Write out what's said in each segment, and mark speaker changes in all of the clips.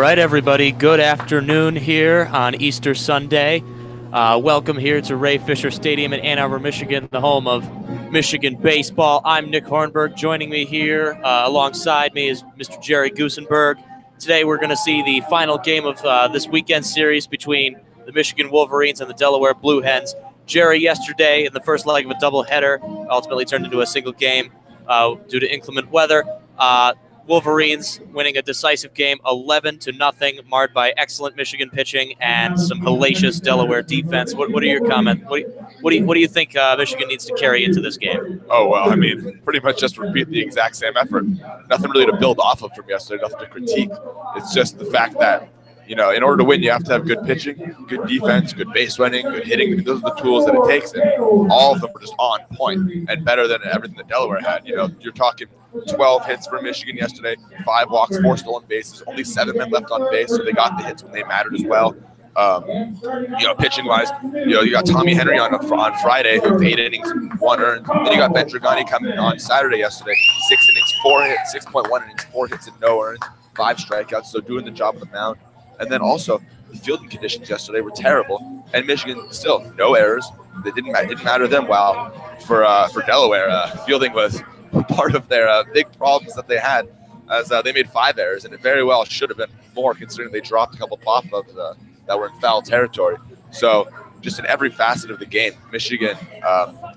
Speaker 1: right, everybody. Good afternoon here on Easter Sunday. Welcome here to Ray Fisher Stadium in Ann Arbor, Michigan, the home of Michigan baseball. I'm Nick Hornberg. Joining me here alongside me is Mr. Jerry Goosenberg. Today we're going to see the final game of this weekend series between the Michigan Wolverines and the Delaware Blue Hens. Jerry, yesterday in the first leg of a doubleheader, ultimately turned into a single game due to inclement weather. Wolverines winning a decisive game 11-0, marred by excellent Michigan pitching and some hellacious Delaware defense. What are your comments? What do you think Michigan needs to carry into this game?
Speaker 2: Oh, well, I mean, pretty much just repeat the exact same effort. Nothing really to build off of from yesterday, nothing to critique. It's just the fact that, in order to win, you have to have good pitching, good defense, good base running, good hitting. Those are the tools that it takes, and all of them were just on point and better than everything that Delaware had. You're talking 12 hits for Michigan yesterday, 5 walks, 4 stolen bases, only 7 men left on base, so they got the hits when they mattered as well. Pitching-wise, you got Tommy Henry on Friday, who 8 innings, 1 earned. Then you got Ben Dragani coming on Saturday yesterday, 6 innings, 4 hits, 6.1 innings, 4 hits and no earned, 5 strikeouts, so doing the job of the mound. And then also, the fielding conditions yesterday were terrible, and Michigan still no errors. They didn't matter to them. While for Delaware, fielding was part of their big problems that they had, as they made 5 errors, and it very well should have been more, considering they dropped a couple pop-ups that were in foul territory. So just in every facet of the game, Michigan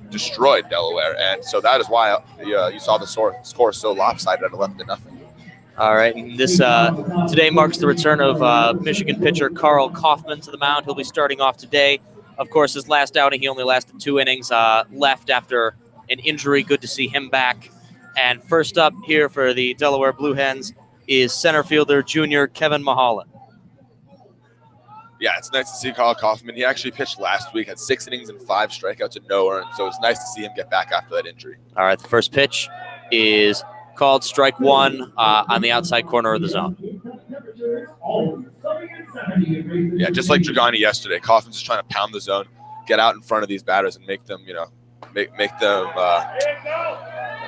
Speaker 2: destroyed Delaware, and so that is why you saw the score so lopsided at 11-0.
Speaker 1: All right, and this today marks the return of Michigan pitcher Carl Kaufman to the mound. He'll be starting off today. Of course, his last outing, he only lasted 2 innings, left after an injury. Good to see him back. And first up here for the Delaware Blue Hens is center fielder junior Kevin Mulholland.
Speaker 2: Yeah, it's nice to see Carl Kaufman. He actually pitched last week, had 6 innings and 5 strikeouts and no earned, so it's nice to see him get back after that injury.
Speaker 1: All right, the first pitch is called strike 1 on the outside corner of the zone.
Speaker 2: Yeah, just like Dragani yesterday, Kaufman's just trying to pound the zone, get out in front of these batters and make them, make them.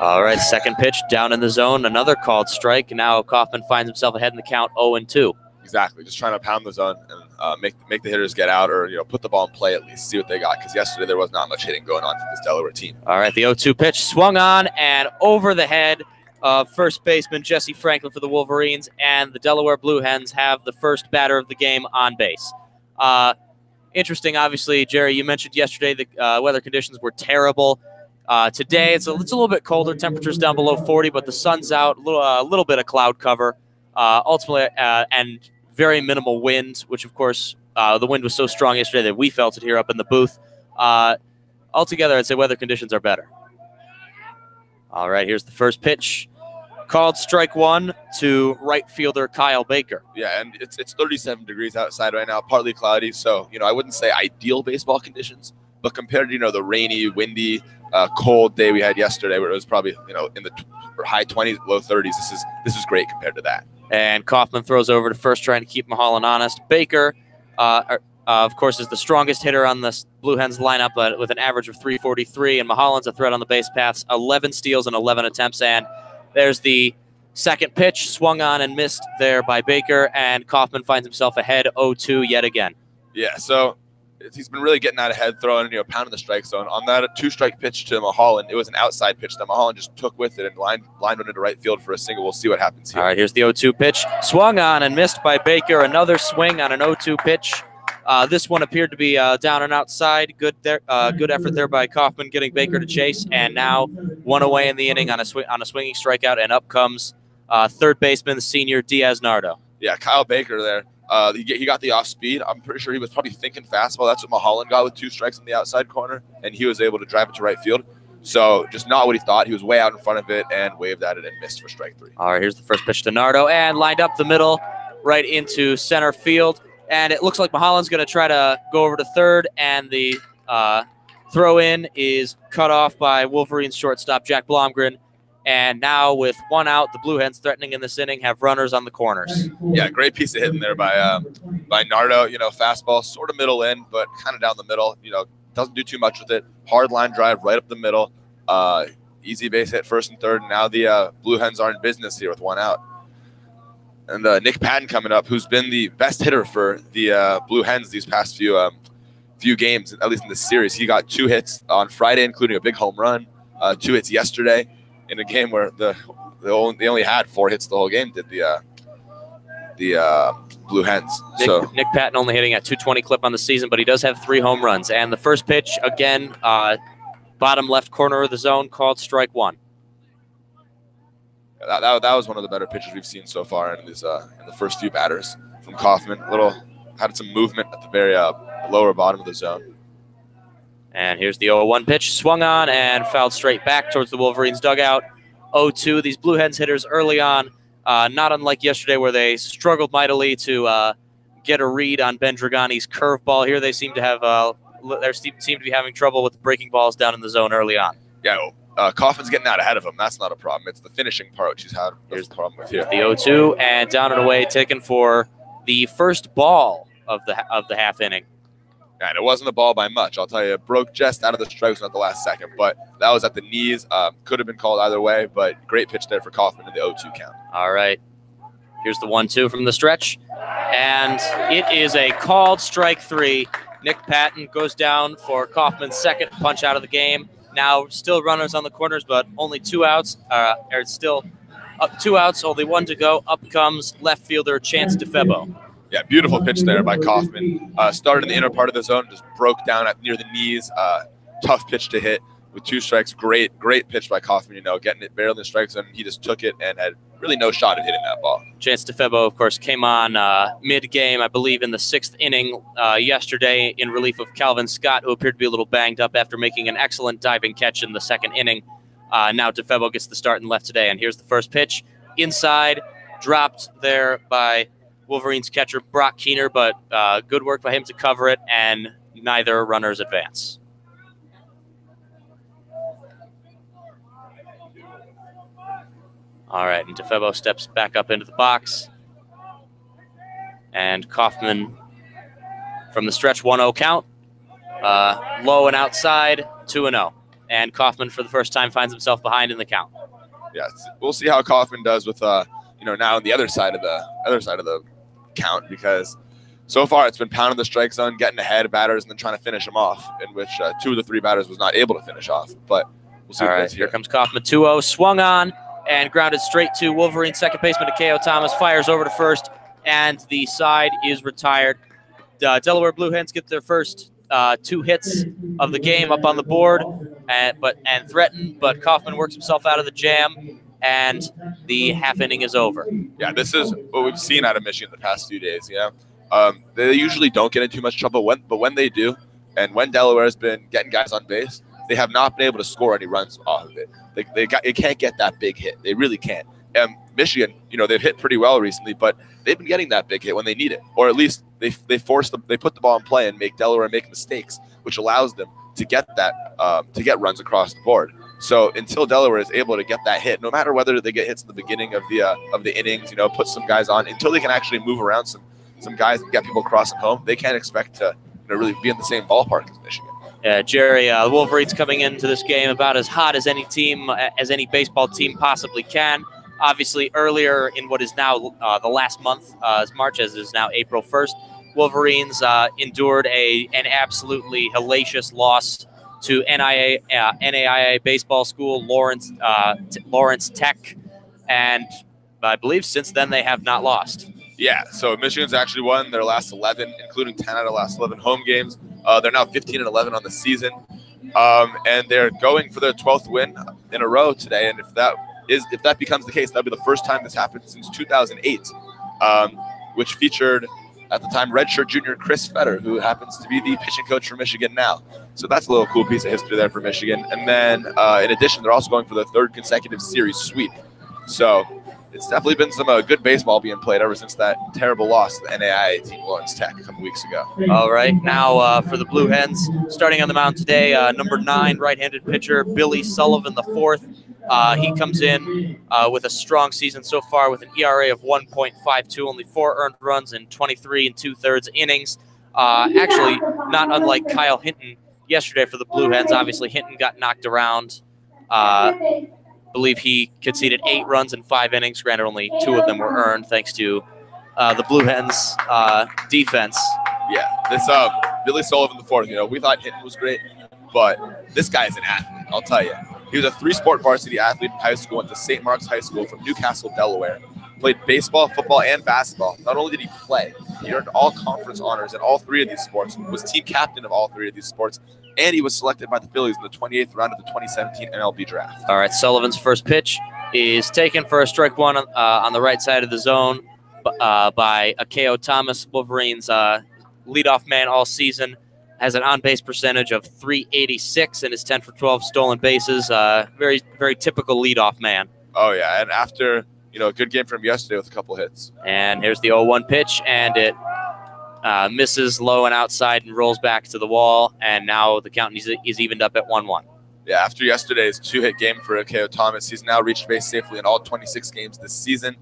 Speaker 1: All right, second pitch down in the zone, another called strike. Now Kaufman finds himself ahead in the count, 0-2.
Speaker 2: Exactly, just trying to pound the zone and make the hitters get out, or put the ball in play at least, see what they got, because yesterday there was not much hitting going on for this Delaware team.
Speaker 1: All right, the 0-2 pitch swung on and over the head of first baseman Jesse Franklin for the Wolverines, and the Delaware Blue Hens have the first batter of the game on base. Interesting, obviously, Jerry, you mentioned yesterday the weather conditions were terrible. Today it's a little bit colder, temperatures down below 40, but the sun's out, a little bit of cloud cover, ultimately, and very minimal wind, which, of course, the wind was so strong yesterday that we felt it here up in the booth. Altogether, I'd say weather conditions are better. All right, here's the first pitch. Called strike 1 to right fielder Kyle Baker.
Speaker 2: Yeah, and it's 37 degrees outside right now, partly cloudy. So, I wouldn't say ideal baseball conditions, but compared to, the rainy, windy, cold day we had yesterday, where it was probably, in the high 20s, low 30s, this is great compared to that.
Speaker 1: And Kaufman throws over to first, trying to keep Mulholland honest. Baker, of course, is the strongest hitter on the Blue Hens lineup, with an average of 343, and Mulholland's a threat on the base paths, 11 steals and 11 attempts. And there's the second pitch, swung on and missed there by Baker, and Kaufman finds himself ahead 0-2 yet again.
Speaker 2: Yeah, so he's been really getting out ahead, throwing, pounding the strike zone. On that 2-strike pitch to Mulholland, it was an outside pitch that Mulholland just took with it and lined it into right field for a single. We'll see what happens here.
Speaker 1: All right, here's the 0-2 pitch. Swung on and missed by Baker. Another swing on an 0-2 pitch. This one appeared to be down and outside. Good effort there by Kaufman, getting Baker to chase, and now 1 away in the inning on a swinging strikeout, and up comes third baseman, the senior Diaz Nardo.
Speaker 2: Yeah, Kyle Baker there. He got the off speed. I'm pretty sure he was probably thinking fastball. That's what Mulholland got with 2 strikes in the outside corner, and he was able to drive it to right field. So just not what he thought. He was way out in front of it and waved at it and missed for strike 3.
Speaker 1: All right, here's the first pitch to Nardo, and lined up the middle, right into center field. And it looks like Mulholland's going to try to go over to third, and the throw-in is cut off by Wolverines shortstop Jack Blomgren. And now with 1 out, the Blue Hens threatening in this inning have runners on the corners.
Speaker 2: Yeah, great piece of hitting there by Nardo. Fastball sort of middle in, but kind of down the middle. Doesn't do too much with it. Hard line drive right up the middle. Easy base hit first and third. And now the Blue Hens are in business here with 1 out. And Nick Patton coming up, who's been the best hitter for the Blue Hens these past few games, at least in this series. He got 2 hits on Friday, including a big home run, 2 hits yesterday in a game where they only had 4 hits the whole game, did the Blue Hens.
Speaker 1: Nick Patton only hitting at 220 clip on the season, but he does have 3 home runs. And the first pitch, again, bottom left corner of the zone, called strike 1.
Speaker 2: That was one of the better pitches we've seen so far in the first few batters from Kaufman. Had some movement at the very lower bottom of the zone.
Speaker 1: And here's the 0-1 pitch, swung on and fouled straight back towards the Wolverines dugout. 0-2. These Blue Hens hitters early on, not unlike yesterday where they struggled mightily to get a read on Ben Dragani's curveball. Here they seem to have seem to be having trouble with breaking balls down in the zone early on.
Speaker 2: Yeah. Kaufman's getting out ahead of him. That's not a problem. It's the finishing part she's had the problem with here.
Speaker 1: The 0-2 and down and away, taken for the first ball of the half inning.
Speaker 2: And it wasn't a ball by much. I'll tell you, it broke just out of the strikes at the last second, but that was at the knees. Could have been called either way, but great pitch there for Kaufman in the 0-2 count.
Speaker 1: All right. Here's the 1-2 from the stretch, and it is a called strike 3. Nick Patton goes down for Kaufman's second punch out of the game. Now still runners on the corners, but only 2 outs. Or still up 2 outs, only 1 to go. Up comes left fielder Chance DeFebo.
Speaker 2: Yeah, beautiful pitch there by Kaufman. Started in the inner part of the zone, just broke down near the knees. Tough pitch to hit with 2 strikes. Great pitch by Kaufman, getting it barely in the strike zone. He just took it and had really no shot at hitting that ball. Chance
Speaker 1: DeFebo, of course, came on mid-game, I believe, in the 6th inning yesterday in relief of Calvin Scott, who appeared to be a little banged up after making an excellent diving catch in the 2nd inning. Now DeFebo gets the start and left today, and here's the first pitch. Inside, dropped there by Wolverines catcher Brock Keener, but good work by him to cover it, and neither runners advance. All right, and DeFebo steps back up into the box. And Kaufman from the stretch, 1-0 count. Low and outside, 2-0. And Kaufman, for the first time, finds himself behind in the count.
Speaker 2: Yes, we'll see how Kaufman does with, now on the other side of the count, because so far it's been pounding the strike zone, getting ahead of batters, and then trying to finish them off, in which 2 of the 3 batters was not able to finish off. But we'll see.
Speaker 1: All right, here comes Kaufman, 2-0, swung on and grounded straight to Wolverine second baseman Takeo Thomas, fires over to first, and the side is retired. Delaware Blue Hens get their first 2 hits of the game up on the board, and threaten, but Kaufman works himself out of the jam, and the half inning is over. Yeah, this is what we've seen out of Michigan the past few days. They usually don't get in too much trouble, but when they do, and when Delaware has been getting guys on base, they have not been able to score any runs off of it. They can't get that big hit. They really can't. Michigan, they've hit pretty well recently, but they've been getting that big hit when they need it, or at least they put the ball in play and make Delaware make mistakes, which allows them to get runs across the board. So until Delaware is able to get that hit, no matter whether they get hits in the beginning of the innings, put some guys on, until they can actually move around some guys and get people crossing home, they can't expect to really be in the same ballpark as Michigan. Yeah, Jerry, the Wolverines coming into this game about as hot as any baseball team possibly can. Obviously, earlier in what is now the last month, March, as is now April 1st, Wolverines endured an absolutely hellacious loss to NAIA baseball school, Lawrence Tech, and I believe since then they have not lost.
Speaker 2: Yeah, so Michigan's actually won their last 11, including 10 out of the last 11 home games. They're now 15-11 on the season, and they're going for their 12th win in a row today. And if that becomes the case, that'll be the first time this happened since 2008, which featured at the time redshirt junior Chris Fetter, who happens to be the pitching coach for Michigan now. So that's a little cool piece of history there for Michigan. And then in addition, they're also going for the 3rd consecutive series sweep. So it's definitely been some good baseball being played ever since that terrible loss to the NAIA team, Lawrence Tech, a couple weeks ago.
Speaker 1: All right, now for the Blue Hens, starting on the mound today, number 9 right-handed pitcher Billy Sullivan, the 4th. He comes in with a strong season so far with an ERA of 1.52, only 4 earned runs in 23 2/3 innings. Actually, not unlike Kyle Hinton yesterday for the Blue Hens. Obviously, Hinton got knocked around believe he conceded 8 runs in 5 innings. Granted, only 2 of them were earned thanks to the Blue Hens defense.
Speaker 2: Yeah, this Billy Sullivan IV, you know, we thought hitting was great, but this guy is an athlete, I'll tell you. He was a 3-sport varsity athlete in high school, went to St. Mark's High School from Newcastle, Delaware. Played baseball, football, and basketball. Not only did he play, he earned all conference honors in all 3 of these sports, was team captain of all 3 of these sports, and he was selected by the Phillies in the 28th round of the 2017 MLB draft.
Speaker 1: All right, Sullivan's first pitch is taken for a strike 1 on the right side of the zone by Akeo Thomas, Wolverines' leadoff man all season. Has an on-base percentage of .386 and is 10 for 12 stolen bases. Very, very typical leadoff man.
Speaker 2: Oh, yeah, and after, you know, a good game for him yesterday with a couple hits.
Speaker 1: And here's the 0-1 pitch, and it misses low and outside and rolls back to the wall, and now the count is evened up at 1-1.
Speaker 2: Yeah, after yesterday's 2-hit game for Akeo Thomas, he's now reached base safely in all 26 games this season.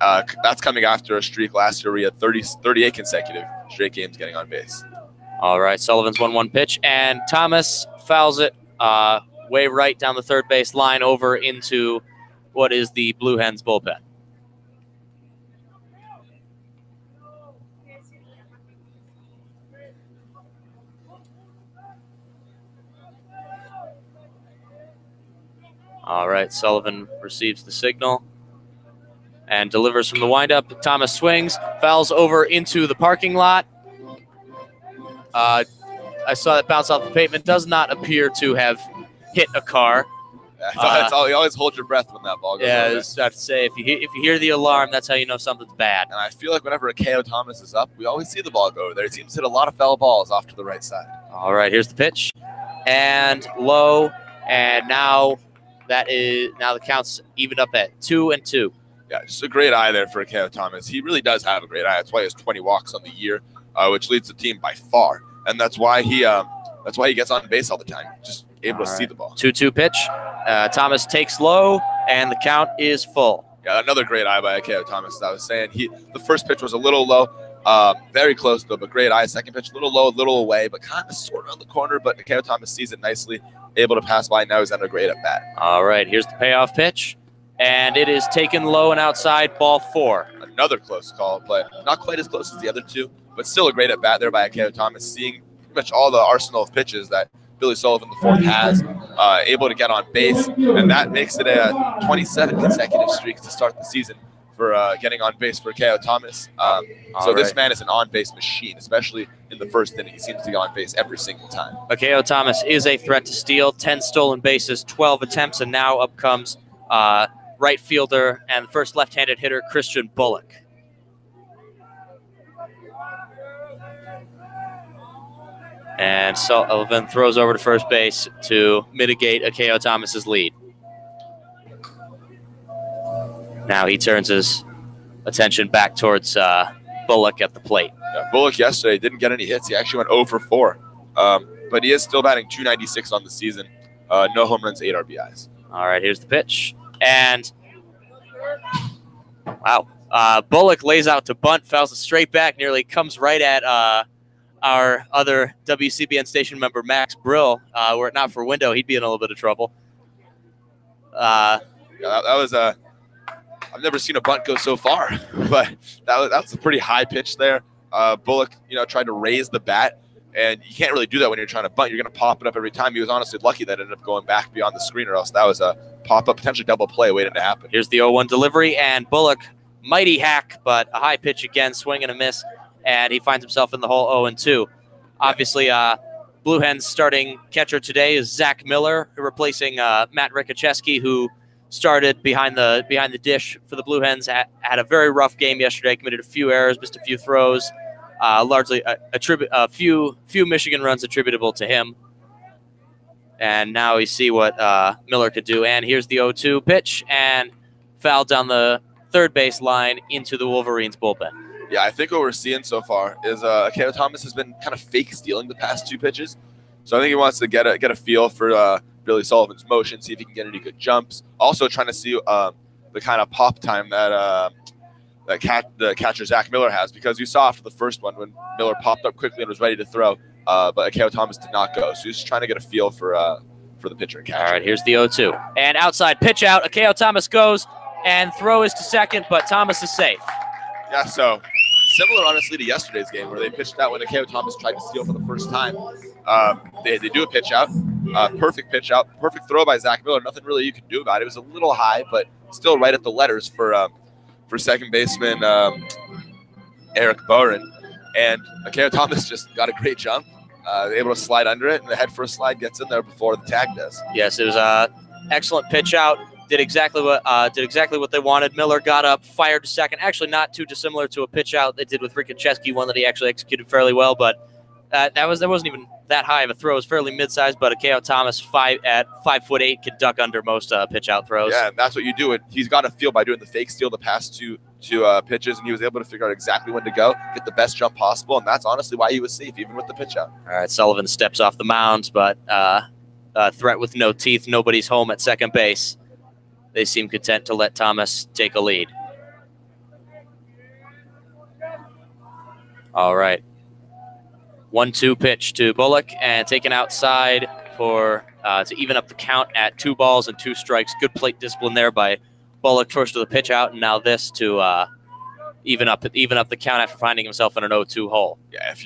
Speaker 2: That's coming after a streak last year where he had 38 consecutive straight games getting on base.
Speaker 1: All right, Sullivan's 1-1 pitch, and Thomas fouls it way right down the third base line over into what is the Blue Hens bullpen. All right, Sullivan receives the signal and delivers from the windup. Thomas swings, fouls over into the parking lot. I saw that bounce off the pavement. Does not appear to have hit a car.
Speaker 2: That's all. You always hold your breath when that ball goes over.
Speaker 1: I was about to say, if you hear the alarm, that's how you know something's bad.
Speaker 2: And I feel like whenever Akeo Thomas is up, we always see the ball go over there. He seems to hit a lot of foul balls off to the right side.
Speaker 1: All right, here's the pitch, and low, and now the count's evened up at 2-2.
Speaker 2: Yeah, just a great eye there for Akeo Thomas. He really does have a great eye. That's why he has 20 walks on the year, which leads the team by far, and that's why he gets on base all the time, just able to see the ball. 2-2
Speaker 1: pitch. Thomas takes low, and the count is full.
Speaker 2: Yeah, another great eye by Akeo Thomas. As I was saying, the first pitch was a little low, very close though, but great eye. Second pitch, a little low, a little away, but kind of sort of on the corner. But Akeo Thomas sees it nicely, able to pass by. Now he's under great at bat.
Speaker 1: All right, here's the payoff pitch, and it is taken low and outside, ball 4.
Speaker 2: Another close call, but not quite as close as the other two, but still a great at bat there by Akeo Thomas, seeing pretty much all the arsenal of pitches that Billy Sullivan IV has, able to get on base, and that makes it a 27 consecutive streak to start the season for getting on base for Akeo Thomas. This man is an on-base machine, especially in the first inning. He seems to get on base every single time.
Speaker 1: Akeo Thomas is a threat to steal, 10 stolen bases, 12 attempts, and now up comes right fielder and first left-handed hitter Christian Bullock. And Sullivan throws over to first base to mitigate Akeo Thomas's lead. Now he turns his attention back towards Bullock at the plate.
Speaker 2: Yeah, Bullock yesterday didn't get any hits. He actually went 0 for 4. But he is still batting .296 on the season. No home runs, 8 RBIs.
Speaker 1: All right, here's the pitch. And, wow. Bullock lays out to bunt, fouls it straight back, nearly comes right at our other WCBN station member, Max Brill. Were it not for Window, he'd be in a little bit of trouble.
Speaker 2: Yeah, that was a... I've never seen a bunt go so far, but that was a pretty high pitch there. Bullock, tried to raise the bat, and you can't really do that when you're trying to bunt. You're going to pop it up every time. He was honestly lucky that it ended up going back beyond the screen, or else that was a pop-up, potentially double play waiting to happen.
Speaker 1: Here's the 0-1 delivery, and Bullock, mighty hack, but a high pitch again, swing and a miss, and he finds himself in the hole 0-2. Obviously, Blue Hens starting catcher today is Zach Miller, replacing Matt Rickacheski, who started behind the dish for the Blue Hens. Had a very rough game yesterday, committed a few errors, missed a few throws, largely a few Michigan runs attributable to him. And now we see what Miller could do. And here's the 0-2 pitch, and foul down the third base line into the Wolverines bullpen.
Speaker 2: Yeah, I think what we're seeing so far is Akeo Thomas has been kind of fake stealing the past 2 pitches. So I think he wants to get a feel for Billy Sullivan's motion, see if he can get any good jumps. Also trying to see the kind of pop time that the catcher Zach Miller has, because you saw after the first one when Miller popped up quickly and was ready to throw, but Akeo Thomas did not go. So he's just trying to get a feel for for the pitcher and
Speaker 1: All
Speaker 2: catcher.
Speaker 1: right, here's the 0-2. And outside pitch out. Akeo Thomas goes, and throw is to second, but Thomas is safe.
Speaker 2: Yeah, so similar, honestly, to yesterday's game where they pitched out when Akeo Thomas tried to steal for the first time. They do a pitch out, perfect pitch out, perfect throw by Zach Miller. Nothing really you can do about it. It was a little high, but still right at the letters for second baseman Eric Boren. And Akeo Thomas just got a great jump, able to slide under it, and the head first slide gets in there before the tag does.
Speaker 1: Yes, it was a excellent pitch out. Did exactly what they wanted. Miller got up, fired to second. Actually, not too dissimilar to a pitch out they did with Rickenchesky, one that he actually executed fairly well. But that wasn't even that high of a throw. It was fairly mid-sized. But Akeo Thomas, at 5'8", can duck under most pitch out throws.
Speaker 2: Yeah, and that's what you do. He's got a feel by doing the fake steal the past two pitches, and he was able to figure out exactly when to go, get the best jump possible, and that's honestly why he was safe, even with the pitch out.
Speaker 1: All right, Sullivan steps off the mound, but threat with no teeth. Nobody's home at second base. They seem content to let Thomas take a lead. All right. 1-2 pitch to Bullock, and taken outside for to even up the count at 2 balls and 2 strikes. Good plate discipline there by Bullock, first to the pitch out, and now this to even up the count after finding himself in an 0-2 hole.
Speaker 2: Yeah, if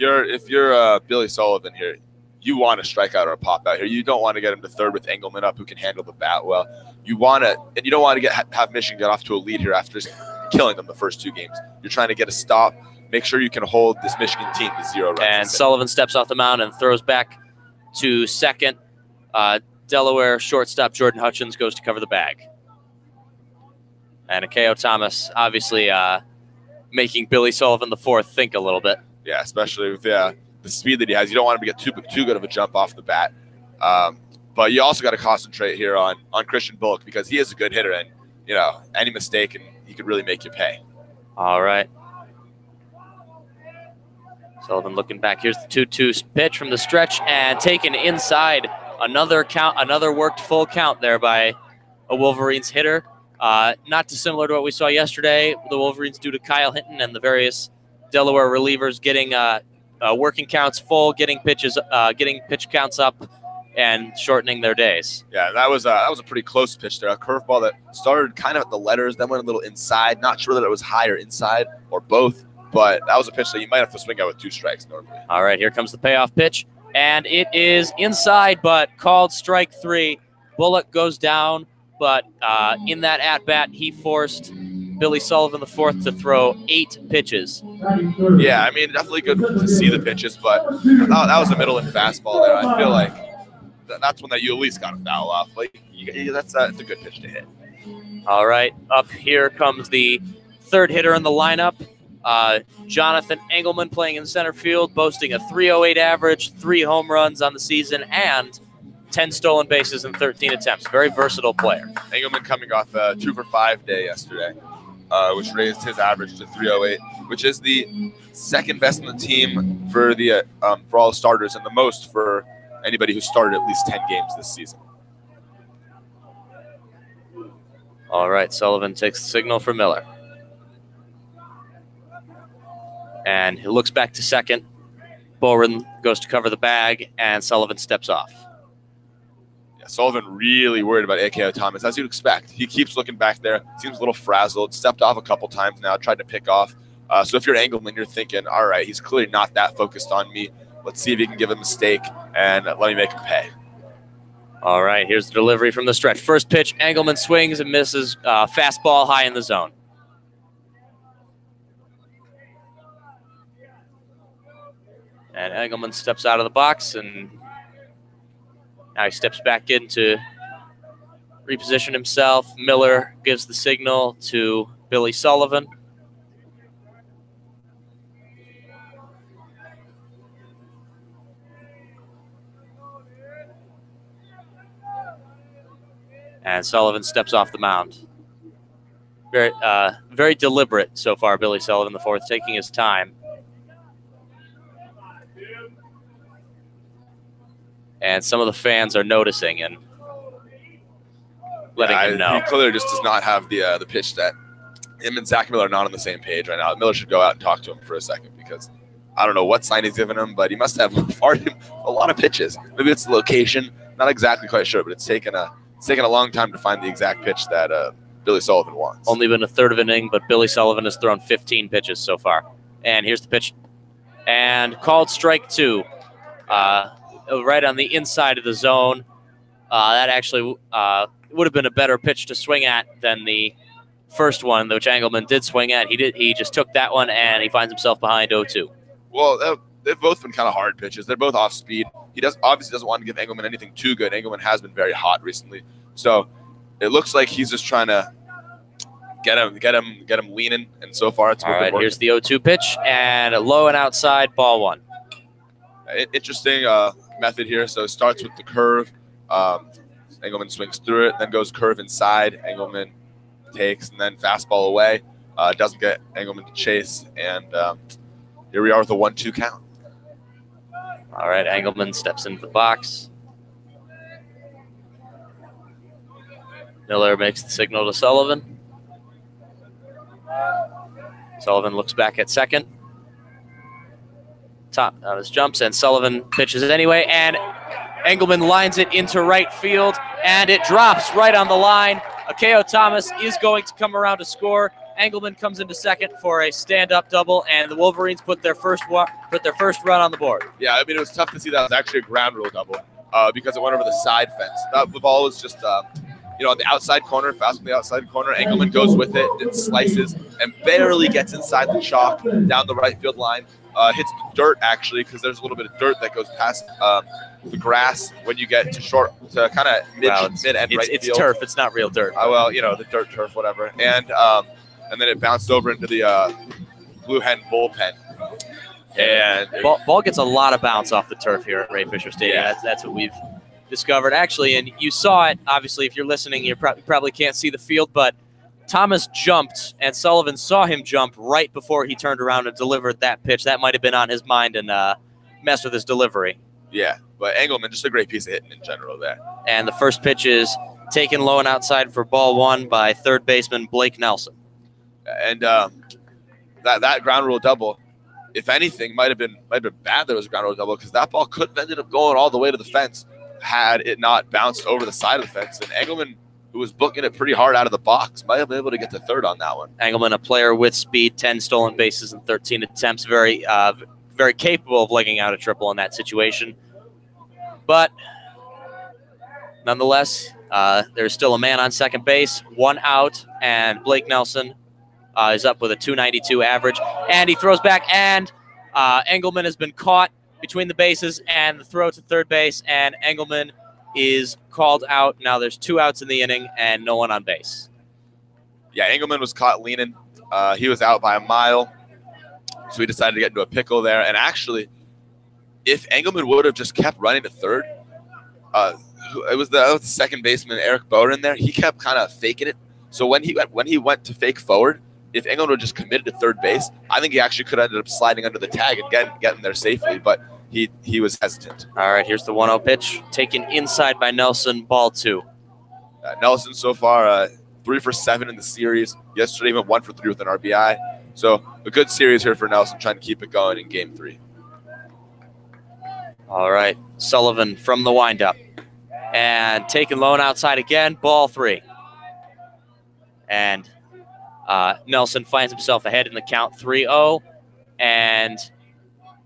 Speaker 2: you're Billy Sullivan here, you want to strike out or pop out here. You don't want to get him to third with Engelman up, who can handle the bat well. You want to, and you don't want to have Michigan get off to a lead here after just killing them the first 2 games. You're trying to get a stop. Make sure you can hold this Michigan team to 0 runs.
Speaker 1: And Sullivan steps off the mound and throws back to second. Delaware shortstop Jordan Hutchins goes to cover the bag. And Akeo Thomas obviously making Billy Sullivan the fourth think a little bit.
Speaker 2: Yeah, especially with the speed that he has. You don't want him to get too good of a jump off the bat. But you also got to concentrate here on Christian Bullock, because he is a good hitter, and any mistake and he could really make you pay.
Speaker 1: All right. Sullivan looking back. Here's the 2-2 pitch from the stretch and taken inside. Another worked full count there by a Wolverines hitter. Not dissimilar to what we saw yesterday. The Wolverines, due to Kyle Hinton and the various Delaware relievers getting working counts full, getting pitch counts up, and shortening their days.
Speaker 2: Yeah, that was a pretty close pitch there. A curveball that started kind of at the letters, then went a little inside. Not sure that it was higher inside or both, but that was a pitch that you might have to swing out with 2 strikes normally. All
Speaker 1: right, here comes the payoff pitch, and it is inside, but called strike 3. Bullock goes down, but in that at-bat, he forced Billy Sullivan the fourth to throw 8 pitches.
Speaker 2: Yeah, I mean, definitely good to see the pitches, but that was a middle-in fastball there. I feel like that's one that you at least got to foul off. Like that's a good pitch to hit.
Speaker 1: All right, up here comes the third hitter in the lineup, Jonathan Engelman, playing in center field, boasting a .308 average, 3 home runs on the season, and 10 stolen bases in 13 attempts. Very versatile player.
Speaker 2: Engelman coming off a 2 for 5 day yesterday, which raised his average to .308, which is the second best in the team for all the starters and the most for anybody who started at least 10 games this season.
Speaker 1: All right, Sullivan takes the signal for Miller. And he looks back to second. Boren goes to cover the bag, and Sullivan steps off.
Speaker 2: Yeah, Sullivan really worried about Akeo Thomas, as you'd expect. He keeps looking back there, seems a little frazzled, stepped off a couple times now, tried to pick off. So if you're Engelman, you're thinking, all right, he's clearly not that focused on me. Let's see if he can give a mistake and let me make him pay.
Speaker 1: All right, here's the delivery from the stretch. First pitch, Engelman swings and misses. Fastball high in the zone. And Engelman steps out of the box, and now he steps back in to reposition himself. Miller gives the signal to Billy Sullivan. And Sullivan steps off the mound. Very deliberate so far, Billy Sullivan the fourth, taking his time. And some of the fans are noticing and letting him know.
Speaker 2: He clearly just does not have the pitch that him and Zach Miller are not on the same page right now. Miller should go out and talk to him for a second, because I don't know what sign he's giving him, but he must have farted him a lot of pitches. Maybe it's the location. not exactly quite sure, but it's taken a long time to find the exact pitch that Billy Sullivan wants.
Speaker 1: Only been a third of an inning, but Billy Sullivan has thrown 15 pitches so far. And here's the pitch. And called strike 2. Right on the inside of the zone. That actually would have been a better pitch to swing at than the first one, which Engelman did swing at. He just took that one, and he finds himself behind 0-2.
Speaker 2: Well, they've both been kind of hard pitches. They're both off speed. He obviously doesn't want to give Engelman anything too good. Engelman has been very hot recently, so it looks like he's just trying to get him leaning. And so far, it's
Speaker 1: all right. Here's the 0-2 pitch, and a low and outside, ball 1.
Speaker 2: Interesting method here. So it starts with the curve. Engelman swings through it, then goes curve inside. Engelman takes, and then fastball away. Doesn't get Engelman to chase, and here we are with a 1-2 count.
Speaker 1: All right, Engelman steps into the box. Miller makes the signal to Sullivan. Sullivan looks back at second. Top on his jumps, and Sullivan pitches it anyway, and Engelman lines it into right field, and it drops right on the line. Akeo Thomas is going to come around to score. Engelman comes into second for a stand-up double, and the Wolverines put their first run on the board.
Speaker 2: Yeah, I mean, it was tough to see that it was actually a ground rule double because it went over the side fence. The ball was just, on the outside corner, fast on the outside corner. Engelman goes with it, it slices, and barely gets inside the chalk down the right field line. Hits the dirt, actually, because there's a little bit of dirt that goes past the grass when you get to kind of mid and right field.
Speaker 1: It's turf. It's not real dirt.
Speaker 2: Well, the dirt turf, whatever. And then it bounced over into the Blue Hen bullpen. And
Speaker 1: ball gets a lot of bounce off the turf here at Ray Fisher Stadium. Yeah. That's what we've discovered, actually. And you saw it. Obviously, if you're listening, you probably can't see the field, but Thomas jumped, and Sullivan saw him jump right before he turned around and delivered that pitch. That might have been on his mind and messed with his delivery.
Speaker 2: Yeah, but Engelman, just a great piece of hitting in general there.
Speaker 1: And the first pitch is taken low and outside for ball 1 by third baseman Blake Nelson.
Speaker 2: And that ground rule double, if anything, might have been bad that it was a ground rule double, because that ball could have ended up going all the way to the fence had it not bounced over the side of the fence. And Engelman, who was booking it pretty hard out of the box, might have been able to get to third on that one.
Speaker 1: Engelman, a player with speed, 10 stolen bases in 13 attempts, very capable of legging out a triple in that situation. But nonetheless, there's still a man on second base, 1 out, and Blake Nelson is up with a 292 average, and he throws back, and Engelman has been caught between the bases and the throw to third base, and Engelman is called out. Now there's 2 outs in the inning and no one on base.
Speaker 2: Yeah, Engelman was caught leaning. He was out by a mile, so he decided to get into a pickle there. And actually, if Engelman would have just kept running to third, it was the second baseman, Eric Bowden, there. He kept kind of faking it. So when he went to fake forward, if Engelman would have just committed to third base, I think he actually could have ended up sliding under the tag and getting there safely. But he was hesitant.
Speaker 1: All right, here's the 1-0 pitch. Taken inside by Nelson, ball 2.
Speaker 2: Nelson so far 3 for 7 in the series. Yesterday he went 1 for 3 with an RBI. So a good series here for Nelson, trying to keep it going in game 3.
Speaker 1: All right, Sullivan from the windup. And taken low and outside again, ball 3. And Nelson finds himself ahead in the count 3-0. And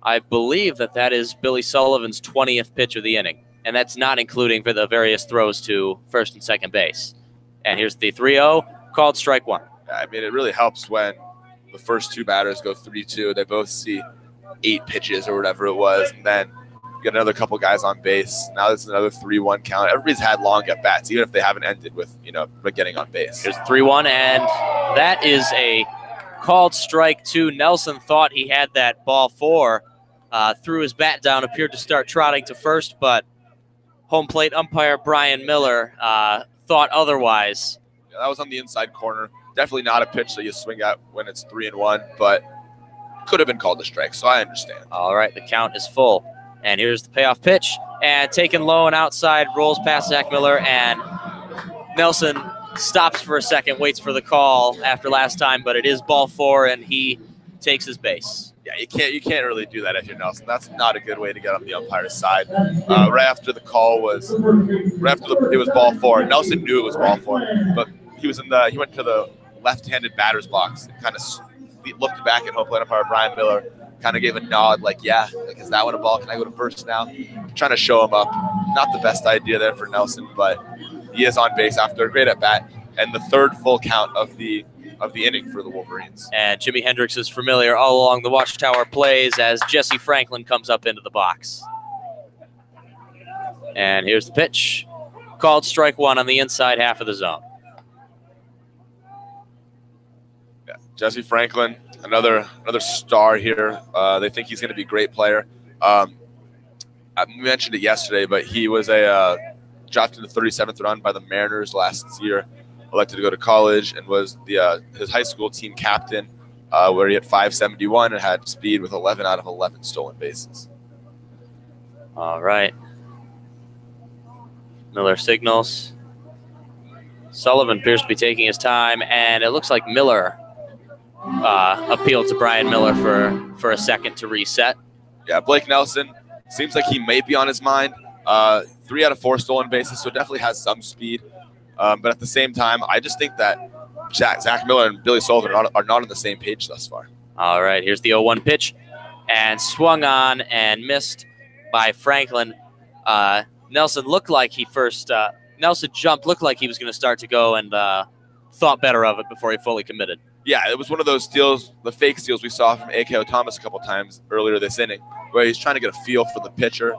Speaker 1: I believe that is Billy Sullivan's 20th pitch of the inning. And that's not including for the various throws to first and second base. And here's the 3-0, called strike 1.
Speaker 2: I mean, it really helps when the first 2 batters go 3-2. They both see 8 pitches or whatever it was. And then you get another couple guys on base. Now there's another 3-1 count. Everybody's had long at-bats, even if they haven't ended with, getting on base.
Speaker 1: Here's 3-1, and that is a called strike 2. Nelson thought he had that ball 4. Threw his bat down, appeared to start trotting to first, but home plate umpire Brian Miller thought otherwise.
Speaker 2: Yeah, that was on the inside corner. Definitely not a pitch that you swing at when it's 3-1, but could have been called a strike, so I understand.
Speaker 1: All right, the count is full. And here's the payoff pitch. And taken low and outside, rolls past Zach Miller, and Nelson stops for a second, waits for the call after last time, but it is ball 4, and he takes his base.
Speaker 2: Yeah, you can't really do that if you're Nelson. That's not a good way to get on the umpire's side. Right after the call was, it was ball 4. Nelson knew it was ball 4, but he went to the left-handed batter's box and kind of looked back at home plate umpire Brian Miller, kind of gave a nod like, yeah, like, is that one a ball? Can I go to first now? Trying to show him up. Not the best idea there for Nelson, but he is on base after a great at bat and the third full count of the inning for the Wolverines.
Speaker 1: And Jimi Hendrix is familiar all along the watchtower plays as Jesse Franklin comes up into the box. And here's the pitch. Called strike 1 on the inside half of the zone.
Speaker 2: Yeah, Jesse Franklin, another star here. They think he's going to be a great player. I mentioned it yesterday, but he was drafted in the 37th round by the Mariners last year. Elected to go to college and was his high school team captain, where he had 571 and had speed with 11 out of 11 stolen bases.
Speaker 1: All right. Miller signals. Sullivan appears to be taking his time, and it looks like Miller appealed to Brian Miller for a second to reset.
Speaker 2: Yeah, Blake Nelson seems like he may be on his mind. 3 out of 4 stolen bases, so definitely has some speed. But at the same time, I just think that Zach Miller and Billy Sullivan are not on the same page thus far.
Speaker 1: All right, here's the 0-1 pitch, and swung on and missed by Franklin. Nelson looked like Nelson jumped, looked like he was going to start to go, and thought better of it before he fully committed.
Speaker 2: Yeah, it was one of those steals, the fake steals we saw from A.K.O. Thomas a couple times earlier this inning, where he's trying to get a feel for the pitcher,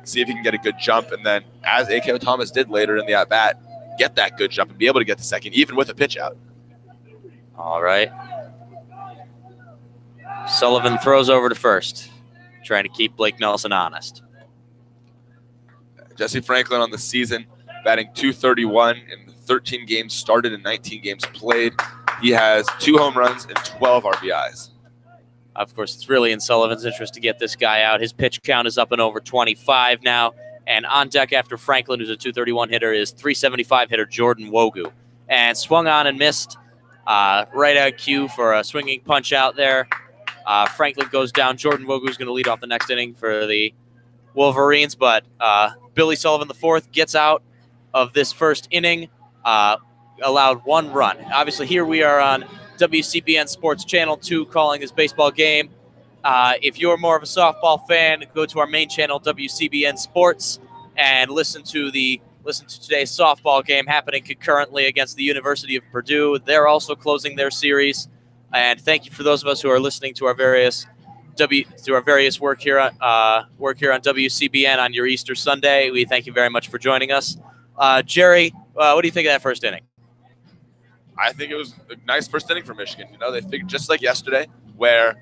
Speaker 2: see if he can get a good jump, and then, as A.K.O. Thomas did later in the at-bat, get that good jump and be able to get to second, even with a pitch out.
Speaker 1: All right. Sullivan throws over to first, trying to keep Blake Nelson honest.
Speaker 2: Jesse Franklin on the season, batting .231 in 13 games started and 19 games played. He has 2 home runs and 12 RBIs.
Speaker 1: Of course, it's really in Sullivan's interest to get this guy out. His pitch count is up and over 25 now. And on deck after Franklin, who's a .231 hitter, is .375 hitter Jordan Wogu. And swung on and missed. Right at cue for a swinging punch out there. Franklin goes down. Jordan Wogu is going to lead off the next inning for the Wolverines. But Billy Sullivan, the fourth, gets out of this first inning. Allowed 1 run. Obviously, here we are on WCBN Sports Channel 2 calling this baseball game. If you're more of a softball fan, go to our main channel, WCBN Sports, and listen to today's softball game happening concurrently against the University of Purdue. They're also closing their series. And thank you for those of us who are listening to our various work here on WCBN on your Easter Sunday. We thank you very much for joining us. Jerry, what do you think of that first inning?
Speaker 2: I think it was a nice first inning for Michigan. You know, they figured just like yesterday, where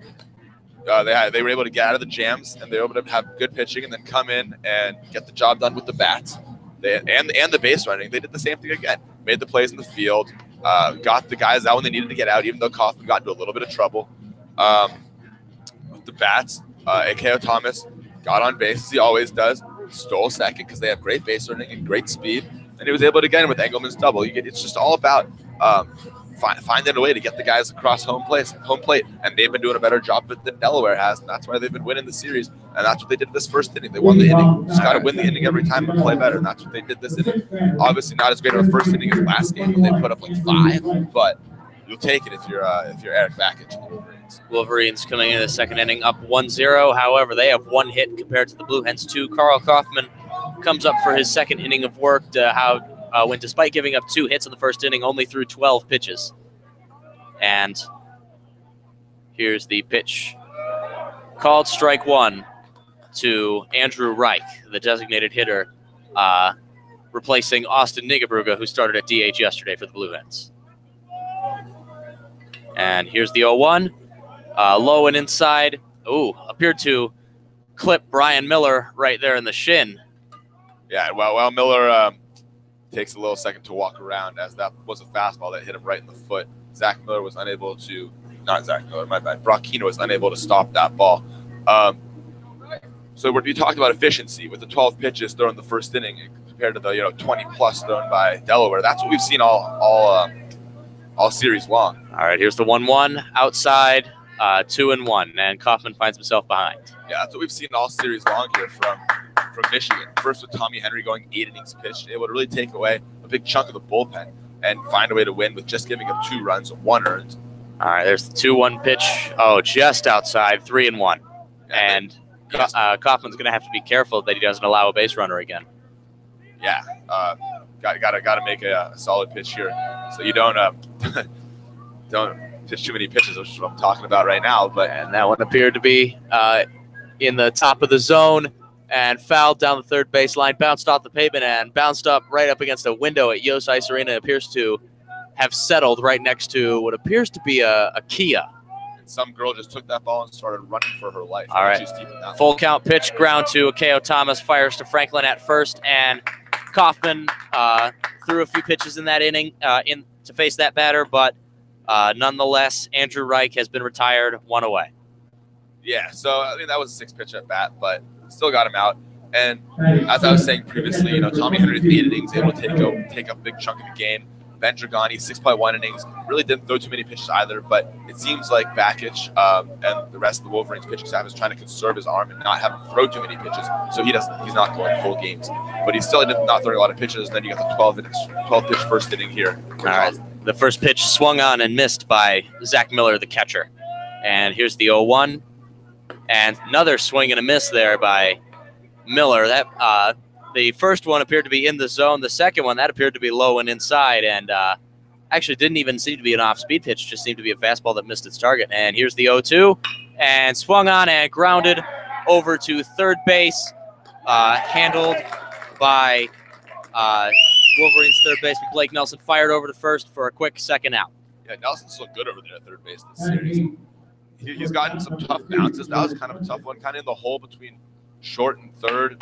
Speaker 2: they were able to get out of the jams and they were able to have good pitching and then come in and get the job done with the bats. And the base running. They did the same thing again. Made the plays in the field, got the guys out when they needed to get out, even though Kaufman got into a little bit of trouble. With the bats, A.K.O. Thomas got on base, as he always does, stole second because they have great base running and great speed, and he was able to get him with Engelman's double. It's just all about finding a way to get the guys across home plate, and they've been doing a better job than Delaware has, and that's why they've been winning the series, and that's what they did this first inning. They won the inning. Just got to win the inning every time and play better, and that's what they did this inning. Obviously not as great of a first inning as last game when they put up like 5, but you'll take it if you're Eric Bakich.
Speaker 1: Wolverines coming into the second inning up 1-0. However, they have 1 hit compared to the Blue Hens 2. Carl Kaufman comes up for his second inning of work when despite giving up 2 hits in the first inning, only threw 12 pitches. And here's the pitch. Called strike 1 to Andrew Reich, the designated hitter, replacing Austin Nigabrugge, who started at DH yesterday for the Blue Hens. And here's the 0-1. Low and inside. Appeared to clip Brian Miller right there in the shin.
Speaker 2: Yeah, well, Miller takes a little second to walk around, as that was a fastball that hit him right in the foot. Brock Kino was unable to stop that ball. So when we talked about efficiency with the 12 pitches thrown in the first inning compared to the 20+ thrown by Delaware, that's what we've seen all series long.
Speaker 1: All right, here's the 1-1 outside. 2-1, and Kaufman finds himself behind.
Speaker 2: Yeah, that's what we've seen all series long here from Michigan. First with Tommy Henry going 8 innings pitched, able to really take away a big chunk of the bullpen and find a way to win with just giving up 2 runs and 1 earned.
Speaker 1: All right, there's the 2-1 pitch. Oh, just outside, 3-1. And Kaufman's going to have to be careful that he doesn't allow a base runner again.
Speaker 2: Yeah, got to make a solid pitch here, so you don't don't pitch too many pitches, which is what I'm talking about right now.
Speaker 1: And that one appeared to be in the top of the zone and fouled down the third baseline, bounced off the pavement and bounced up right up against a window at Yost Ice Arena. It appears to have settled right next to what appears to be a Kia.
Speaker 2: And some girl just took that ball and started running for her life.
Speaker 1: All right, full count pitch, ground to Akeo Thomas, fires to Franklin at first, and Kaufman threw a few pitches in that inning to face that batter, but nonetheless, Andrew Reich has been retired, 1 away.
Speaker 2: Yeah, so I mean that was a 6-pitch at bat, but still got him out. And as I was saying previously, Tommy Henry 8 innings, able to take up a big chunk of the game. Ben Dragani 6.1 innings, really didn't throw too many pitches either, but it seems like Bakich and the rest of the Wolverines pitching staff is trying to conserve his arm and not have him throw too many pitches, so he's not going full games. But he's still not throwing a lot of pitches. And then you got the 12 pitch first inning here.
Speaker 1: All right, the first pitch swung on and missed by Zach Miller, the catcher. And here's the 0-1, and another swing and a miss there by Miller. That the first one appeared to be in the zone. The second one, that appeared to be low and inside, and actually didn't even seem to be an off-speed pitch. Just seemed to be a fastball that missed its target. And here's the 0-2, and swung on and grounded over to third base, handled by Wolverines third baseman Blake Nelson. Fired over to first for a quick second out.
Speaker 2: Yeah, Nelson's looked good over there at third base this series. He's gotten some tough bounces. That was kind of a tough one, kind of in the hole between short and third.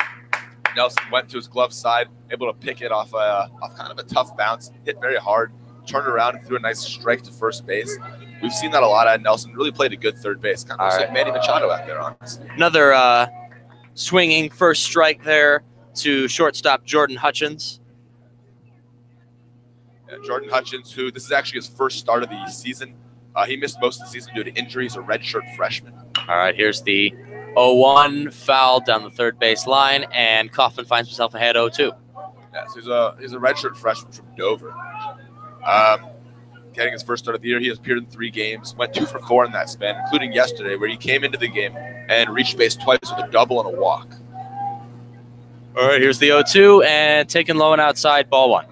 Speaker 2: Nelson went to his glove side, able to pick it off kind of a tough bounce, hit very hard, turned around and threw a nice strike to first base. We've seen that a lot out of Nelson. Really played a good third base, kind of looks like Manny Machado out there, honestly.
Speaker 1: Another swinging first strike there to shortstop Jordan Hutchins.
Speaker 2: Yeah, Jordan Hutchins, who this is actually his first start of the season. He missed most of the season due to injuries, a redshirt freshman.
Speaker 1: All right, here's the 0-1, foul down the third base line, and Kaufman finds himself ahead 0-2.
Speaker 2: Yeah, so he's a redshirt freshman from Dover. Getting his first start of the year, he has appeared in 3 games, went 2 for 4 in that span, including yesterday, where he came into the game and reached base twice with a double and a walk.
Speaker 1: All right, here's the 0-2, and taken low and outside, ball 1.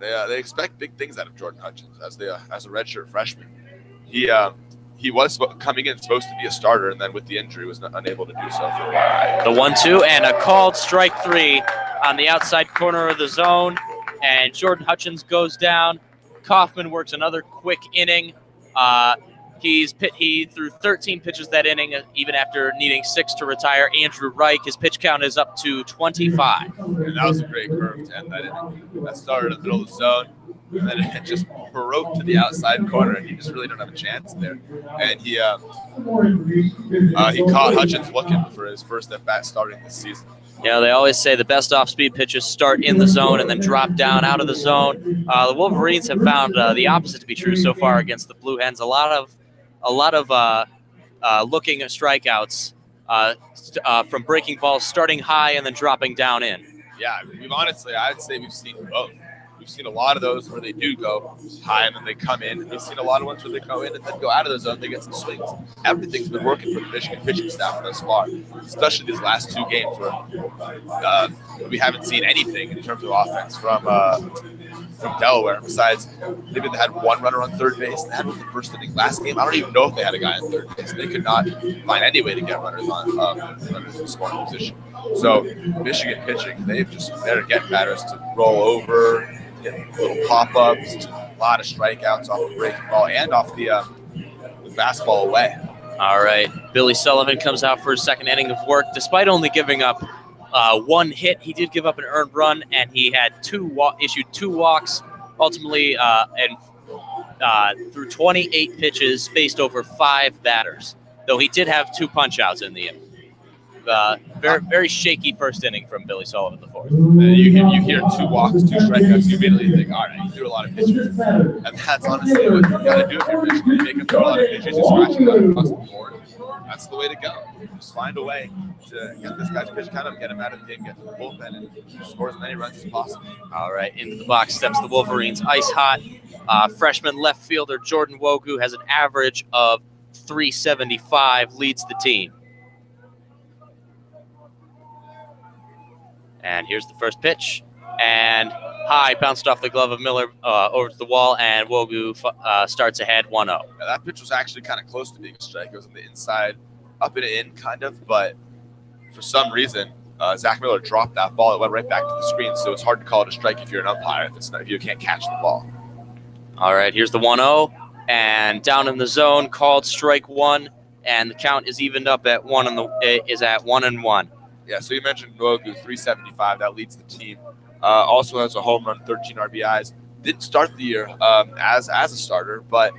Speaker 2: They expect big things out of Jordan Hutchins as a redshirt freshman. He was coming in supposed to be a starter, and then with the injury was unable to do so for a while.
Speaker 1: The 1-2 and a called strike 3 on the outside corner of the zone, and Jordan Hutchins goes down. Kaufman works another quick inning. He threw 13 pitches that inning, even after needing 6 to retire. Andrew Reich, his pitch count is up to 25.
Speaker 2: And that was a great curve to end that inning. That started in the middle of the zone, and then it just broke to the outside corner, and he just really don't have a chance there. And he caught Hutchins looking for his first at-bat starting this season.
Speaker 1: They always say the best off-speed pitches start in the zone and then drop down out of the zone. The Wolverines have found the opposite to be true so far against the Blue Hens. A lot of looking at strikeouts from breaking balls starting high and then dropping down in.
Speaker 2: Yeah, I'd say we've seen both. We've seen a lot of those where they do go high and then they come in. And we've seen a lot of ones where they go in and then go out of the zone. They get some swings. Everything's been working for the Michigan pitching staff thus far, especially these last 2 games where we haven't seen anything in terms of offense from Delaware. Besides, they had 1 runner on third base. They had one in the first inning last game. I don't even know if they had a guy on third base. They could not find any way to get runners in scoring position. So Michigan pitching, they're getting batters to roll over, get little pop-ups, a lot of strikeouts off the breaking ball and off the fastball away.
Speaker 1: All right, Billy Sullivan comes out for his second inning of work. Despite only giving up 1 hit, he did give up an earned run, and he had issued 2 walks, ultimately, and through 28 pitches, spaced over 5 batters, though he did have 2 punch-outs in the inning. very shaky first inning from Billy Sullivan the fourth.
Speaker 2: You hear 2 walks, 2 strikeouts, you immediately think, all right, he threw a lot of pitches. And that's honestly what you got to do if you're pitching. You make him throw a lot of pitches, you're scratching out across the board. That's the way to go. Just find a way to get this guy's pitch count up, get him out of the game, get to the bullpen, and score as many runs as possible.
Speaker 1: All right, into the box steps the Wolverines. Ice hot. Freshman left fielder Jordan Wogu has an average of 375, leads the team. And here's the first pitch. And high, bounced off the glove of Miller over to the wall, and Wogu starts ahead 1-0.
Speaker 2: Yeah, that pitch was actually kind of close to being a strike. It was on the inside, up and in, kind of, but for some reason, Zach Miller dropped that ball. It went right back to the screen, so it's hard to call it a strike if you're an umpire, if you can't catch the ball.
Speaker 1: All right, here's the 1-0, and down in the zone, called strike 1, and the count is evened up at 1-1.
Speaker 2: Yeah, so you mentioned Wogu, 375. That leads the team. Also has a home run, 13 RBIs. Didn't start the year as a starter, but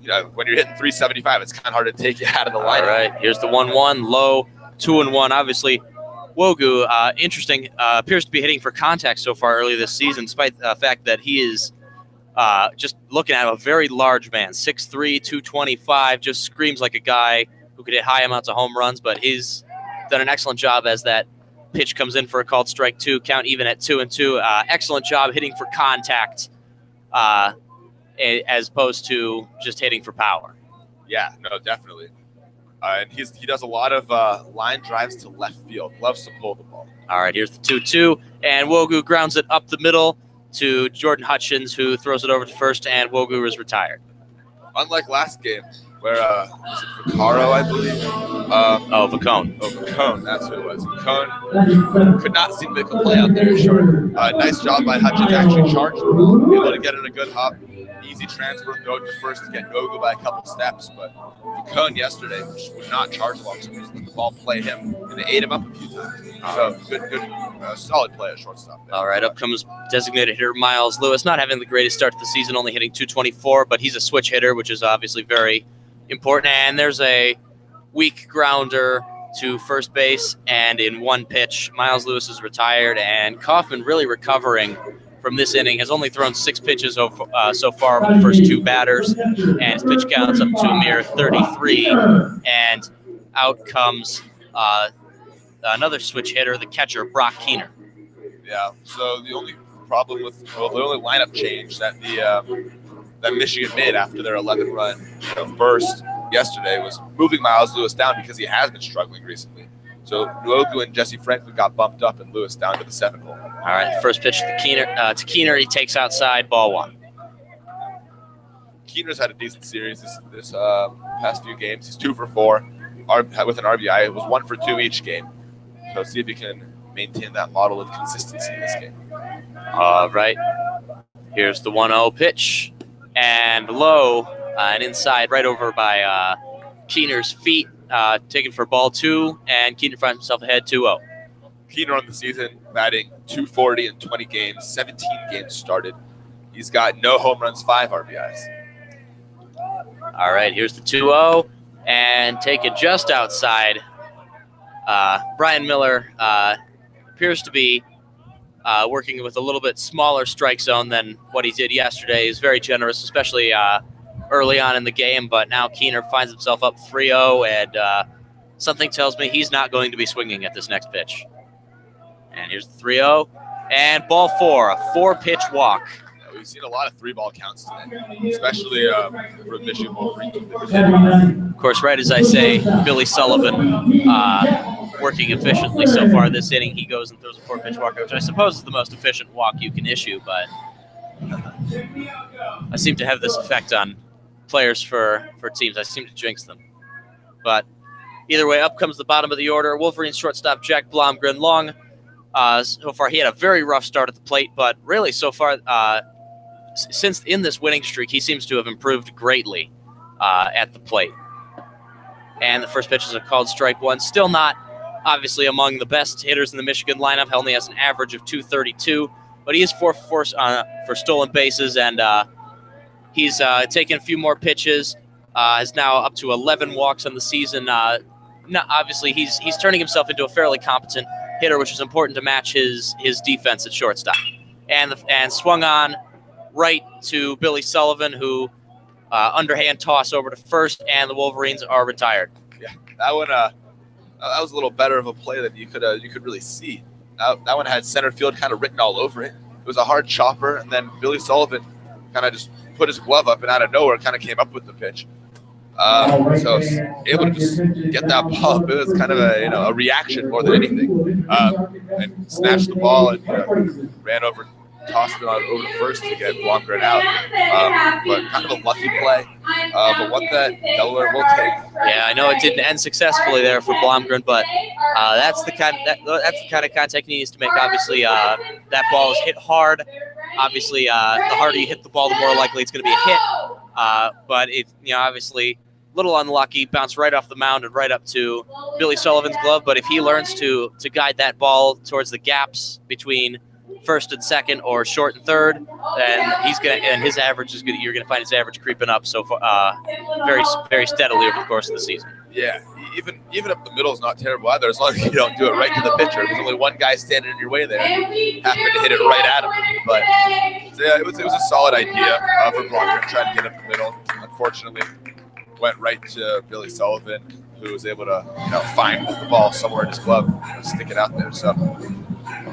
Speaker 2: you know when you're hitting 375, it's kind of hard to take you out of the lineup.
Speaker 1: All right, here's the 1-1, low, 2-1. Obviously, Wogu, interesting, appears to be hitting for contact so far early this season, despite the fact that he is just looking at a very large man, 6'3", 225, just screams like a guy who could hit high amounts of home runs, but he's done an excellent job as that pitch comes in for a called strike 2, count even at 2-2. Excellent job hitting for contact as opposed to just hitting for power.
Speaker 2: Yeah, no, definitely. And he does a lot of line drives to left field. Loves to pull the ball.
Speaker 1: All right, here's the 2-2, and Wogu grounds it up the middle to Jordan Hutchins, who throws it over to first, and Wogu is retired.
Speaker 2: Unlike last game, where was it Vaccaro, I believe?
Speaker 1: Vacone.
Speaker 2: Vacone, that's who it was. Vacone could not seem to make a play out there short. Nice job by Hutchins, actually charged, able to get in a good hop. Easy transfer from to first to get Wogu by a couple steps, but Vacone yesterday would not charge along, so just let the ball play him, and they ate him up a few times. So good, solid play at shortstop there. All
Speaker 1: right, up comes designated hitter Miles Lewis, not having the greatest start to the season, only hitting 224, but he's a switch hitter, which is obviously very important. And there's a weak grounder to first base, and in one pitch, Miles Lewis is retired, and Kaufman really recovering from this inning, has only thrown 6 pitches so far over the first 2 batters, and his pitch count's up to a mere 33, and out comes another switch hitter, the catcher, Brock Keener.
Speaker 2: Yeah, so the only problem with, the only lineup change that that Michigan made after their 11-run burst yesterday was moving Miles Lewis down because he has been struggling recently. So Wogu and Jesse Franklin got bumped up and Lewis down to the 7th hole.
Speaker 1: All right, first pitch to Keener. He takes outside, ball 1.
Speaker 2: Keener's had a decent series this past few games. He's 2 for 4 with an RBI. It was 1 for 2 each game. So see if he can maintain that model of consistency in this game.
Speaker 1: All right, here's the 1-0 pitch, and low and inside, right over by Keener's feet. Taken for ball 2, and Keener finds himself ahead 2-0.
Speaker 2: Keener on the season, batting .240 in 20 games, 17 games started. He's got no home runs, 5 RBIs.
Speaker 1: All right, here's the 2-0, and taken just outside. Brian Miller appears to be working with a little bit smaller strike zone than what he did yesterday. He's very generous, especially early on in the game, but now Keener finds himself up 3-0, and something tells me he's not going to be swinging at this next pitch. And here's the 3-0, and ball 4, a 4-pitch walk.
Speaker 2: Yeah, we've seen a lot of 3-ball counts today, especially for Michigan Wolverines.
Speaker 1: Of course, right as I say, Billy Sullivan working efficiently so far this inning. He goes and throws a 4-pitch walk, which I suppose is the most efficient walk you can issue, but I seem to have this effect on players for teams. I seem to jinx them. But either way, up comes the bottom of the order. Wolverines shortstop Jack Blomgren. Long, so far, he had a very rough start at the plate, but really so far, since in this winning streak, he seems to have improved greatly at the plate. And the first pitch is a called strike 1. Still not, obviously, among the best hitters in the Michigan lineup. He only has an average of .232, but he is 4 for stolen bases, and he's taken a few more pitches. Is now up to 11 walks on the season. obviously he's turning himself into a fairly competent hitter, which is important to match his defense at shortstop. And swung on right to Billy Sullivan, who underhand toss over to first, and the Wolverines are retired.
Speaker 2: Yeah, that one that was a little better of a play than you could really see. That one had center field kind of written all over it. It was a hard chopper, and then Billy Sullivan kind of just put his glove up and out of nowhere kind of came up with the pitch. So able to just get that ball up. It was kind of a reaction more than anything. And snatched the ball and ran over, tossed it on over to first to get Blomgren out. But kind of a lucky play. But what that Delaware will take.
Speaker 1: Yeah, I know it didn't end successfully there for Blomgren, but that's the kind of contact he needs to make. Obviously, that ball is hit hard. Obviously, the harder you hit the ball, the more likely it's going to be a hit. But it, obviously, a little unlucky, bounced right off the mound and right up to Billy Sullivan's glove. But if he learns to guide that ball towards the gaps between first and second or short and third, then his average is good. You're gonna find his average creeping up so far, very, very steadily over the course of the season.
Speaker 2: Yeah, even up the middle is not terrible either, as long as you don't do it right to the pitcher. There's only one guy standing in your way there. Happened to hit it right at him, but yeah, it was a solid idea for Blomgren trying to get up the middle. Unfortunately, went right to Billy Sullivan, who was able to find the ball somewhere in his glove and stick it out there. So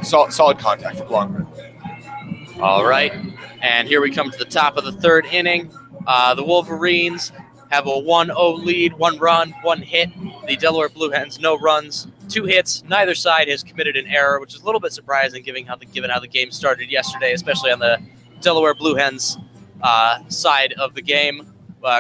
Speaker 2: solid contact for Blomgren.
Speaker 1: All right, and here we come to the top of the third inning. The Wolverines have a 1-0 lead, 1 run, 1 hit. The Delaware Blue Hens, no runs, 2 hits. Neither side has committed an error, which is a little bit surprising given how the game started yesterday, especially on the Delaware Blue Hens side of the game.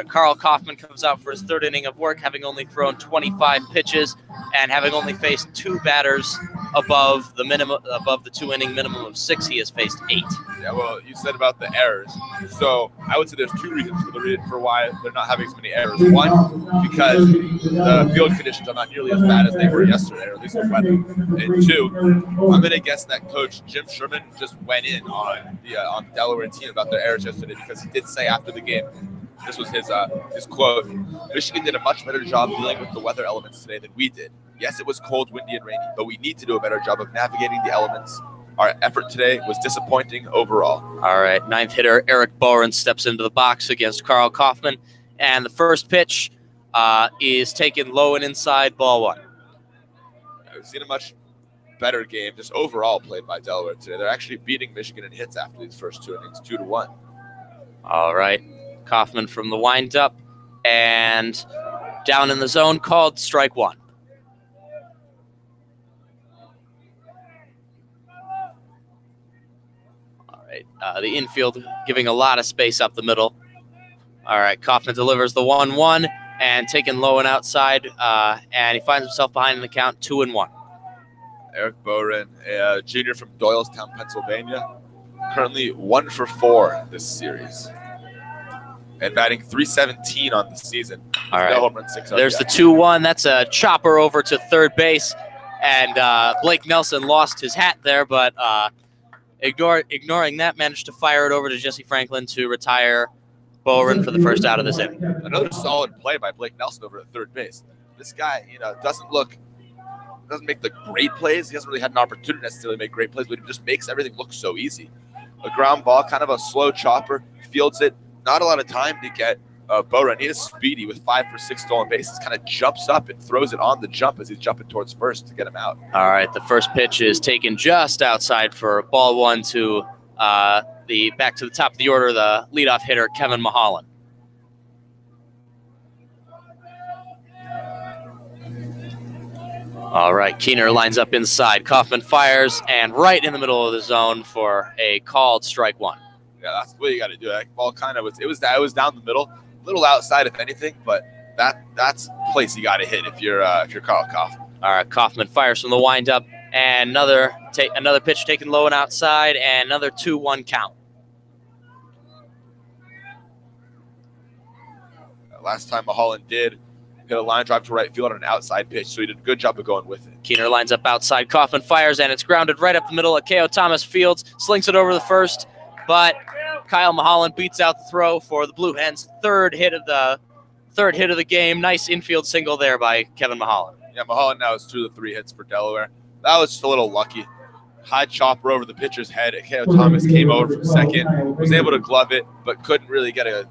Speaker 1: Carl Kaufman comes out for his third inning of work, having only thrown 25 pitches and having only faced 2 batters above the 2-inning minimum of 6. He has faced 8.
Speaker 2: Yeah, well, you said about the errors. So I would say there's 2 reasons for why they're not having as many errors. One, because the field conditions are not nearly as bad as they were yesterday, or at least the weather. And 2, I'm going to guess that Coach Jim Sherman just went in on the Delaware team about their errors yesterday, because he did say after the game, this was his quote, "Michigan did a much better job dealing with the weather elements today than we did. Yes, it was cold, windy, and rainy, but we need to do a better job of navigating the elements. Our effort today was disappointing overall." All
Speaker 1: right, 9th hitter Eric Boren steps into the box against Carl Kaufman, and the first pitch is taken low and inside, ball 1.
Speaker 2: I've seen a much better game, just overall, played by Delaware today. They're actually beating Michigan in hits after these first 2 innings, 2-1.
Speaker 1: All right. Kaufman from the windup, and down in the zone, called strike 1. All right, the infield giving a lot of space up the middle. All right, Kaufman delivers the 1-1 and taken low and outside, and he finds himself behind in the count, 2-1.
Speaker 2: Eric Boren, a junior from Doylestown, Pennsylvania, currently 1 for 4 this series. And batting .317 on the season.
Speaker 1: All right.
Speaker 2: No home run, 6
Speaker 1: There's the 2-1. That's a chopper over to third base. And Blake Nelson lost his hat there, but ignoring that, managed to fire it over to Jesse Franklin to retire Boren for the first out of this inning.
Speaker 2: Another solid play by Blake Nelson over at third base. This guy, doesn't make the great plays. He hasn't really had an opportunity necessarily to make great plays, but he just makes everything look so easy. A ground ball, kind of a slow chopper, fields it. Not a lot of time to get Boren. He is speedy with 5 for 6 stolen bases. Kind of jumps up and throws it on the jump as he's jumping towards first to get him out.
Speaker 1: All right, the first pitch is taken just outside for ball 1 to back to the top of the order, the leadoff hitter, Kevin Mulholland. All right, Keener lines up inside. Kaufman fires, and right in the middle of the zone for a called strike 1.
Speaker 2: Yeah, that's what you got to do. That ball kind of was down the middle, a little outside if anything, but that's the place you got to hit if you're Carl Kaufman.
Speaker 1: All right, Kaufman fires from the windup, and another pitch taken low and outside, and another 2-1 count.
Speaker 2: Last time Mulholland did hit a line drive to right field on an outside pitch, so he did a good job of going with it.
Speaker 1: Keener lines up outside. Kaufman fires, and it's grounded right up the middle. Akeo Thomas fields, slings it over the first, but Kyle Mulholland beats out the throw for the Blue Hens' third hit of the game. Nice infield single there by Kevin Mulholland.
Speaker 2: Yeah, Mulholland now has 2 of the 3 hits for Delaware. That was just a little lucky. High chopper over the pitcher's head. K.O. Thomas came over from second, was able to glove it, but couldn't really get a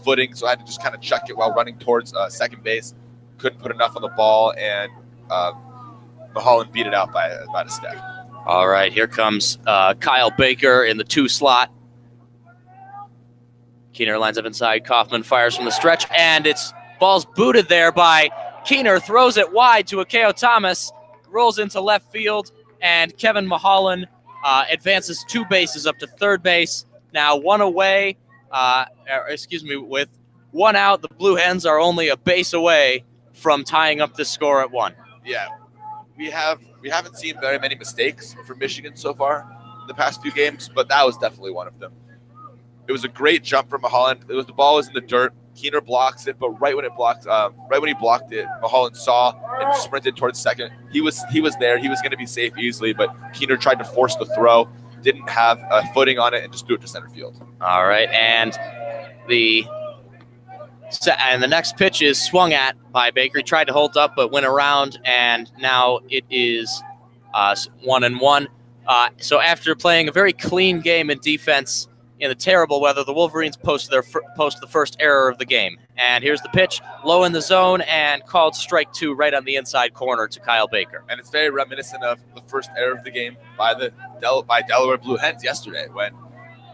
Speaker 2: footing, so I had to just kind of chuck it while running towards second base. Couldn't put enough on the ball, and Mulholland beat it out by about a step.
Speaker 1: All right, here comes Kyle Baker in the 2 slot. Keener lines up inside. Kaufman fires from the stretch, and it's ball's booted there by Keener. Throws it wide to K.O. Thomas. Rolls into left field, and Kevin Mulholland advances 2 bases up to third base. Now 1 away, with 1 out. The Blue Hens are only a base away from tying up this score at 1.
Speaker 2: Yeah, we haven't seen very many mistakes from Michigan so far in the past few games, but that was definitely one of them. It was a great jump from Mulholland. The ball was in the dirt. Keener blocks it, but right when he blocked it, Mulholland saw and sprinted towards second. He was there. He was going to be safe easily, but Keener tried to force the throw, didn't have a footing on it, and just threw it to center field.
Speaker 1: All right, and the next pitch is swung at by Baker. He tried to hold up, but went around, and now it is 1-1. So after playing a very clean game in defense in the terrible weather, the Wolverines post the first error of the game. And here's the pitch, low in the zone, and called strike 2 right on the inside corner to Kyle Baker.
Speaker 2: And it's very reminiscent of the first error of the game by Delaware Blue Hens yesterday, when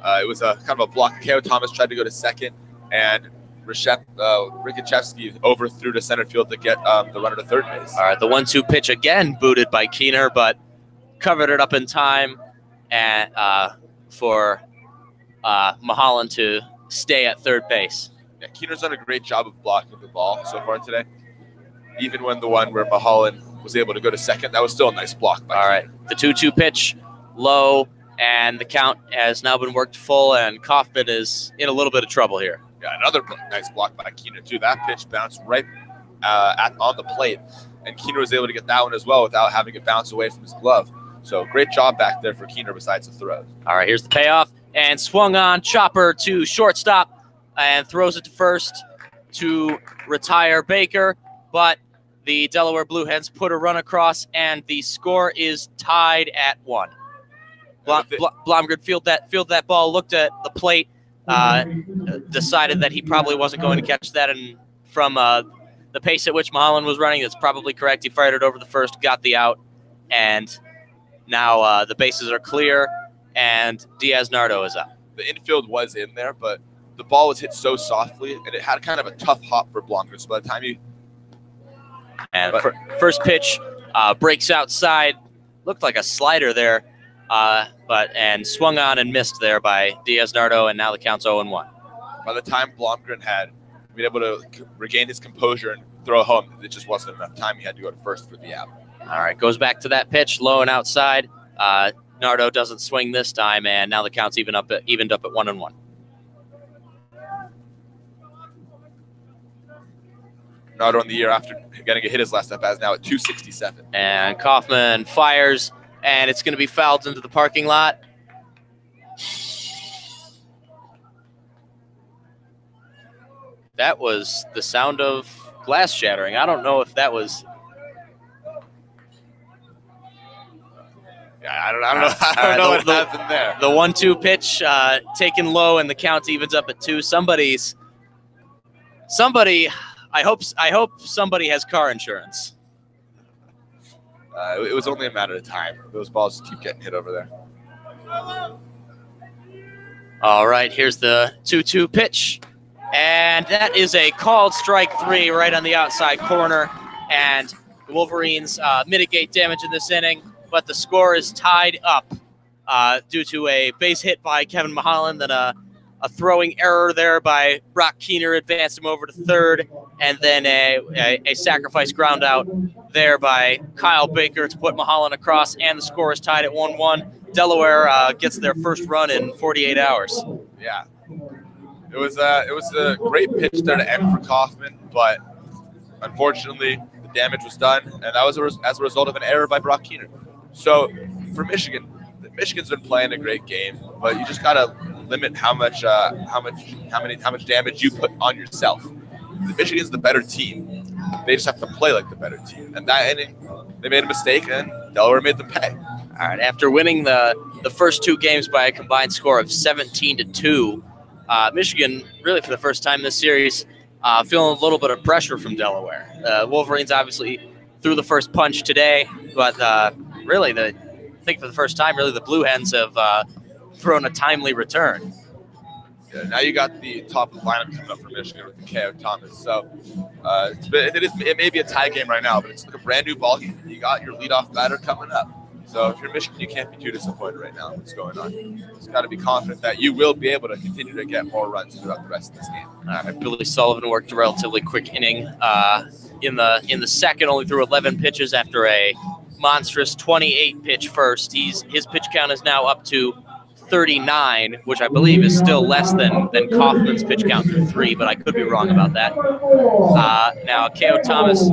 Speaker 2: it was a kind of a block. K.O. Thomas tried to go to second, and Rikachevsky overthrew to center field to get the runner to third base.
Speaker 1: All right, the 1-2 pitch again booted by Keener, but covered it up in time and for Mulholland to stay at third base.
Speaker 2: Yeah, Keener's done a great job of blocking the ball so far today. Even when the one where Mulholland was able to go to second, that was still a nice block by Keener.
Speaker 1: Right, the 2-2 pitch, low, and the count has now been worked full, and Kaufman is in a little bit of trouble here.
Speaker 2: Yeah, another nice block by Keener, too. That pitch bounced right on the plate, and Keener was able to get that one as well without having it bounce away from his glove. So great job back there for Keener besides the throws.
Speaker 1: All right, here's the payoff. And swung on, chopper to shortstop, and throws it to first to retire Baker. But the Delaware Blue Hens put a run across, and the score is tied at 1. Blomgren fielded that ball, looked at the plate, decided that he probably wasn't going to catch that, and from the pace at which Mulholland was running, that's probably correct. He fired it over the first, got the out, and now the bases are clear. And Diaz-Nardo is up.
Speaker 2: The infield was in there, but the ball was hit so softly, and it had kind of a tough hop for Blomgren. So by the time
Speaker 1: first pitch breaks outside, looked like a slider there, and swung on and missed there by Diaz-Nardo, and now the count's 0-1.
Speaker 2: By the time Blomgren had been able to regain his composure and throw home, it just wasn't enough time. He had to go to first for the out.
Speaker 1: All right, goes back to that pitch, low and outside. Nardo doesn't swing this time, and now the count's evened up at 1-1.
Speaker 2: Nardo in the year after getting a hit his last at bat is now at 267.
Speaker 1: And Kaufman fires, and it's going to be fouled into the parking lot. That was the sound of glass shattering. I don't know if that was...
Speaker 2: Yeah, I don't know what happened there.
Speaker 1: The 1-2 pitch taken low, and the count evens up at 2. Somebody. I hope somebody has car insurance.
Speaker 2: It was only a matter of time. Those balls keep getting hit over there.
Speaker 1: All right, here's the 2-2 pitch, and that is a called strike 3 right on the outside corner. And the Wolverines mitigate damage in this inning. But the score is tied up due to a base hit by Kevin Mulholland, then a throwing error there by Brock Keener, advanced him over to third, and then a sacrifice ground out there by Kyle Baker to put Mulholland across, and the score is tied at 1-1. Delaware gets their first run in 48 hours.
Speaker 2: Yeah, it was a great pitch there to end for Kaufman, but unfortunately the damage was done, and that was as a result of an error by Brock Keener. So for Michigan's been playing a great game, but you just gotta limit how much damage you put on yourself. Michigan's the better team, They just have to play like the better team. And that inning, they made a mistake, and Delaware made them pay.
Speaker 1: All right, after winning the first 2 games by a combined score of 17-2, Michigan, really for the first time this series, feeling a little bit of pressure from Delaware. Wolverines obviously threw the first punch today, but really, I think for the first time, really the Blue Hens have thrown a timely return.
Speaker 2: Yeah, now you got the top lineup coming up for Michigan with the K.O. Thomas. So it may be a tie game right now, but it's like a brand new ball game. You got your leadoff batter coming up. So if you're Michigan, you can't be too disappointed right now. What's going on? You just got to be confident that you will be able to continue to get more runs throughout the rest of this game. All right,
Speaker 1: Billy Sullivan worked a relatively quick inning in the second, only threw 11 pitches after a monstrous 28 pitch first. His pitch count is now up to 39, which I believe is still less than Kaufman's pitch count through 3, but I could be wrong about that. Now K.O. Thomas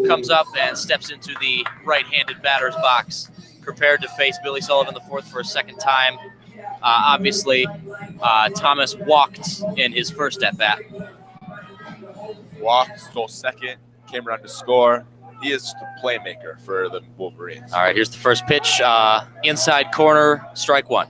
Speaker 1: comes up and steps into the right-handed batter's box, prepared to face Billy Sullivan the fourth for a second time. Obviously, Thomas walked in his first at-bat.
Speaker 2: Walked, stole second, came around to score. He is the playmaker for the Wolverines.
Speaker 1: All right, here's the first pitch. Inside corner, strike 1.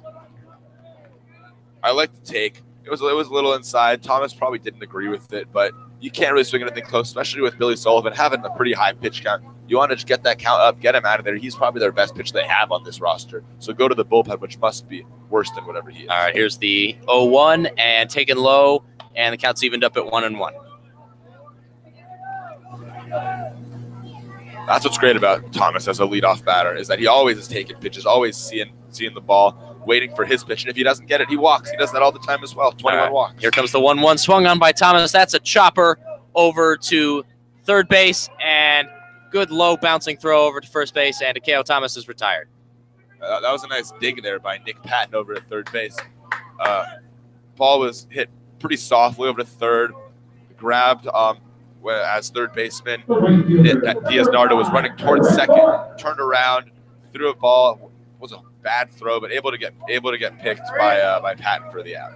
Speaker 2: I like the take. It was a little inside. Thomas probably didn't agree with it, but you can't really swing anything close, especially with Billy Sullivan having a pretty high pitch count. You want to just get that count up, get him out of there. He's probably their best pitch they have on this roster. So go to the bullpen, which must be worse than whatever he is.
Speaker 1: All right, here's the 0-1 and taken low, and the count's evened up at 1-1.
Speaker 2: That's what's great about Thomas as a leadoff batter, is that he always is taking pitches, always seeing the ball, waiting for his pitch. And if he doesn't get it, he walks. He does that all the time as well. 21 walks.
Speaker 1: Here comes the 1-1 swung on by Thomas. That's a chopper over to third base, and good low bouncing throw over to first base, and K.O. Thomas is retired.
Speaker 2: That was a nice dig there by Nick Patton over at third base. Ball was hit pretty softly over to third, grabbed as third baseman. Diaz-Nardo was running towards second, turned around, threw a ball. Was a bad throw, but able to get picked by Patton for the out.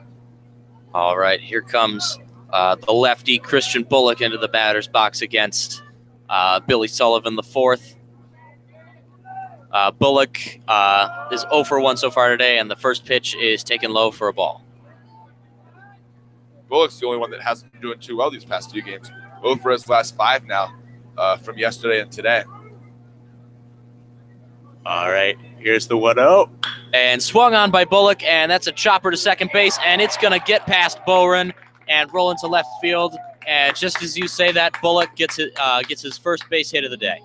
Speaker 1: All right, here comes the lefty Christian Bullock into the batter's box against Billy Sullivan the fourth. Bullock is 0 for 1 so far today, and the first pitch is taken low for a ball.
Speaker 2: Bullock's the only one that hasn't been doing too well these past 2 games. 0 for his last 5 now from yesterday and today.
Speaker 1: All right, here's the 1-0. And swung on by Bullock, and that's a chopper to second base, and it's going to get past Boren and roll into left field. And just as you say that, Bullock gets his first base hit of the day.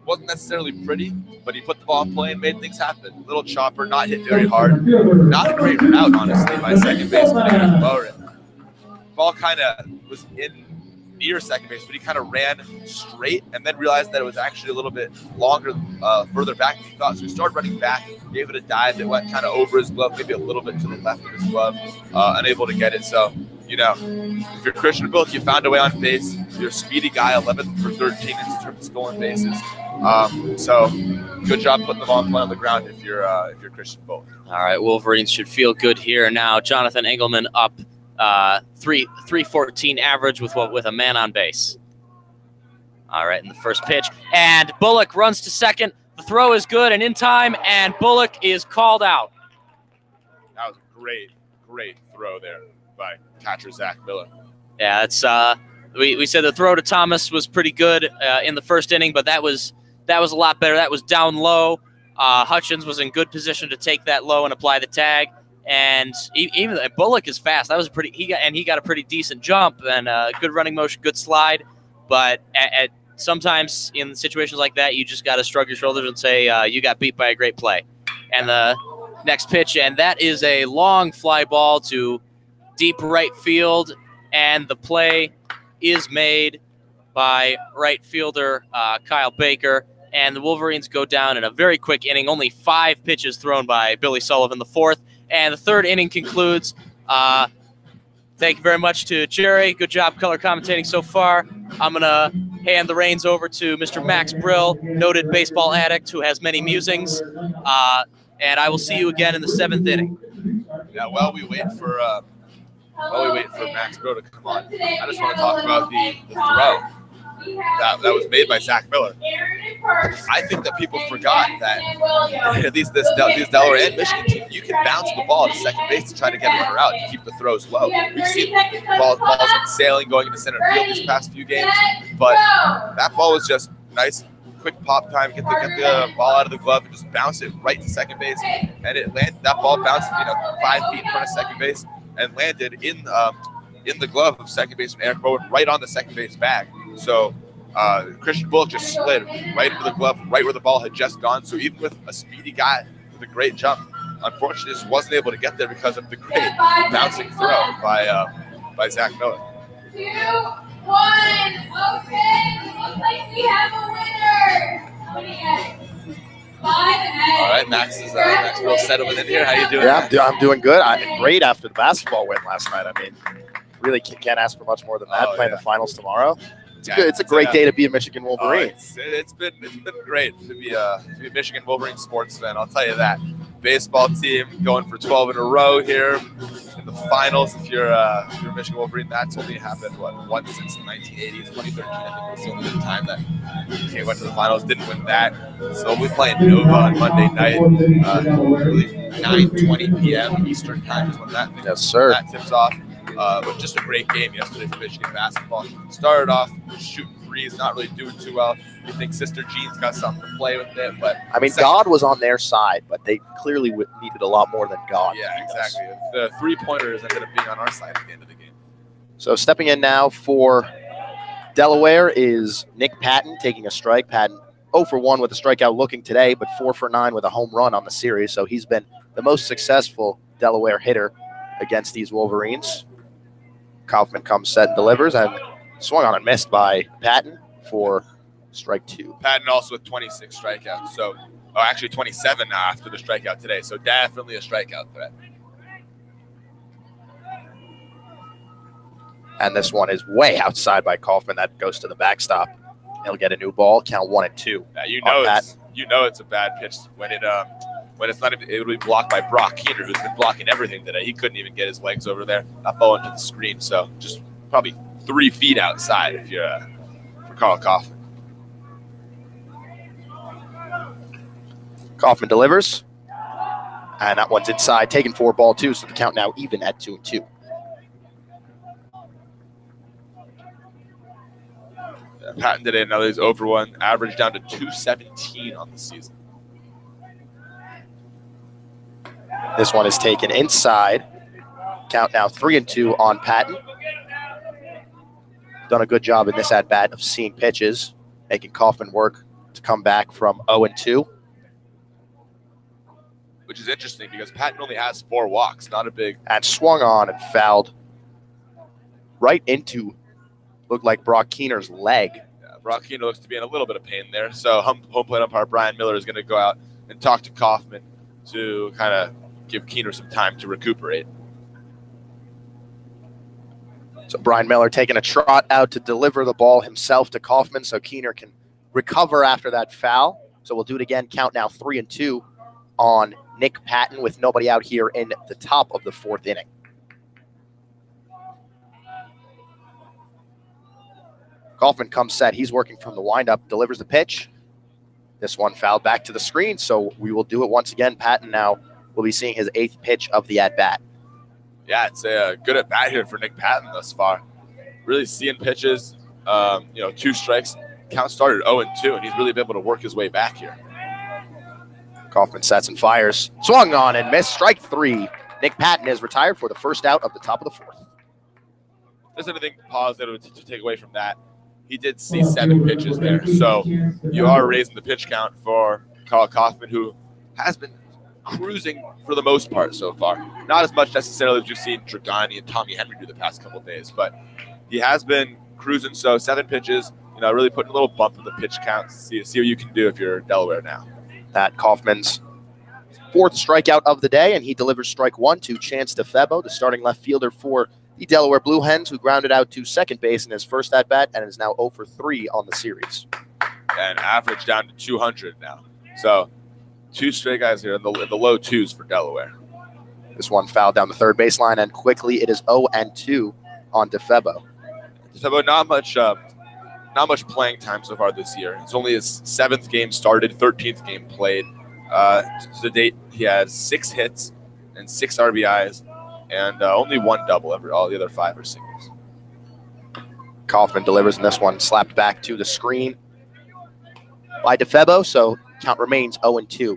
Speaker 2: Wasn't necessarily pretty, but he put the ball in play and made things happen. Little chopper, not hit very hard. Not a great route, honestly, by second baseman Boren. Ball kind of was in near second base, but he kind of ran straight and then realized that it was actually a little bit longer, further back than he thought. So he started running back, gave it a dive that went kind of over his glove, maybe a little bit to the left of his glove, unable to get it. So, if you're Christian Bullock, you found a way on base. You're a speedy guy, 11 for 13 in terms of stolen bases. So good job putting the ball on the ground if you're Christian Bullock.
Speaker 1: All right, Wolverines should feel good here now. Jonathan Engelman up 314 average with a man on base. All right, in the first pitch, and Bullock runs to second. The throw is good and in time, and Bullock is called out.
Speaker 2: That was a great throw there by catcher Zach Miller.
Speaker 1: Yeah, that's we said the throw to Thomas was pretty good in the first inning, but that was a lot better. That was down low. Hutchins was in good position to take that low and apply the tag. And even Bullock is fast. That was he got a pretty decent jump and good running motion, good slide. But sometimes in situations like that, you just got to shrug your shoulders and say you got beat by a great play. And the next pitch, and that is a long fly ball to deep right field, and the play is made by right fielder Kyle Baker. And the Wolverines go down in a very quick inning. Only 5 pitches thrown by Billy Sullivan the fourth. And the third inning concludes. Thank you very much to Jerry. Good job color commentating so far. I'm going to hand the reins over to Mr. Max Brill, noted baseball addict who has many musings. And I will see you again in the 7th inning.
Speaker 2: Yeah, while we wait for Max Brill to come on, I just want to talk about the throw. that was made by Zach Miller. I think that people forgot that at least these Delaware and Michigan team, you can bounce the ball to second base to try to get a runner out and keep the throws low. We've seen balls been sailing going into center field these past few games, but that ball was just nice, quick pop time, get the ball out of the glove and just bounce it right to second base, and it landed. That ball bounced 5 feet in front of second base and landed in the glove of second baseman Eric Bowen, right on the second base bag. So Christian Bullock just slid right into the glove, right where the ball had just gone. So even with a speedy guy with a great jump, unfortunately just wasn't able to get there because of the great bouncing throw by Zach Miller.
Speaker 3: 2-1. Okay, looks like we have a winner. How many eggs? 5 eggs.
Speaker 2: All right, Max is real settling in here. How you doing?
Speaker 4: Yeah, I'm doing good. Great after the basketball win last night. I mean, really can't ask for much more than that. Playing the finals tomorrow. It's good. It's a great day to be a Michigan Wolverine.
Speaker 2: It's been great to be a Michigan Wolverine sports fan. I'll tell you that. Baseball team going for 12 in a row here in the finals. If you're a Michigan Wolverine, that's only happened once since the 1980s, 2013. I think was the only time that they went to the finals. Didn't win that. So we'll be playing Nova on Monday night. I believe 9:20 p.m. Eastern time is when that tips off. But just a great game yesterday for Michigan basketball. Started off shooting threes, not really doing too well. You think Sister Jean's got something to play with it, but
Speaker 4: I mean, God was on their side, but they clearly needed a lot more than God.
Speaker 2: Yeah, exactly. The three-pointers ended up being on our side at the end of the game.
Speaker 4: So stepping in now for Delaware is Nick Patton taking a strike. Patton 0 for 1 with a strikeout looking today, but 4 for 9 with a home run on the series. So he's been the most successful Delaware hitter against these Wolverines. Kaufman comes set and delivers, and swung on and missed by Patton for strike 2.
Speaker 2: Patton also with 26 strikeouts. So, actually 27 now after the strikeout today. So definitely a strikeout threat.
Speaker 4: And this one is way outside by Kaufman. That goes to the backstop. He'll get a new ball. Count 1-2.
Speaker 2: Yeah, it's a bad pitch when it's not even, it would be blocked by Brock Keener, who's been blocking everything today. He couldn't even get his legs over there. That ball into the screen. So just probably 3 feet outside if you're for Carl Kaufman.
Speaker 4: Kaufman delivers. And that one's inside, taking 4 ball 2. So the count now even at 2-2.
Speaker 2: Patton today, another is over 1, average down to 217 on the season.
Speaker 4: This one is taken inside. Count now 3-2 on Patton. Done a good job in this at-bat of seeing pitches, making Kaufman work to come back from 0-2.
Speaker 2: Which is interesting because Patton only has 4 walks, not a big...
Speaker 4: And swung on and fouled right into, looked like Brock Keener's leg.
Speaker 2: Yeah, Brock Keener looks to be in a little bit of pain there. So home plate umpire Brian Miller is going to go out and talk to Kaufman to kind of give Keener some time to recuperate.
Speaker 4: So Brian Miller taking a trot out to deliver the ball himself to Kaufman so Keener can recover after that foul. So we'll do it again. Count now 3-2 on Nick Patton with nobody out here in the top of the 4th inning. Kaufman comes set. He's working from the windup, delivers the pitch. This one fouled back to the screen, so we will do it once again. Patton now will be seeing his 8th pitch of the at-bat.
Speaker 2: Yeah, it's a good at-bat here for Nick Patton thus far. Really seeing pitches, 2 strikes. Count started 0-2, and he's really been able to work his way back here.
Speaker 4: Kaufman sets and fires. Swung on and missed. Strike 3. Nick Patton is retired for the first out of the top of the 4th.
Speaker 2: If there's anything positive to take away from that, he did see 7 pitches there. So you are raising the pitch count for Carl Kaufman, who has been cruising for the most part so far. Not as much necessarily as you've seen Dragani and Tommy Henry do the past couple of days, but he has been cruising. So 7 pitches, really putting a little bump in the pitch count. See what you can do if you're Delaware now.
Speaker 4: That Kaufman's 4th strikeout of the day, and he delivers strike 1 to Chance DeFebo, the starting left fielder for the Delaware Blue Hens, who grounded out to second base in his first at-bat and is now 0 for 3 on the series.
Speaker 2: And average down to 200 now. So 2 straight guys here in the low 2s for Delaware.
Speaker 4: This one fouled down the third baseline, and quickly it is 0-2 on DeFebo.
Speaker 2: DeFebo, not much not much playing time so far this year. It's only his 7th game started, 13th game played. To date, he has 6 hits and 6 RBIs, and only 1 double. All the other 5 are singles.
Speaker 4: Kaufman delivers in this one, slapped back to the screen by DeFebo, so count remains 0-2.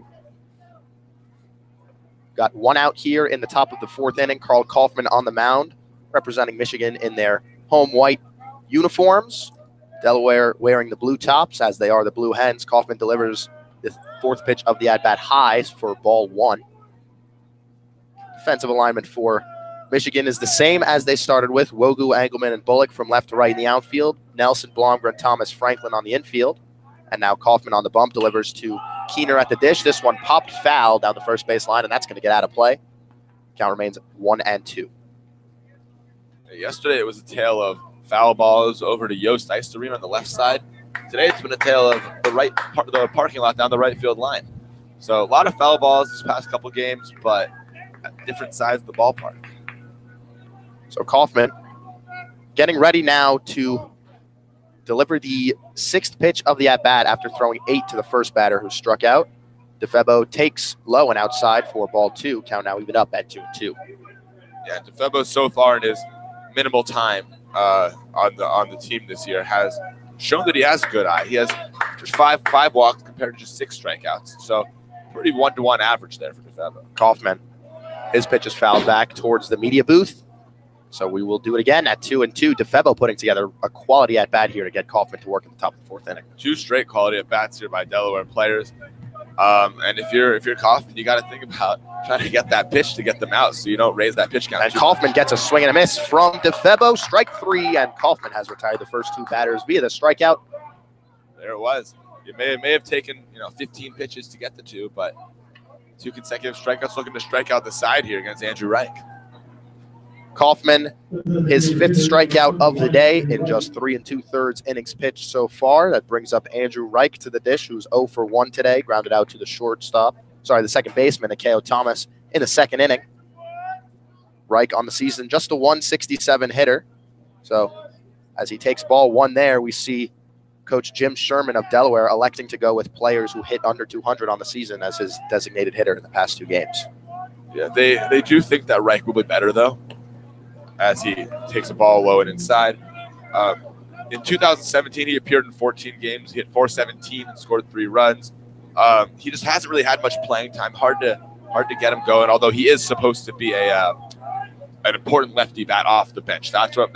Speaker 4: Got 1 out here in the top of the 4th inning. Carl Kaufman on the mound, representing Michigan in their home white uniforms. Delaware wearing the blue tops, as they are the Blue Hens. Kaufman delivers the 4th pitch of the at-bat high for ball 1. Defensive alignment for Michigan is the same as they started with. Wogu, Engelman, and Bullock from left to right in the outfield. Nelson, Blomgren, Thomas, Franklin on the infield. And now Kaufman on the bump delivers to Keener at the dish. This one popped foul down the first base line, and that's going to get out of play. Count remains 1-2.
Speaker 2: Yesterday it was a tale of foul balls over to Yost Ice on the left side. Today it's been a tale of the parking lot down the right field line. So a lot of foul balls these past couple games, but at different sides of the ballpark.
Speaker 4: So Kaufman getting ready now to deliver the 6th pitch of the at-bat after throwing 8 to the first batter who struck out. DeFebo takes low and outside for ball 2. Count now even up at 2-2.
Speaker 2: Yeah, DeFebo so far in his minimal time on the team this year has shown that he has a good eye. He has just five walks compared to just 6 strikeouts. So pretty 1-to-1 average there for DeFebo.
Speaker 4: Kaufman, his pitch is fouled back towards the media booth. So we will do it again at 2-2. DeFebo putting together a quality at-bat here to get Kaufman to work in the top of the 4th inning. 2
Speaker 2: straight quality at-bats here by Delaware players. And if you're Kaufman, you got to think about trying to get that pitch to get them out so you don't raise that pitch count.
Speaker 4: And Kaufman gets a swing and a miss from DeFebo. Strike 3, and Kaufman has retired the first 2 batters via the strikeout.
Speaker 2: There it was. It may have taken 15 pitches to get the 2, but 2 consecutive strikeouts, looking to strike out the side here against Andrew Reich.
Speaker 4: Kaufman, his 5th strikeout of the day in just 3 2/3 innings pitched so far. That brings up Andrew Reich to the dish, who's 0 for 1 today, grounded out to the the second baseman, Akeo Thomas, in the 2nd inning. Reich on the season, just a 167 hitter. So as he takes ball 1 there, we see Coach Jim Sherman of Delaware electing to go with players who hit under 200 on the season as his designated hitter in the past 2 games.
Speaker 2: Yeah, they do think that Reich will be better, though, as he takes a ball low and inside. In 2017, he appeared in 14 games. He hit .417 and scored 3 runs. He just hasn't really had much playing time. Hard to get him going, although he is supposed to be an important lefty bat off the bench. That's what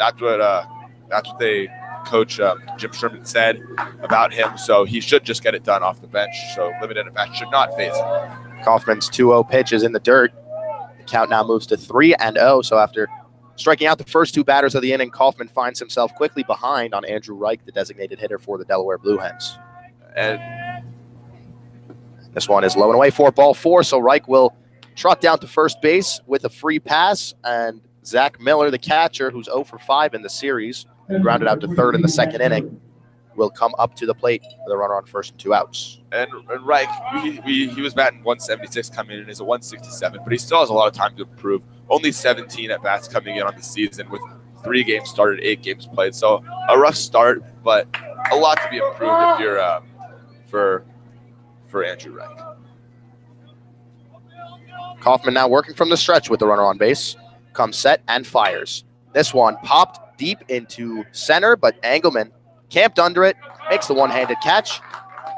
Speaker 2: Coach Jim Sherman said about him. So he should just get it done off the bench. So limited at bat should not phase him.
Speaker 4: Kaufman's 2-0 pitch is in the dirt. The count now moves to 3-0. So after striking out the first 2 batters of the inning, Kaufman finds himself quickly behind on Andrew Reich, the designated hitter for the Delaware Blue Hens.
Speaker 2: And
Speaker 4: this one is low and away for ball 4, so Reich will trot down to first base with a free pass, and Zach Miller, the catcher, who's 0 for 5 in the series, grounded out to 3rd in the 2nd inning, will come up to the plate with a runner on first and 2 outs.
Speaker 2: And Reich, he was batting 176 coming in, is a 167, but he still has a lot of time to improve. Only 17 at-bats coming in on the season with 3 games started, 8 games played. So a rough start, but a lot to be improved if you're for Andrew Reich.
Speaker 4: Kaufman now working from the stretch with the runner on base. Comes set and fires. This one popped deep into center, but Engelman camped under it, makes the one-handed catch,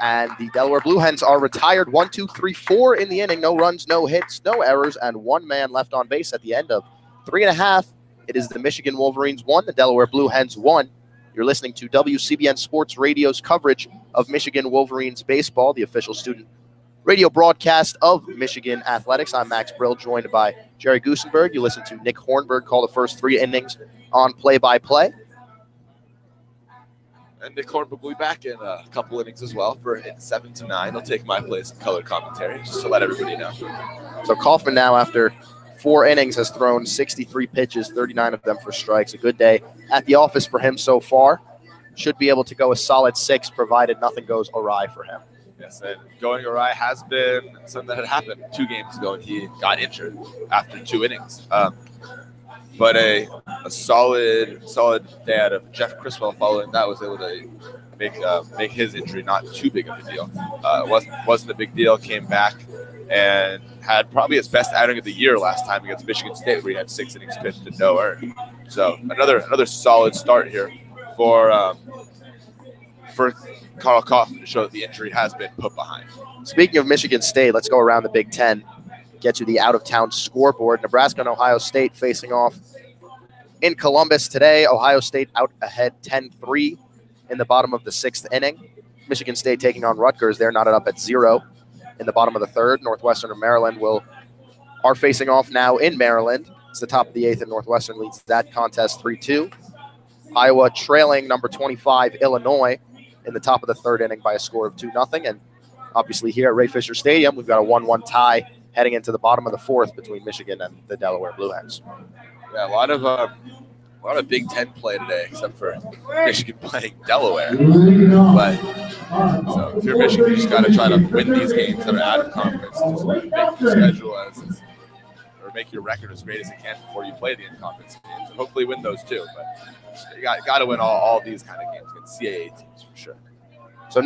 Speaker 4: and the Delaware Blue Hens are retired 1, 2, 3, 4 in the inning. No runs, no hits, no errors, and 1 man left on base at the end of 3.5. It is the Michigan Wolverines 1, the Delaware Blue Hens 1. You're listening to WCBN Sports Radio's coverage of Michigan Wolverines baseball, the official student radio broadcast of Michigan athletics. I'm Max Brill, joined by Jerry Gusenberg. You listen to Nick Hornberg call the first 3 innings on play-by-play.
Speaker 2: And Nick Hornberg will be back in a couple innings as well for 7 to 9. He'll take my place in color commentary, just to let everybody know.
Speaker 4: So Kaufman now, after 4 innings, has thrown 63 pitches, 39 of them for strikes. A good day at the office for him so far. Should be able to go a solid 6, provided nothing goes awry for him.
Speaker 2: Yes, and going awry has been something that had happened 2 games ago, and he got injured after 2 innings. But a a solid day out of Jeff Criswell following that, was able to make his injury not too big of a deal. Wasn't a big deal. Came back and had probably his best outing of the year last time against Michigan State, where he had 6 innings pitched and no earned. So another solid start here for Carl Kaufman to show that the injury has been put behind.
Speaker 4: Speaking of Michigan State, let's go around the Big Ten, get to the out-of-town scoreboard. Nebraska and Ohio State facing off in Columbus today. Ohio State out ahead 10-3 in the bottom of the 6th inning. Michigan State taking on Rutgers. They're knotted up at 0 in the bottom of the 3rd. Northwestern and Maryland are facing off now in Maryland. It's the top of the 8th, and Northwestern leads that contest 3-2. Iowa trailing number 25 Illinois in the top of the 3rd inning by a score of 2-0. And obviously here at Ray Fisher Stadium, we've got a 1-1 tie heading into the bottom of the 4th between Michigan and the Delaware Blue Hens.
Speaker 2: Yeah, a lot of Big Ten play today, except for Michigan playing Delaware. But so if you're Michigan, you just got to try to win these games that are out of conference. Just make your schedule or make your record as great as it can before you play the in-conference games, and hopefully win those too. But you got to win all these kind of games against CAA teams for sure.
Speaker 4: So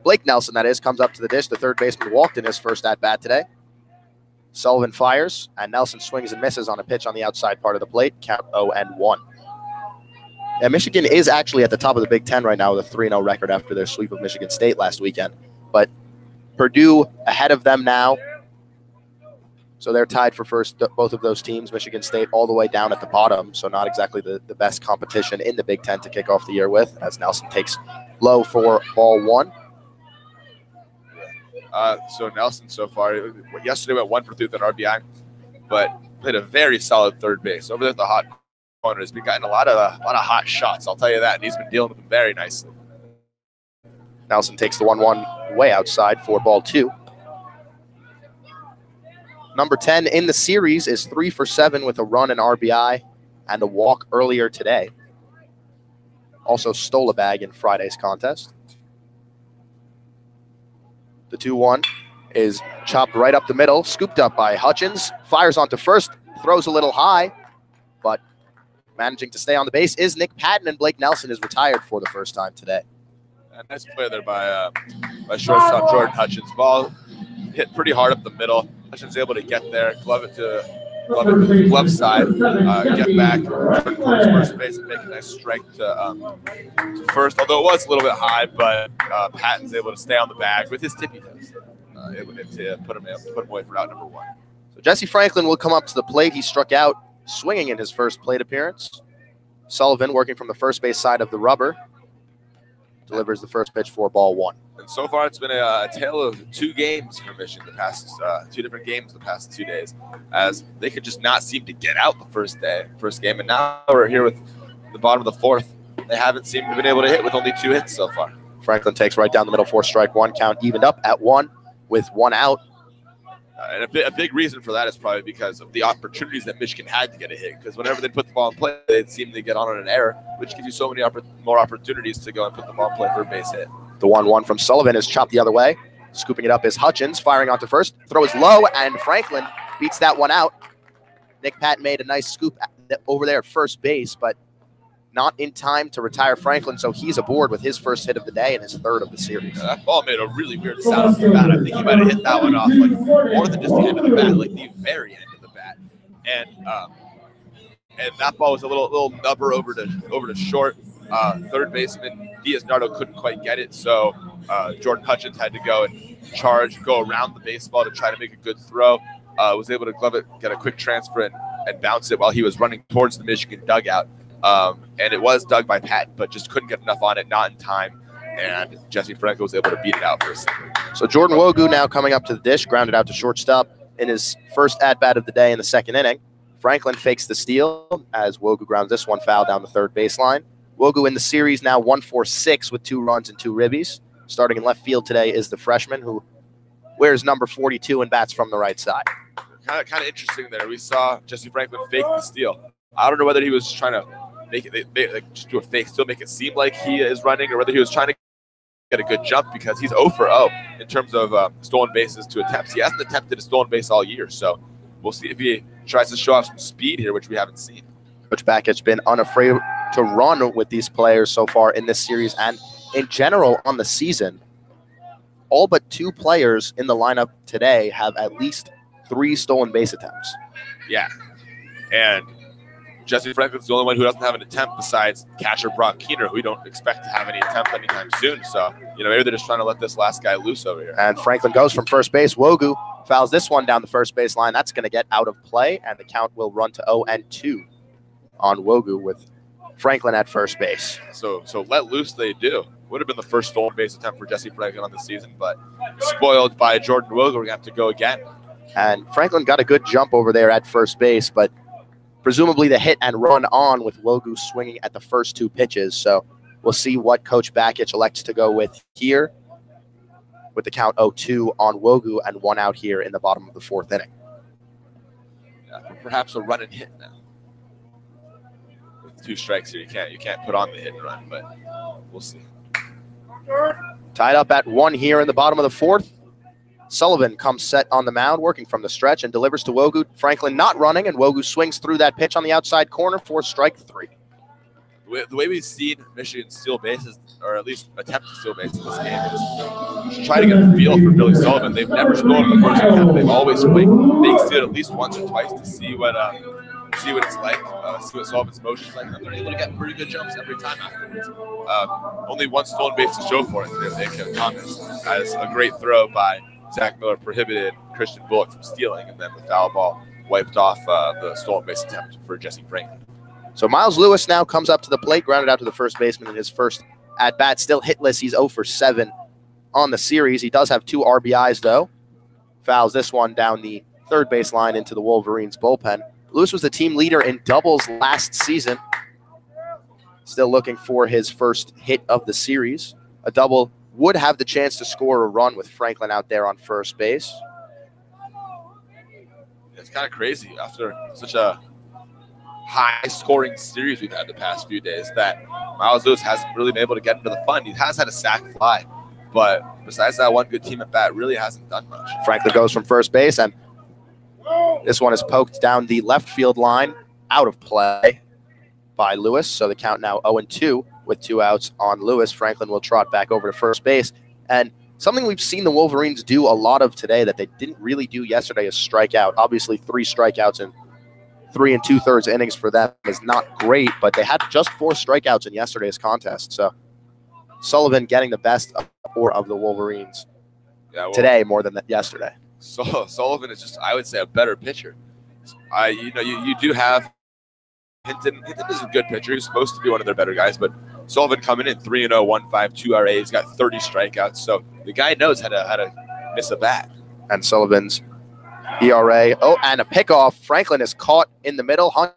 Speaker 4: Blake Nelson, that is, comes up to the dish. The third baseman walked in his first at-bat today. Sullivan fires, and Nelson swings and misses on a pitch on the outside part of the plate. Count 0-1. Yeah, Michigan is actually at the top of the Big Ten right now with a 3-0 record after their sweep of Michigan State last weekend. But Purdue ahead of them now. So they're tied for first, both of those teams. Michigan State all the way down at the bottom, so not exactly the best competition in the Big Ten to kick off the year with, as Nelson takes low for ball 1.
Speaker 2: So Nelson so far, yesterday went 1 for 3 with an RBI, but played a very solid third base. Over there at the hot corner, has been getting a lot of hot shots, I'll tell you that, and he's been dealing with them very nicely.
Speaker 4: Nelson takes the 1-1 way outside for ball 2. Number 10 in the series is 3 for 7 with a run and RBI and a walk earlier today. Also stole a bag in Friday's contest. The 2-1 is chopped right up the middle, scooped up by Hutchins, fires onto first, throws a little high, but managing to stay on the base is Nick Patton, and Blake Nelson is retired for the first time today.
Speaker 2: A nice play there by shortstop Jordan Hutchins. Ball hit pretty hard up the middle. Hutchins able to get there, glove it to the glove side, get back, turn towards first base, and make a nice strike to first. Although it was a little bit high, but Patton's able to stay on the bag with his tippy toes, able to put him away for out number 1.
Speaker 4: So Jesse Franklin will come up to the plate. He struck out swinging in his first plate appearance. Sullivan, working from the first base side of the rubber, delivers the first pitch for ball 1.
Speaker 2: And so far, it's been a tale of 2 games for Michigan the past 2 different games the past 2 days, as they could just not seem to get out the first game. And now we're here with the bottom of the 4th. They haven't seemed to have been able to hit with only 2 hits so far.
Speaker 4: Franklin takes right down the middle for strike 1. Count evened up at 1 with 1 out.
Speaker 2: And a big reason for that is probably because of the opportunities that Michigan had to get a hit. Because whenever they put the ball in play, they'd seem to get on an error, which gives you so many more opportunities to go and put the ball in play for a base hit.
Speaker 4: The 1-1 from Sullivan is chopped the other way. Scooping it up is Hutchins, firing onto first. Throw is low, and Franklin beats that one out. Nick Patton made a nice scoop over there at first base, but not in time to retire Franklin, so he's aboard with his first hit of the day and his 3rd of the series.
Speaker 2: Yeah, that ball made a really weird sound off the bat. I think he might have hit that one off like more than just the end of the bat, like the very end of the bat. And that ball was a little nubber over to short. Third baseman Diaz-Nardo couldn't quite get it, so Jordan Hutchins had to go and go around the baseball to try to make a good throw. Was able to glove it, get a quick transfer, and bounce it while he was running towards the Michigan dugout. And it was dug by Patton, but just couldn't get enough on it, not in time. And Jesse Franco was able to beat it out for a second.
Speaker 4: So Jordan Wogu now coming up to the dish, grounded out to shortstop in his first at-bat of the day in the 2nd inning. Franklin fakes the steal as Wogu grounds this one foul down the 3rd baseline. Wogu in the series now 1 for 6 with 2 runs and 2 ribbies. Starting in left field today is the freshman who wears number 42 and bats from the right side.
Speaker 2: Kind of interesting there. We saw Jesse Franklin fake the steal. I don't know whether he was trying to just do a fake steal, make it seem like he is running, or whether he was trying to get a good jump, because he's 0 for 0 in terms of stolen bases to attempts. He hasn't attempted a stolen base all year, so we'll see if he tries to show off some speed here, which we haven't seen.
Speaker 4: Coach Bakich been unafraid to run with these players so far in this series and in general on the season. All but 2 players in the lineup today have at least 3 stolen base attempts.
Speaker 2: Yeah. And Jesse Franklin's the only one who doesn't have an attempt besides catcher Brock Keener, who we don't expect to have any attempt anytime soon. So, maybe they're just trying to let this last guy loose over here.
Speaker 4: And Franklin goes from first base. Wogu fouls this one down the first base line. That's going to get out of play, and the count will run to 0-2 on Wogu with Franklin at first base.
Speaker 2: So let loose they do. Would have been the first stolen base attempt for Jesse Franklin on the season, but spoiled by Jordan Wogu. We're going to have to go again.
Speaker 4: And Franklin got a good jump over there at first base, but presumably the hit and run on with Wogu swinging at the first 2 pitches. So we'll see what Coach Bakich elects to go with here with the count 0-2 on Wogu and 1 out here in the bottom of the 4th inning.
Speaker 2: Yeah, perhaps a run and hit now. With 2 strikes here, you can't put on the hit and run, but we'll see.
Speaker 4: Tied up at 1 here in the bottom of the 4th. Sullivan comes set on the mound, working from the stretch, and delivers to Wogu. Franklin not running, and Wogu swings through that pitch on the outside corner for strike 3.
Speaker 2: The way we've seen Michigan steal bases, or at least attempt to steal bases in this game, is to try to get a feel for Billy Sullivan. They've never stolen the first attempt. They've always fake steal at least once or twice to see what it's like, see what Sullivan's motion's like, and they're able to get pretty good jumps every time afterwards. Only 1 stolen base to show for it today. Thomas has a great throw by Zach Miller prohibited Christian Bullock from stealing, and then the foul ball wiped off the stolen base attempt for Jesse Franklin.
Speaker 4: So Miles Lewis now comes up to the plate, grounded out to the first baseman in his first at-bat. Still hitless. He's 0 for 7 on the series. He does have 2 RBIs, though. Fouls this one down the third base line into the Wolverines bullpen. Lewis was the team leader in doubles last season. Still looking for his first hit of the series. A double would have the chance to score a run with Franklin out there on first base.
Speaker 2: It's kind of crazy after such a high-scoring series we've had the past few days that Miles Lewis hasn't really been able to get into the fun. He has had a sac fly, but besides that one good team at bat, really hasn't done much.
Speaker 4: Franklin goes from first base, and this one is poked down the left field line, out of play by Lewis. So the count now 0-2 with 2 outs on Lewis. Franklin will trot back over to first base. And something we've seen the Wolverines do a lot of today that they didn't really do yesterday is strike out. Obviously, 3 strikeouts in 3 2/3 innings for them is not great, but they had just 4 strikeouts in yesterday's contest. So Sullivan getting the best of the Wolverines today more than yesterday.
Speaker 2: So Sullivan is just, I would say, a better pitcher. You do have Hinton. Hinton is a good pitcher. He's supposed to be one of their better guys, but Sullivan coming in 3-0, 1.52 RA. He's got 30 strikeouts, so the guy knows how to miss a bat.
Speaker 4: And Sullivan's ERA. Oh, and a pickoff. Franklin is caught in the middle, hung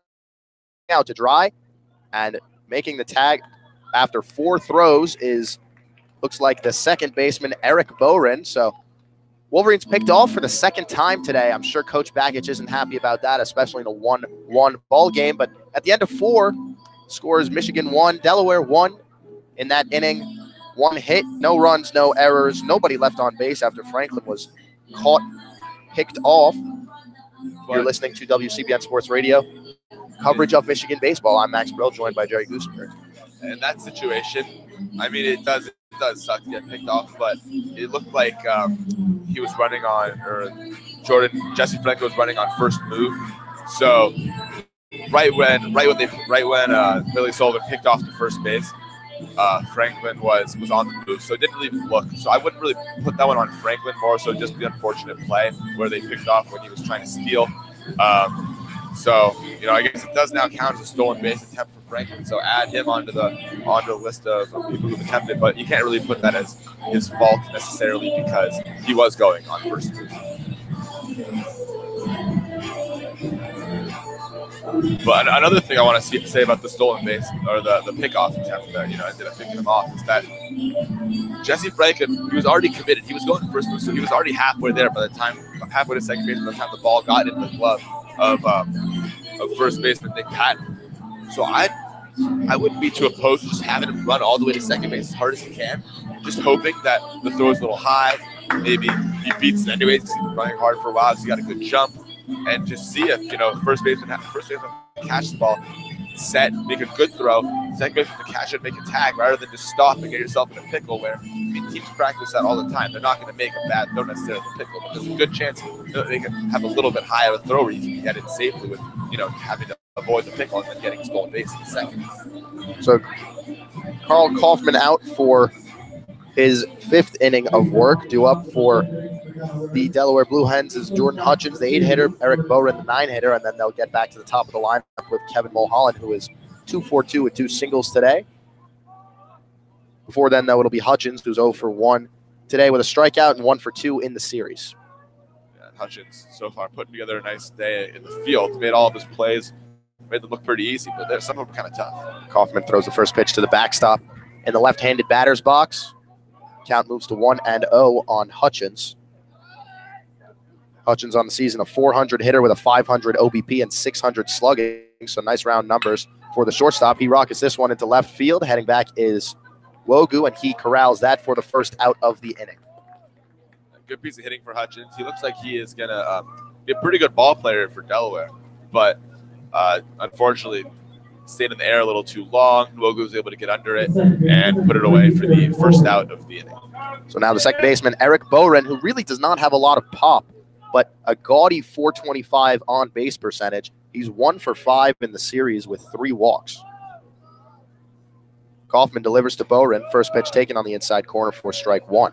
Speaker 4: out to dry, and making the tag after 4 throws looks like the second baseman, Eric Boren. So Wolverines picked off for the second time today. I'm sure Coach Bakich isn't happy about that, especially in a 1-1 ball game. But at the end of 4, scores Michigan 1, Delaware 1 in that inning. 1 hit, no runs, no errors, nobody left on base after Franklin was picked off. You're listening to WCBN Sports Radio, coverage of Michigan baseball. I'm Max Brill, joined by Jerry Gusenberg.
Speaker 2: In that situation, I mean, it does suck to get picked off, but it looked like he was running on, or Jesse Franklin was running on first move. So right when Billy Sullivan picked off to first base, Franklin was on the move, so it didn't really look. So I wouldn't really put that one on Franklin, more so just the unfortunate play where they picked off when he was trying to steal. So I guess it does now count as a stolen base attempt for Franklin. So add him onto the list of people who've attempted, but you can't really put that as his fault necessarily because he was going on first move. But another thing I want to say about the stolen base, or the pickoff attempt that ended up picking him off, is that Jesse Franklin, he was already committed. He was going first move, so he was already halfway there halfway to second base by the time the ball got into the glove of first baseman Nick Patton. So I wouldn't be too opposed to just having him run all the way to second base as hard as he can, just hoping that the throw is a little high. Maybe he beats it anyways. He's been running hard for a while. He's got a good jump. And just see if first baseman catches the ball, set, make a good throw, second baseman to catch it, make a tag, rather than just stop and get yourself in a pickle where, teams practice that all the time. They're not going to make a bad throw necessarily in the pickle, but there's a good chance they can have a little bit higher of a throw where you can get it safely with, having to avoid the pickle and then getting a stolen base in the second.
Speaker 4: So Carl Kaufman out for his 5th inning of work. Due up for the Delaware Blue Hens is Jordan Hutchins, the 8-hitter, Eric Boren, the 9-hitter, and then they'll get back to the top of the lineup with Kevin Mulholland, who is 2-for-2 with 2 singles today. Before then, though, it'll be Hutchins, who's 0 for 1 today with a strikeout and 1 for 2 in the series.
Speaker 2: Yeah, Hutchins so far putting together a nice day in the field, made all of his plays, made them look pretty easy, but some of them kind of tough.
Speaker 4: Kaufman throws the first pitch to the backstop in the left-handed batter's box. Count moves to 1-0 on Hutchins. Hutchins on the season, a 400 hitter with a 500 OBP and 600 slugging, so nice round numbers for the shortstop. He rockets this one into left field. Heading back is Wogu, and he corrals that for the first out of the inning.
Speaker 2: Good piece of hitting for Hutchins. He looks like he is going to be a pretty good ball player for Delaware, but unfortunately stayed in the air a little too long. Wogu was able to get under it and put it away for the first out of the inning.
Speaker 4: So now the second baseman, Eric Boren, who really does not have a lot of pop, but a gaudy 425 on base percentage. He's 1 for 5 in the series with 3 walks. Kaufman delivers to Boren. First pitch taken on the inside corner for strike 1.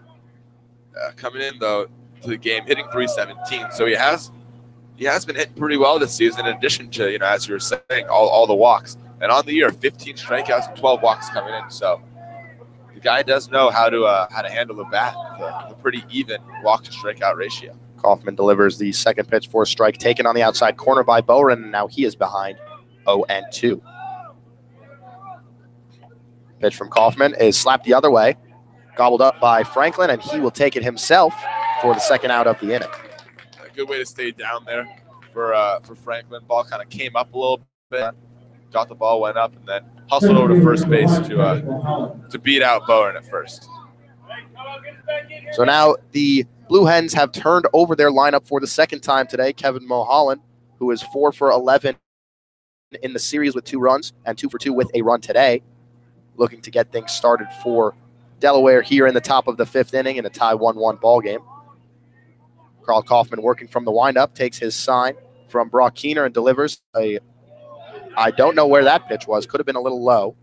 Speaker 2: Coming in, though, to the game, hitting .317. So he has been hitting pretty well this season, in addition to, as you were saying, all the walks. And on the year, 15 strikeouts and 12 walks coming in. So the guy does know how to handle the bat with a pretty even walk to strikeout ratio.
Speaker 4: Kaufman delivers the second pitch for a strike taken on the outside corner by Boren, and now he is behind 0-2. Pitch from Kaufman is slapped the other way, gobbled up by Franklin, and he will take it himself for the second out of the inning.
Speaker 2: A good way to stay down there for Franklin. Ball kind of came up a little bit, got the ball, went up, and then hustled over to first base to beat out Bowen at first.
Speaker 4: So now the Blue Hens have turned over their lineup for the second time today. Kevin Mulholland, who is 4 for 11 in the series with 2 runs and 2 for 2 with a run today, looking to get things started for Delaware here in the top of the 5th inning in a tie 1-1 ball game. Carl Kaufman working from the windup, takes his sign from Brock Keener and delivers a, I don't know where that pitch was, could have been a little low.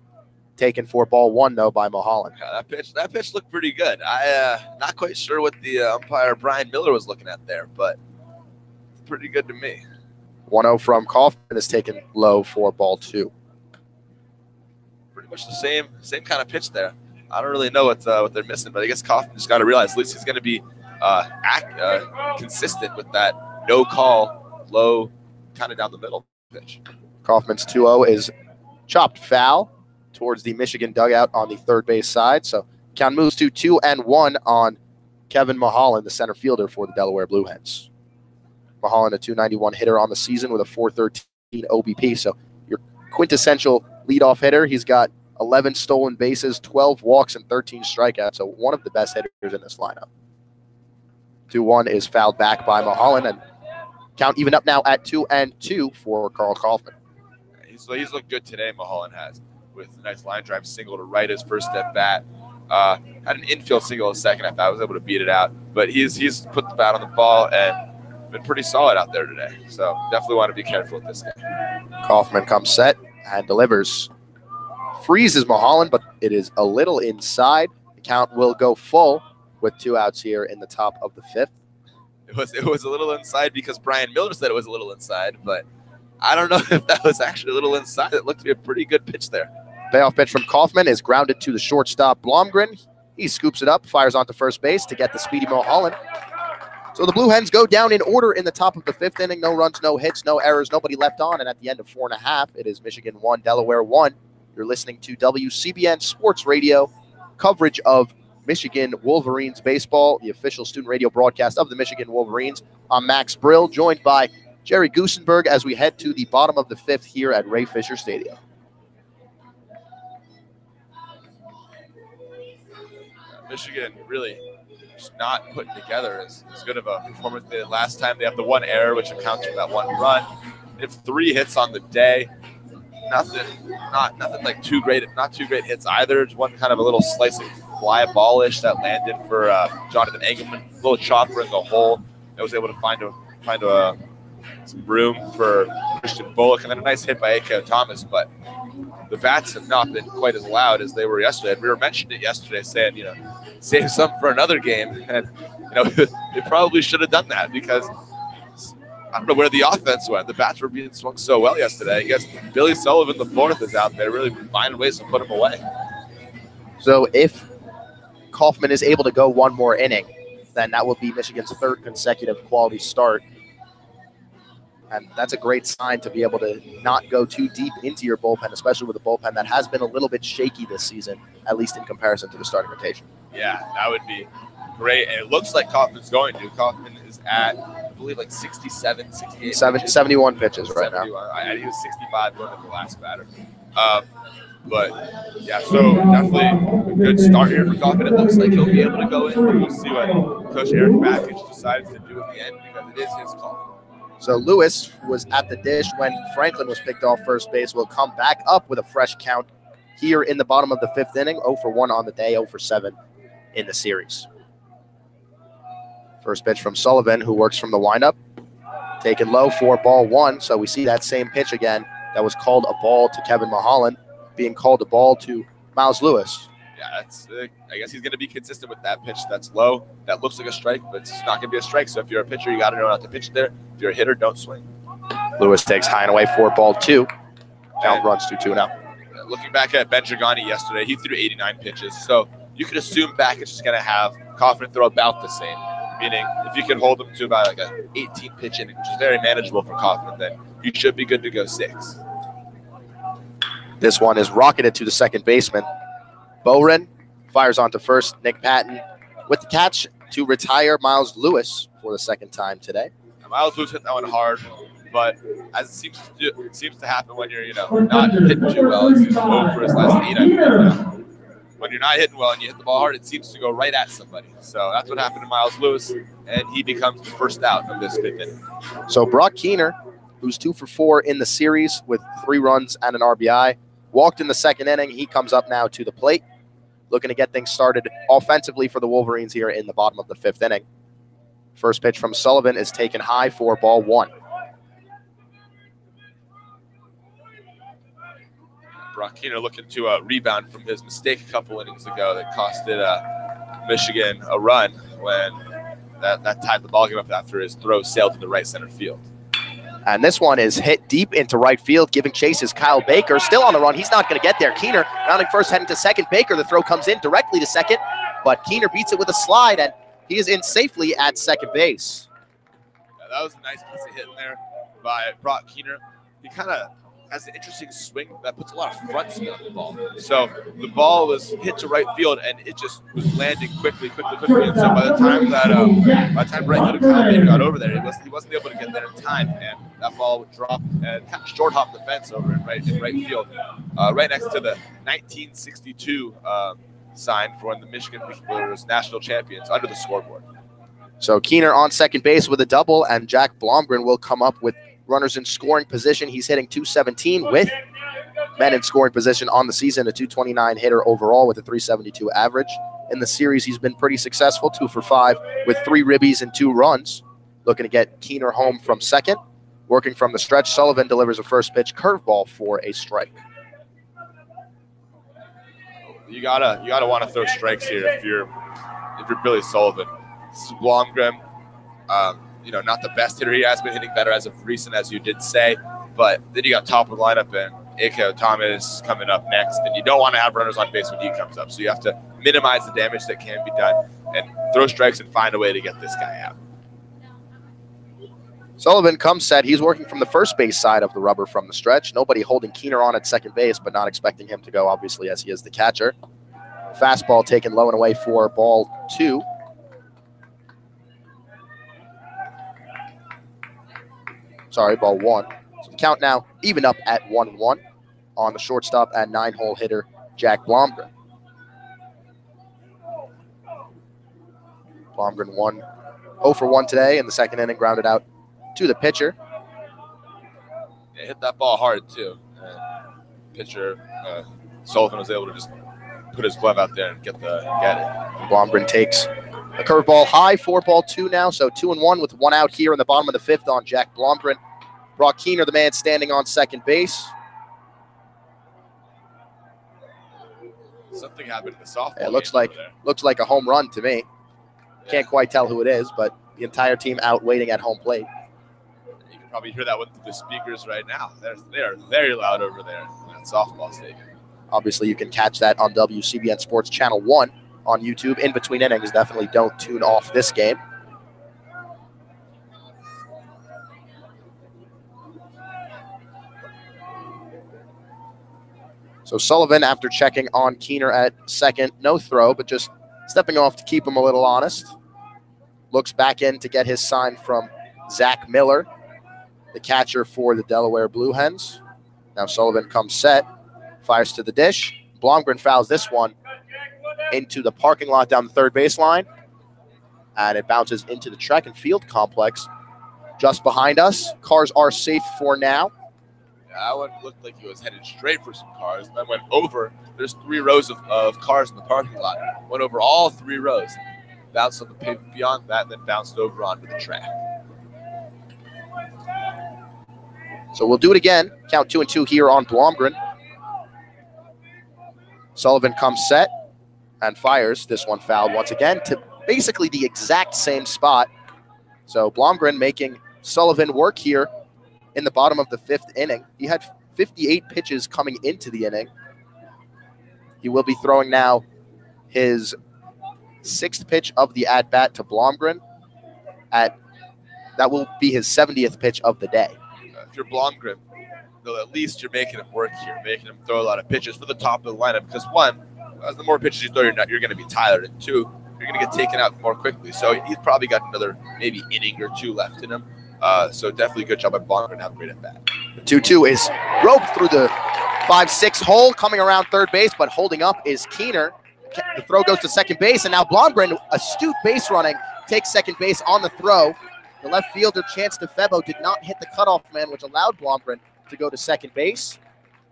Speaker 4: Taken for ball 1, though, by Mulholland.
Speaker 2: Yeah, that pitch looked pretty good. Not quite sure what the umpire Brian Miller was looking at there, but pretty good to me.
Speaker 4: 1-0 from Kaufman is taken low for ball 2.
Speaker 2: Pretty much the same kind of pitch there. I don't really know what they're missing, but I guess Kaufman just got to realize at least he's going to be consistent with that no call, low, kind of down the middle pitch.
Speaker 4: Kaufman's 2-0 is chopped foul towards the Michigan dugout on the third base side. So count moves to 2-1 on Kevin Mulholland, the center fielder for the Delaware Blue Hens. Mulholland, a .291 hitter on the season with a .413 OBP. So your quintessential leadoff hitter. He's got 11 stolen bases, 12 walks, and 13 strikeouts. So one of the best hitters in this lineup. 2-1 is fouled back by Mulholland, and count even up now at 2-2 for Carl Kaufman.
Speaker 2: He's looked good today, Mulholland has, with a nice line drive single to right his first at bat. Had an infield single his second at bat. Was able to beat it out, but he's put the bat on the ball and been pretty solid out there today. So definitely want to be careful with this guy.
Speaker 4: Kaufman comes set and delivers. Freezes Mulholland, but it is a little inside. The count will go full with 2 outs here in the top of the 5th.
Speaker 2: It was a little inside because Brian Miller said it was a little inside, but I don't know if that was actually a little inside. It looked to be a pretty good pitch there.
Speaker 4: Payoff pitch from Kaufman is grounded to the shortstop, Blomgren. He scoops it up, fires onto first base to get the speedy Mulholland. So the Blue Hens go down in order in the top of the 5th inning. No runs, no hits, no errors, nobody left on. And at the end of 4.5, it is Michigan 1, Delaware 1. You're listening to WCBN Sports Radio, coverage of Michigan Wolverines baseball, the official student radio broadcast of the Michigan Wolverines. I'm Max Brill, joined by Jerry Gusenberg as we head to the bottom of the 5th here at Ray Fisher Stadium.
Speaker 2: Michigan really just not putting together as good of a performance they did last time. They have the 1 error, which accounts for that 1 run. They have 3 hits on the day. nothing like too great hits either. Just one kind of a little slice of fly ballish that landed for Jonathan Engelman. A little chopper in the hole that was able to find some room for Christian Bullock, and then a nice hit by A.K. Thomas. But the bats have not been quite as loud as they were yesterday. And we were mentioning it yesterday, saying, save some for another game. And, they probably should have done that because I don't know where the offense went. The bats were being swung so well yesterday. I guess Billy Sullivan, the fourth, is out there really finding ways to put him away.
Speaker 4: So if Kaufman is able to go one more inning, then that will be Michigan's third consecutive quality start. And that's a great sign to be able to not go too deep into your bullpen, especially with a bullpen that has been a little bit shaky this season, at least in comparison to the starting rotation.
Speaker 2: Yeah, that would be great. And it looks like Kaufman's going to. Kaufman is at, I believe, like 67, 68
Speaker 4: 71 pitches right now.
Speaker 2: He was 65 going to the last batter. But, yeah, so definitely a good start here for Kaufman. It looks like he'll be able to go in. We'll see what Coach Eric Backage decides to do at the end because it is his call.
Speaker 4: So Lewis was at the dish when Franklin was picked off first base. Will come back up with a fresh count here in the bottom of the fifth inning. 0 for 1 on the day, 0 for 7 in the series. First pitch from Sullivan, who works from the windup. Taken low for ball 1. So we see that same pitch again that was called a ball to Kevin Mulholland being called a ball to Miles Lewis.
Speaker 2: Yeah, I guess he's going to be consistent with that pitch that's low. That looks like a strike, but it's not going to be a strike. So if you're a pitcher, you got to know not to pitch there. If you're a hitter, don't swing.
Speaker 4: Lewis takes high and away for ball 2. Count runs to 2 now.
Speaker 2: Looking back at Ben Dragani yesterday, he threw 89 pitches. So you could assume Backage is going to have Kaufman throw about the same. Meaning, if you can hold him to about like an 18-pitch inning, which is very manageable for Kaufman, then you should be good to go 6.
Speaker 4: This one is rocketed to the second baseman. Bowren fires onto first. Nick Patton with the catch to retire Miles Lewis for the second time today.
Speaker 2: Now, Miles Lewis hit that one hard, but as it seems to happen when you're not hitting too well, it seems to go for his last 8. I mean, when you're not hitting well and you hit the ball hard, it seems to go right at somebody. So that's what happened to Miles Lewis, and he becomes the first out of this fifth inning.
Speaker 4: So Brock Keener, who's 2 for 4 in the series with 3 runs and an RBI, walked in the second inning. He comes up now to the plate, looking to get things started offensively for the Wolverines here in the bottom of the fifth inning. First pitch from Sullivan is taken high for ball 1.
Speaker 2: Brock Keener looking to rebound from his mistake a couple innings ago that costed Michigan a run when that tied the ball game up after his throw sailed to the right center field.
Speaker 4: And this one is hit deep into right field. Giving chase is Kyle Baker. Still on the run. He's not going to get there. Keener rounding first, heading to second. Baker, the throw comes in directly to second. But Keener beats it with a slide, and he is in safely at second base.
Speaker 2: Yeah, that was a nice piece of hitting there by Brock Keener. He kind of has an interesting swing that puts a lot of front spin on the ball. So the ball was hit to right field, and it just was landing quickly. And so by the time that right fielder Kyle Baker got over there, he wasn't able to get there in time, and that ball would drop and kind of short hop the fence over in right field, right next to the 1962 sign for when the Michigan was national champions under the scoreboard.
Speaker 4: So Keener on second base with a double, and Jack Blomgren will come up with runners in scoring position. He's hitting .217 with men in scoring position on the season, a .229 hitter overall with a .372 average. In the series, he's been pretty successful, 2 for 5 with 3 ribbies and 2 runs. Looking to get Keener home from second. Working from the stretch, Sullivan delivers a first pitch curveball for a strike.
Speaker 2: You gotta want to throw strikes here if you're Billy Sullivan. Blomgren, not the best hitter. He has been hitting better as of recent, as you did say. But then you got top of the lineup and A.K. Thomas coming up next, and you don't want to have runners on base when he comes up. So you have to minimize the damage that can be done and throw strikes and find a way to get this guy out.
Speaker 4: Sullivan comes set. He's working from the first base side of the rubber from the stretch. Nobody holding Keener on at second base, but not expecting him to go, obviously, as he is the catcher. Fastball taken low and away for ball 2. Sorry, ball 1. So the count now even up at 1-1 on the shortstop and 9-hole hitter Jack Blomgren. Blomgren 0 for 1 today in the second inning, grounded out to the pitcher.
Speaker 2: Yeah, hit that ball hard too. pitcher, Sullivan, was able to just put his glove out there and get it.
Speaker 4: Blomgren takes a curveball high, 4-2 now, so 2-1 with 1 out here in the bottom of the 5th on Jack Blomgren. Brock Keener, the man standing on second base.
Speaker 2: Something happened in the softball.
Speaker 4: It looks like a home run to me. Yeah. Can't quite tell who it is, but the entire team out waiting at home plate.
Speaker 2: You can probably hear that with the speakers right now. They are very loud over there in that softball stadium.
Speaker 4: Obviously, you can catch that on WCBN Sports Channel 1 on YouTube. In between innings, definitely don't tune off this game. So Sullivan, after checking on Keener at second, no throw, but just stepping off to keep him a little honest. Looks back in to get his sign from Zach Miller, the catcher for the Delaware Blue Hens. Now Sullivan comes set, fires to the dish. Blomgren fouls this one into the parking lot down the third baseline, and it bounces into the track and field complex just behind us. Cars are safe for now.
Speaker 2: That one looked like he was headed straight for some cars. Then went over. There's 3 rows of cars in the parking lot. Went over all 3 rows. Bounced on the pavement beyond that, then bounced over onto the track.
Speaker 4: So we'll do it again. Count 2-2 here on Blomgren. Sullivan comes set and fires. This one fouled once again to basically the exact same spot. So Blomgren making Sullivan work here in the bottom of the 5th inning. He had 58 pitches coming into the inning. He will be throwing now his 6th pitch of the at-bat to Blomgren. That will be his 70th pitch of the day.
Speaker 2: If you're Blomgren, though, at least you're making him work here, making him throw a lot of pitches for the top of the lineup. Because 1, as the more pitches you throw, you're going to be tired. And 2, you're going to get taken out more quickly. So he's probably got another maybe inning or 2 left in him. So definitely good job by Blomgren. Have a great at bat.
Speaker 4: 2-2 is roped through the 5-6 hole, coming around third base, but holding up is Keener. The throw goes to second base, and now Blomgren, astute base running, takes second base on the throw. The left fielder, Chance DeFebo, did not hit the cutoff man, which allowed Blomgren to go to second base.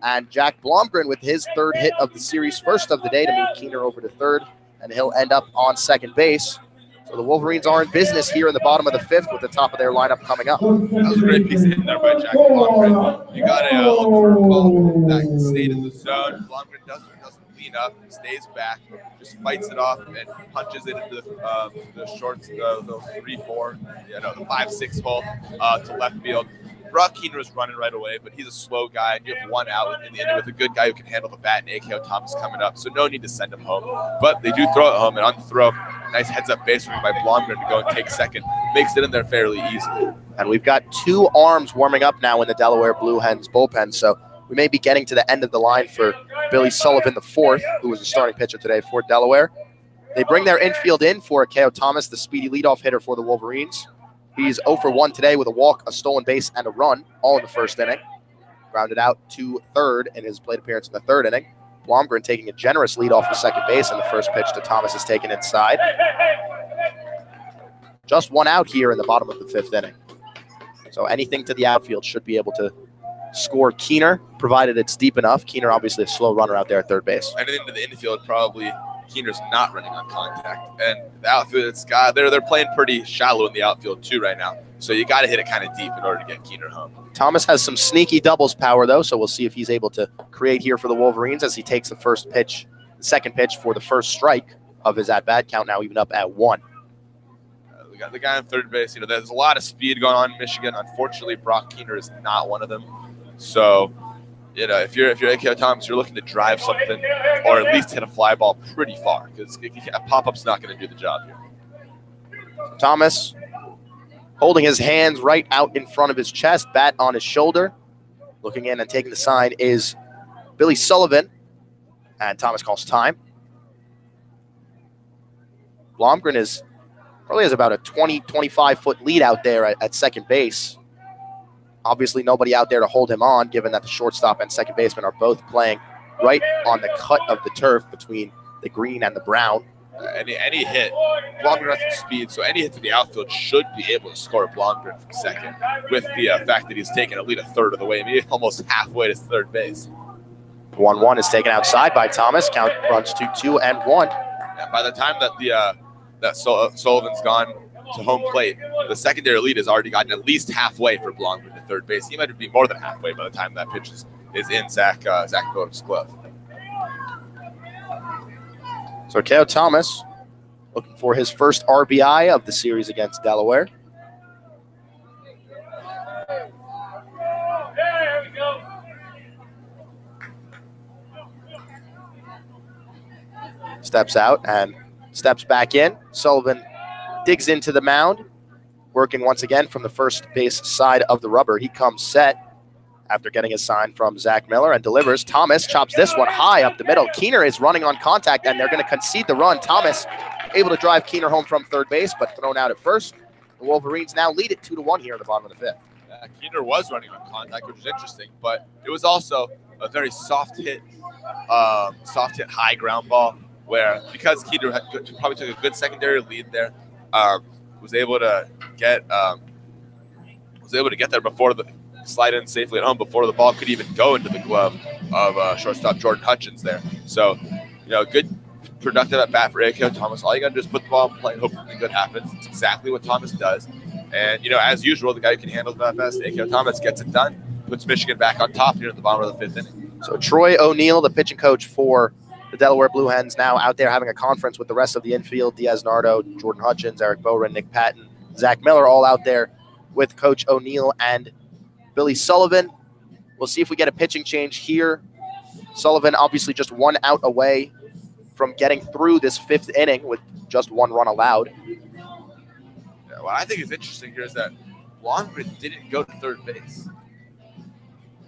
Speaker 4: And Jack Blomgren with his 3rd hit of the series, first of the day, to move Keener over to third, and he'll end up on second base. So the Wolverines are in business here in the bottom of the 5th with the top of their lineup coming up.
Speaker 2: That was a great piece of hitting there by Jack Blomgren. You got a look curveball that stayed in the zone. Blomgren doesn't lean up, stays back, just fights it off and punches it into the shorts, the 3-4, the 5-6 hole to left field. Brock Keener was running right away, but he's a slow guy, and you have 1 out in the inning with a good guy who can handle the bat, and A.K.O. Thomas coming up, so no need to send him home. But they do throw it home, and on the throw, nice heads-up base running by Blomgren to go and take second. Makes it in there fairly easily. And we've got 2 arms warming up now in the Delaware Blue Hens bullpen, so we may be getting to the end of the line for Billy Sullivan, the 4th, who was the starting pitcher today for Delaware. They bring their infield in for A.K.O. Thomas, the speedy leadoff hitter for the Wolverines. He's 0 for 1 today with a walk, a stolen base, and a run, all in the 1st inning. Grounded out to third in his plate appearance in the 3rd inning. Blomgren taking a generous lead off the second base, and the first pitch to Thomas is taken inside. Just 1 out here in the bottom of the 5th inning. So anything to the outfield should be able to score Keener, provided it's deep enough. Keener, obviously a slow runner out there at third base. Anything to the infield, probably Keener's not running on contact. And the outfield, they're playing pretty shallow in the outfield too right now. So you got to hit it kind of deep in order to get Keener home.
Speaker 4: Thomas has some sneaky doubles power, though, so we'll see if he's able to create here for the Wolverines as he takes the second pitch for the first strike of his at-bat. Count now even up at 1.
Speaker 2: We got the guy on third base. There's a lot of speed going on in Michigan. Unfortunately, Brock Keener is not one of them. So, if you're A.K.O. Thomas, you're looking to drive something or at least hit a fly ball pretty far because a pop-up's not going to do the job here.
Speaker 4: Thomas holding his hands right out in front of his chest, bat on his shoulder. Looking in and taking the sign is Billy Sullivan, and Thomas calls time. Blomgren probably has about a 20, 25-foot lead out there at second base. Obviously, nobody out there to hold him on, given that the shortstop and second baseman are both playing right on the cut of the turf between the green and the brown.
Speaker 2: Any hit, Blomgren has some speed, so any hit to the outfield should be able to score Blomgren from second, with the fact that he's taken a lead a third of the way, maybe almost halfway to third base.
Speaker 4: The 1-1 is taken outside by Thomas. Count runs to 2-1.
Speaker 2: And by the time that Sullivan's gone to home plate, the secondary lead has already gotten at least halfway for Blomgren to third base. He might be more than halfway by the time that pitch is in Zach Bodeck's glove.
Speaker 4: So K.O. Thomas looking for his first RBI of the series against Delaware. Steps out and steps back in. Sullivan digs into the mound, working once again from the first base side of the rubber. He comes set after getting a sign from Zach Miller and delivers. Thomas chops this one high up the middle. Keener is running on contact, and they're going to concede the run. Thomas able to drive Keener home from third base, but thrown out at first. The Wolverines now lead it 2-1 here in the bottom of the fifth.
Speaker 2: Keener was running on contact, which was interesting, but it was also a very soft hit high ground ball, where because Keener probably took a good secondary lead there, was able to get there before the slide in safely at home before the ball could even go into the glove of shortstop Jordan Hutchins there. So, good productive at bat for A.K.O. Thomas. All you got to do is put the ball in play and hope something good happens. It's exactly what Thomas does. And, as usual, the guy who can handle that best, A.K.O. Thomas, gets it done, puts Michigan back on top here at the bottom of the fifth inning.
Speaker 4: So Troy O'Neill, the pitching coach for the Delaware Blue Hens, now out there having a conference with the rest of the infield. Diaz Nardo, Jordan Hutchins, Eric Boren, Nick Patton, Zach Miller, all out there with Coach O'Neill and Billy Sullivan. We'll see if we get a pitching change here. Sullivan obviously just 1 out away from getting through this fifth inning with just 1 run allowed.
Speaker 2: Yeah, what I think is interesting here is that Blomgren didn't go to third base.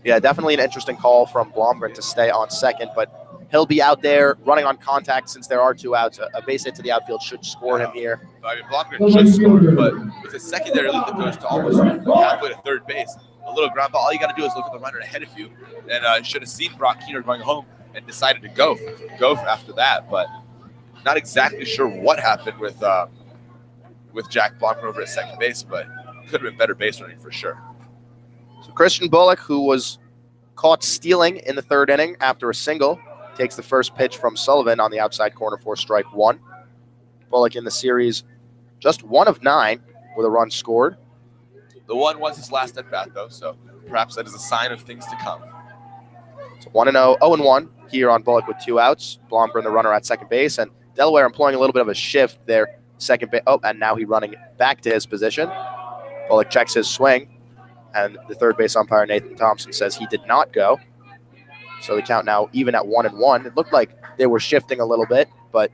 Speaker 4: Yeah, definitely an interesting call from Blomgren to stay on second, but he'll be out there running on contact since there are 2 outs. A base hit to the outfield should score him here.
Speaker 2: I mean, Blomgren should score, but with a secondary lead that goes to almost halfway to third base, a little ground ball, all you got to do is look at the runner ahead of you. And should have seen Brock Keener going home and decided to go after that. But not exactly sure what happened with Jack Blomgren over at second base, but could have been better base running for sure.
Speaker 4: So Christian Bullock, who was caught stealing in the third inning after a single, takes the first pitch from Sullivan on the outside corner for strike 1. Bullock in the series just 1 of 9 with a run scored.
Speaker 2: The 1 was his last at bat, though, so perhaps that is a sign of things to come.
Speaker 4: So 0-1 here on Bullock with 2 outs. Blomgren, the runner at second base, and Delaware employing a little bit of a shift there. Second base. Oh, and now he's running back to his position. Bullock checks his swing, and the third base umpire, Nathan Thompson, says he did not go. So the count now even at 1-1. It looked like they were shifting a little bit, but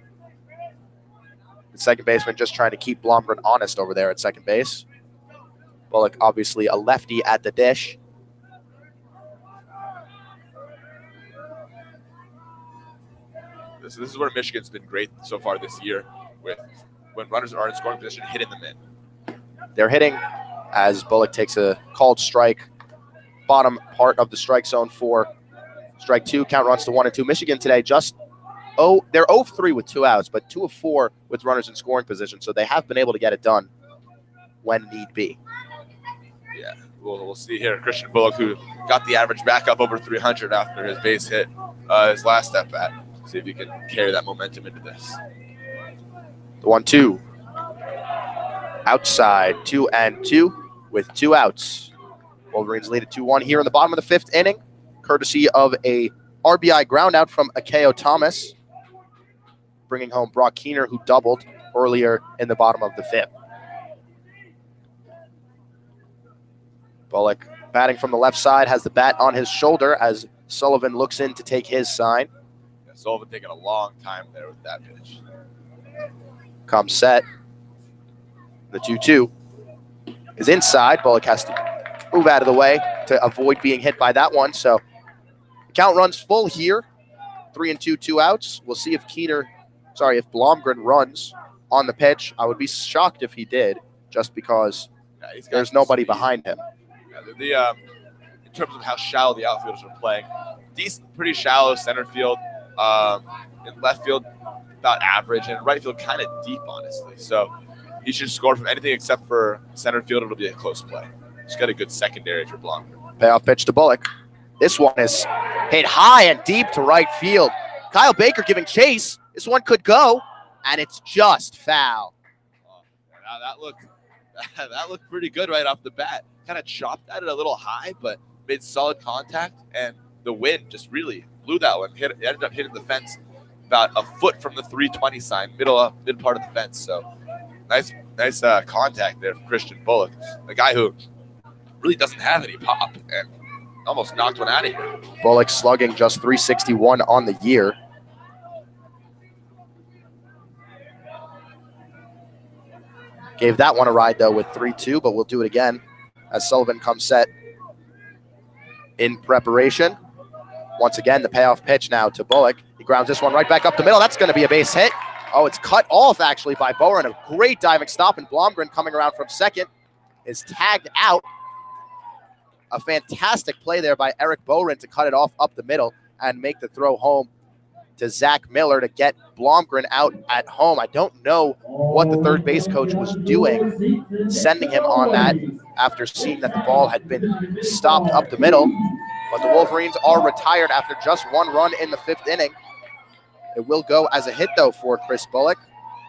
Speaker 4: the second baseman just trying to keep Blomgren honest over there at second base. Bullock obviously a lefty at the dish.
Speaker 2: This is where Michigan's been great so far this year, with when runners are in scoring position, hitting them in.
Speaker 4: They're hitting as Bullock takes a called strike, bottom part of the strike zone for strike 2. Count runs to 1-2. Michigan today they're 0-3 with 2 outs, but 2 of 4 with runners in scoring position, so they have been able to get it done when need be.
Speaker 2: Yeah, we'll see here. Christian Bullock, who got the average back up over 300 after his base hit his last at bat. See if he can carry that momentum into this.
Speaker 4: The 1-2. Outside, 2-2 with 2 outs. Wolverines lead at 2-1 here in the bottom of the fifth inning, courtesy of a RBI ground out from A.K.O. Thomas, bringing home Brock Keener, who doubled earlier in the bottom of the fifth. Bullock batting from the left side, has the bat on his shoulder as Sullivan looks in to take his sign.
Speaker 2: Yeah, Sullivan taking a long time there with that pitch.
Speaker 4: Comes set. The 2-2 is inside. Bullock has to move out of the way to avoid being hit by that one. So the count runs full here. 3-2, 2 outs. We'll see if if Blomgren runs on the pitch. I would be shocked if he did, just because there's nobody behind him.
Speaker 2: Yeah, in terms of how shallow the outfielders are playing, pretty shallow center field. In left field, about average, and in right field, kind of deep, honestly. So he should score from anything except for center field. It'll be a close play. He's got a good secondary for Blomgren.
Speaker 4: Payoff pitch to Bullock. This one is hit high and deep to right field. Kyle Baker giving chase. This one could go, and it's just foul.
Speaker 2: Now that looked pretty good right off the bat. Kind of chopped at it a little high, but made solid contact, and the wind just really blew that one. It ended up hitting the fence about a foot from the 320 sign, mid part of the fence. So nice contact there from Christian Bullock, a guy who really doesn't have any pop, and almost knocked one out of here.
Speaker 4: Bullock slugging just .361 on the year. Gave that one a ride, though, with 3-2, but we'll do it again as Sullivan comes set in preparation. Once again, the payoff pitch now to Bullock. He grounds this one right back up the middle. That's going to be a base hit. Oh, it's cut off, actually, by Bowen. A great diving stop, and Blomgren coming around from second is tagged out. A fantastic play there by Eric Bowen to cut it off up the middle and make the throw home to Zach Miller to get Blomgren out at home. I don't know what the third base coach was doing, sending him on that after seeing that the ball had been stopped up the middle. But the Wolverines are retired after just one run in the fifth inning. It will go as a hit, though, for Chris Bullock.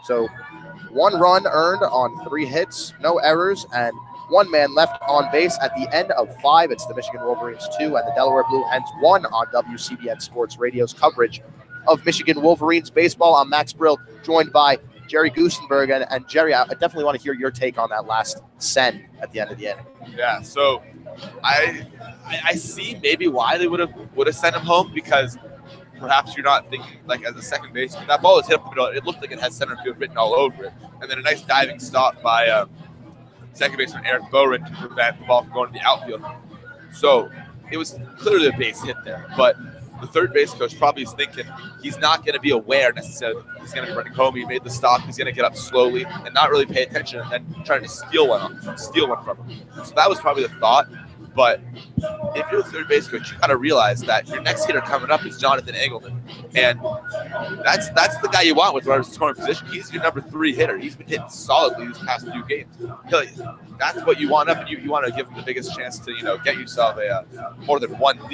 Speaker 4: So 1 run earned on 3 hits, no errors, and 1 man left on base at the end of 5. It's the Michigan Wolverines 2 and the Delaware Blue Hens 1 on WCBN Sports Radio's coverage of Michigan Wolverines baseball. I'm Max Brill, joined by Jerry Gusenberg. And Jerry, I definitely want to hear your take on that last send at the end of the inning.
Speaker 2: Yeah, so I see maybe why they would have sent him home, because perhaps you're not thinking, like, as a second baseman, that ball was hit up the middle. It looked like it had center field written all over it. And then a nice diving stop by second baseman Eric Bowen to prevent the ball from going to the outfield. So it was clearly a base hit there. But the third base coach probably is thinking he's not going to be aware necessarily he's going to be running home. He made the stop. He's going to get up slowly and not really pay attention, and then trying to steal one from him. So that was probably the thought. But if you're the third base coach, you got to realize that your next hitter coming up is Jonathan Engelman, and that's the guy you want with runner's scoring position. He's your number 3 hitter. He's been hitting solidly these past few games. That's what you want up, and you want to give him the biggest chance to get yourself a more than 1 run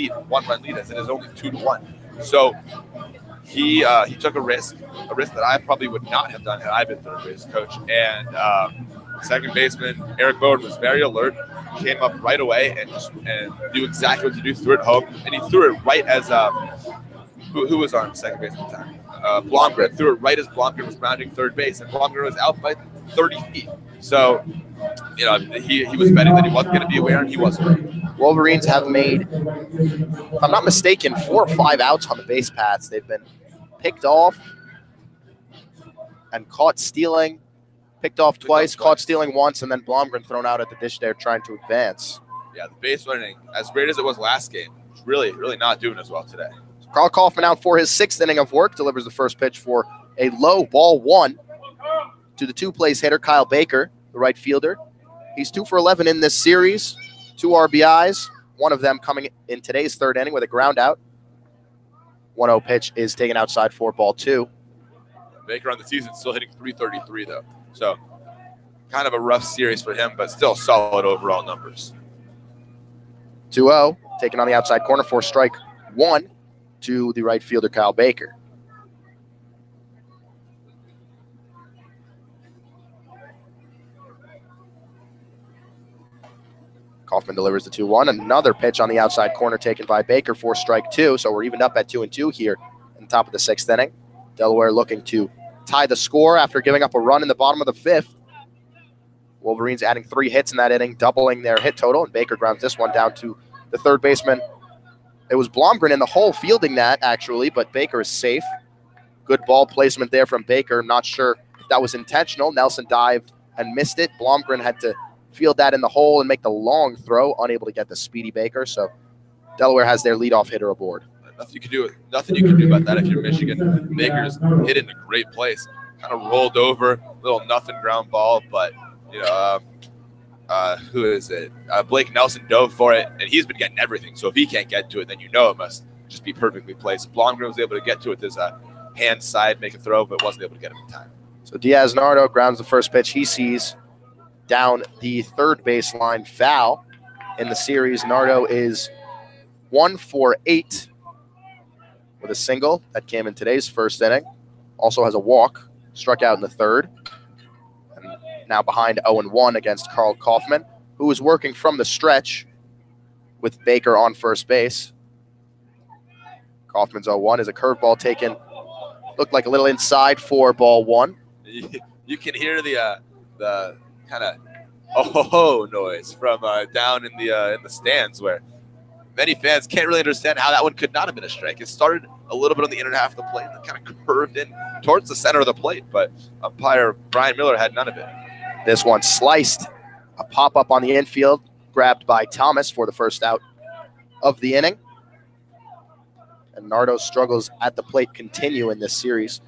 Speaker 2: lead, as it is only 2-1. So he took a risk that I probably would not have done had I been third base coach. And second baseman Eric Bowen was very alert, came up right away and knew exactly what to do. Threw it home, and he threw it right as who was on second base at the time? Blomgren threw it right as Blomgren was rounding third base, and Blomgren was out by 30 feet. So he was betting that he wasn't going to be aware, and he wasn't.
Speaker 4: Wolverines have made, if I'm not mistaken, 4 or 5 outs on the base paths. They've been picked off and caught stealing. Picked off twice, caught stealing once, and then Blomgren thrown out at the dish there trying to advance.
Speaker 2: Yeah, the base running, as great as it was last game, it's really, really not doing as well today.
Speaker 4: So Carl Kaufman out for his 6th inning of work, delivers the first pitch for a low ball 1 to the 2-place hitter, Kyle Baker, the right fielder. He's 2 for 11 in this series, 2 RBIs, one of them coming in today's 3rd inning with a ground out. 1-0 pitch is taken outside for ball 2.
Speaker 2: Baker on the season still hitting .333 though. So kind of a rough series for him, but still solid overall numbers.
Speaker 4: 2-0, taken on the outside corner for strike 1 to the right fielder, Kyle Baker. Kaufman delivers the 2-1. Another pitch on the outside corner taken by Baker for strike 2. So we're evened up at 2-2 here in the top of the 6th inning. Delaware looking to tie the score after giving up a run in the bottom of the 5th. Wolverines adding 3 hits in that inning, doubling their hit total, and Baker grounds this one down to the third baseman. It was Blomgren in the hole fielding that, actually, but Baker is safe. Good ball placement there from Baker. Not sure if that was intentional. Nelson dived and missed it. Blomgren had to field that in the hole and make the long throw, unable to get the speedy Baker. So Delaware has their leadoff hitter aboard.
Speaker 2: Nothing you can do about that if you're Michigan. Baker's hit in a great place. Kind of rolled over, little nothing ground ball, but who is it? Blake Nelson dove for it, and he's been getting everything. So if he can't get to it, then it must just be perfectly placed. Blomgren was able to get to it. There's a hand side, make a throw, but wasn't able to get him in time.
Speaker 4: So Diaz Nardo grounds the first pitch he sees down the third baseline, foul in the series. Nardo is 1 for 8 with a single that came in today's first inning. Also has a walk, struck out in the third. And now behind 0-1 against Carl Kaufman, who is working from the stretch with Baker on first base. Kaufman's 0-1 is a curveball taken. Looked like a little inside for ball one.
Speaker 2: You can hear the kind of oh noise from down in the stands, where many fans can't really understand how that one could not have been a strike. It started a little bit on the inner half of the plate and kind of curved in towards the center of the plate, but umpire Brian Miller had none of it.
Speaker 4: This one sliced, a pop-up on the infield, grabbed by Thomas for the first out of the inning. And Nardo's struggles at the plate continue in this series.